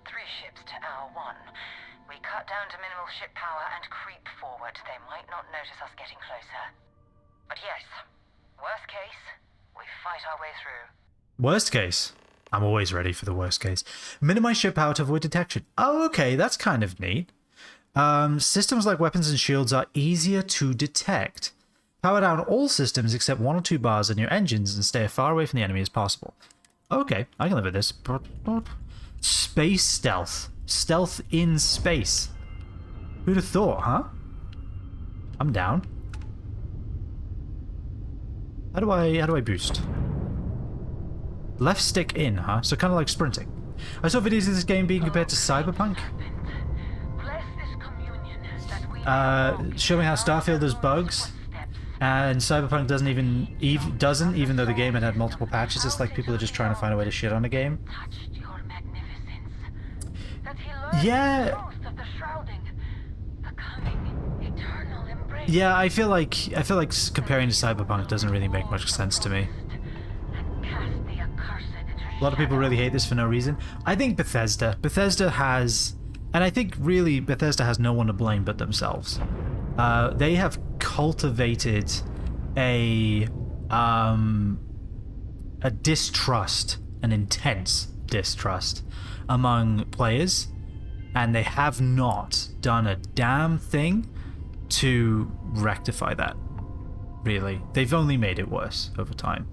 3 ships to hour 1. We cut down to minimal ship power and creep forward. They might not notice us getting closer. But yes, worst case, we fight our way through. Worst case? I'm always ready for the worst case. Minimize ship power to avoid detection. Oh, okay, that's kind of neat. Systems like weapons and shields are easier to detect. Power down all systems except 1 or 2 bars in your engines and stay as far away from the enemy as possible. Okay, I can live with this. Space stealth. Stealth in space. Who'd have thought, huh? I'm down. How do I boost? Left stick in, huh? So kind of like sprinting. I saw videos of this game being compared to Cyberpunk. Showing how Starfield has bugs. And Cyberpunk doesn't even though the game had multiple patches. It's like people are just trying to find a way to shit on a game. Yeah. Yeah, I feel like comparing to Cyberpunk doesn't really make much sense to me. A lot of people really hate this for no reason. I think Bethesda has, and I think really Bethesda has no one to blame but themselves. they have cultivated a distrust, an intense distrust among players, and they have not done a damn thing to rectify that. Really, they've only made it worse over time.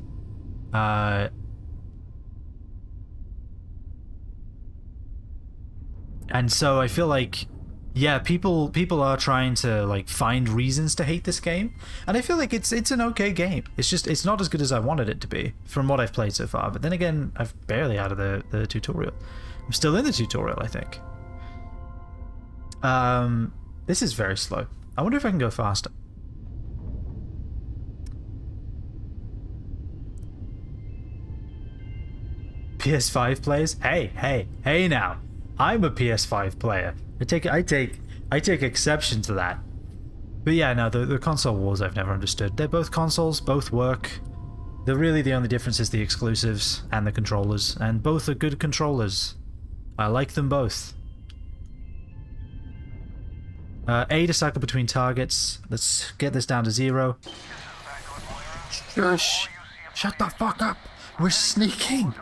And so I feel like, yeah, people are trying to like find reasons to hate this game, and I feel like it's an okay game. It's just it's not as good as I wanted it to be from what I've played so far. But then again, I've barely out of the tutorial. I'm still in the tutorial, I think. This is very slow. I wonder if I can go faster. PS5 players? Hey now. I'm a PS5 player. I take exception to that. But yeah, no, the console wars I've never understood. They're both consoles, both work. They're really the only difference is the exclusives and the controllers, and both are good controllers. I like them both. A to cycle between targets. Let's get this down to 0. Shush! Shut the fuck up! We're sneaking!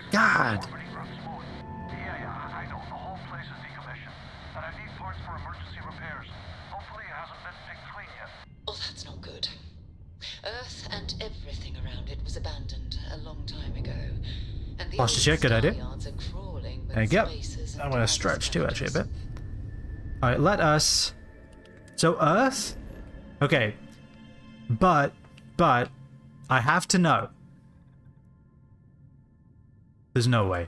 God! Oh, that's not good. Earth and everything around it was abandoned a long time ago. And the Posture check, good idea. yards are crawling with There you go. spaces and I'm gonna labs stretch too, actually, a bit. patches. Alright, let us... So, Earth? Okay. But, I have to know. There's no way.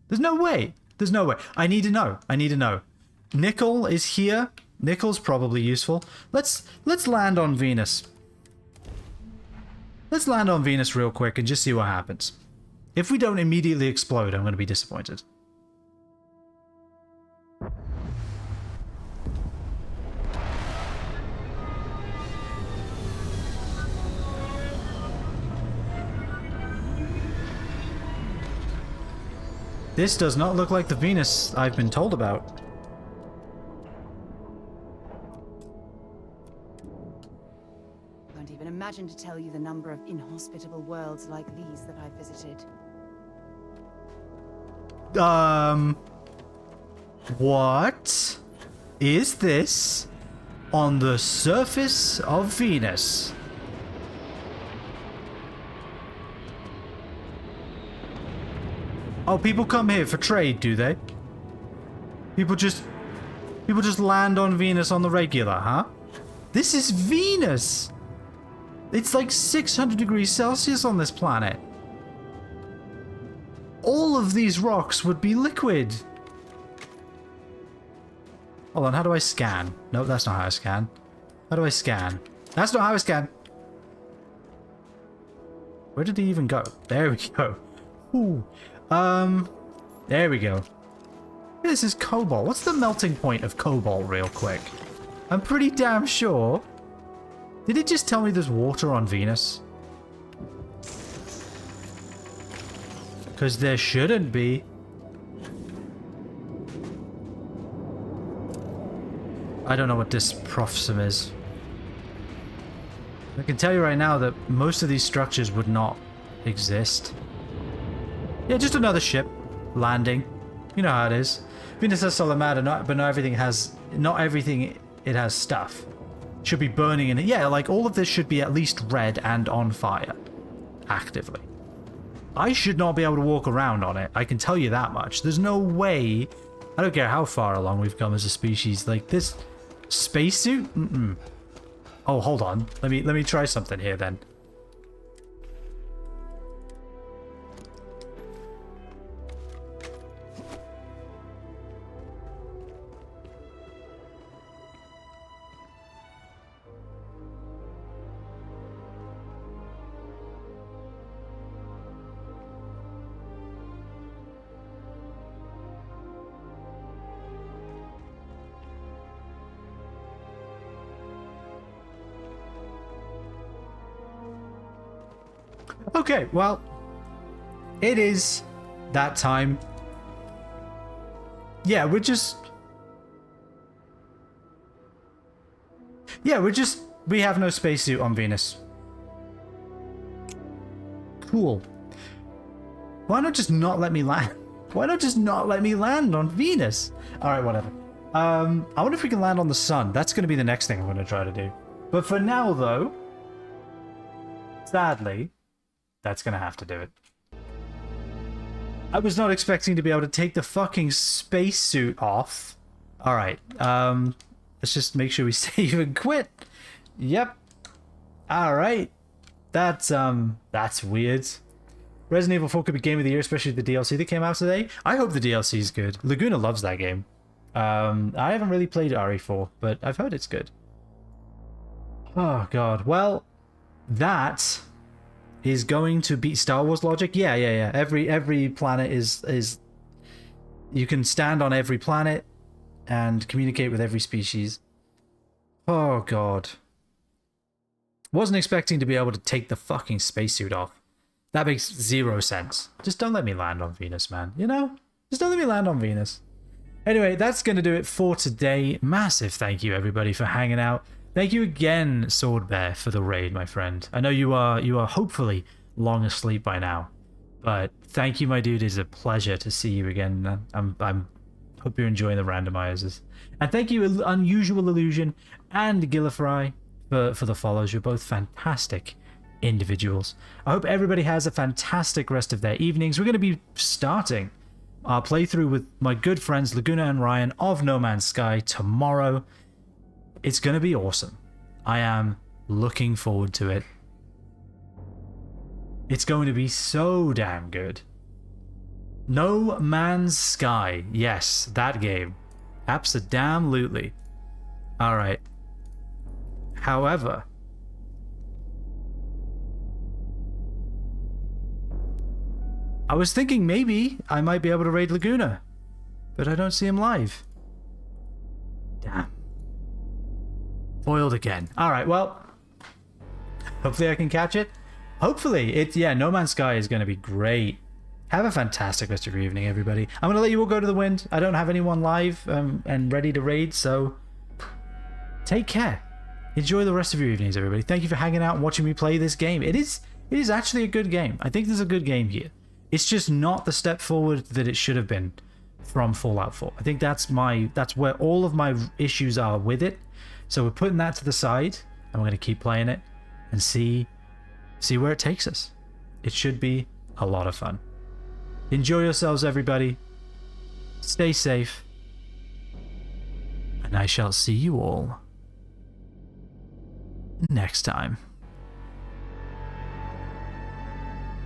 There's no way. There's no way. I need to know. I need to know. Nickel is here. Nickel's probably useful. Let's land on Venus. Let's land on Venus real quick and just see what happens. If we don't immediately explode, I'm going to be disappointed. This does not look like the Venus I've been told about. I can't even imagine to tell you the number of inhospitable worlds like these that I've visited. What is this on the surface of Venus? Oh, people come here for trade, do they? People just land on Venus on the regular, huh? This is Venus! It's like 600 degrees Celsius on this planet. All of these rocks would be liquid. Hold on, how do I scan? No, that's not how I scan. How do I scan? That's not how I scan. Where did he even go? There we go. Ooh. There we go. This is cobalt. What's the melting point of cobalt real quick? I'm pretty damn sure. Did it just tell me there's water on Venus? Because there shouldn't be. I don't know what this profsum is. I can tell you right now that most of these structures would not exist. Yeah, just another ship landing. You know how it is. Venus has solar matter, but not everything it has stuff. Should be burning in it. Yeah, like all of this should be at least red and on fire. Actively. I should not be able to walk around on it. I can tell you that much. There's no way. I don't care how far along we've come as a species. Like this spacesuit? Mm-mm. Oh, hold on. Let me try something here then. Okay, well, it is that time. Yeah, we're just... Yeah, we have no spacesuit on Venus. Cool. Why not just not let me land? Why not just not let me land on Venus? Alright, whatever. I wonder if we can land on the sun. That's going to be the next thing I'm going to try to do. But for now, though, sadly, that's going to have to do it. I was not expecting to be able to take the fucking spacesuit off. Alright, let's just make sure we save and quit. Yep. Alright. That's weird. Resident Evil 4 could be Game of the Year, especially the DLC that came out today. I hope the DLC is good. Laguna loves that game. I haven't really played RE4, but I've heard it's good. Oh, God. Well, that is going to beat Star Wars logic. Yeah. Every planet is... You can stand on every planet and communicate with every species. Oh, God. Wasn't expecting to be able to take the fucking spacesuit off. That makes zero sense. Just don't let me land on Venus, man. You know? Just don't let me land on Venus. Anyway, that's going to do it for today. Massive thank you, everybody, for hanging out. Thank you again, Swordbear, for the raid, my friend. I know you are hopefully long asleep by now. But thank you, my dude. It's a pleasure to see you again. I'm hope you're enjoying the randomizers. And thank you, Unusual Illusion and Gillifry, for the follows. You're both fantastic individuals. I hope everybody has a fantastic rest of their evenings. We're going to be starting our playthrough with my good friends Laguna and Ryan of No Man's Sky tomorrow. It's going to be awesome. I am looking forward to it. It's going to be so damn good. No Man's Sky. Yes, that game. Abso-damn-lutely. Alright. However, I was thinking maybe I might be able to raid Laguna, but I don't see him live. Damn. Foiled again. Alright, well, hopefully I can catch it. Hopefully, No Man's Sky is going to be great. Have a fantastic rest of your evening, everybody. I'm going to let you all go to the wind. I don't have anyone live and ready to raid, so take care. Enjoy the rest of your evenings, everybody. Thank you for hanging out and watching me play this game. It is actually a good game. I think there's a good game here. It's just not the step forward that it should have been from Fallout 4. I think that's where all of my issues are with it. So we're putting that to the side, and we're going to keep playing it and see where it takes us. It should be a lot of fun. Enjoy yourselves, everybody. Stay safe. And I shall see you all next time.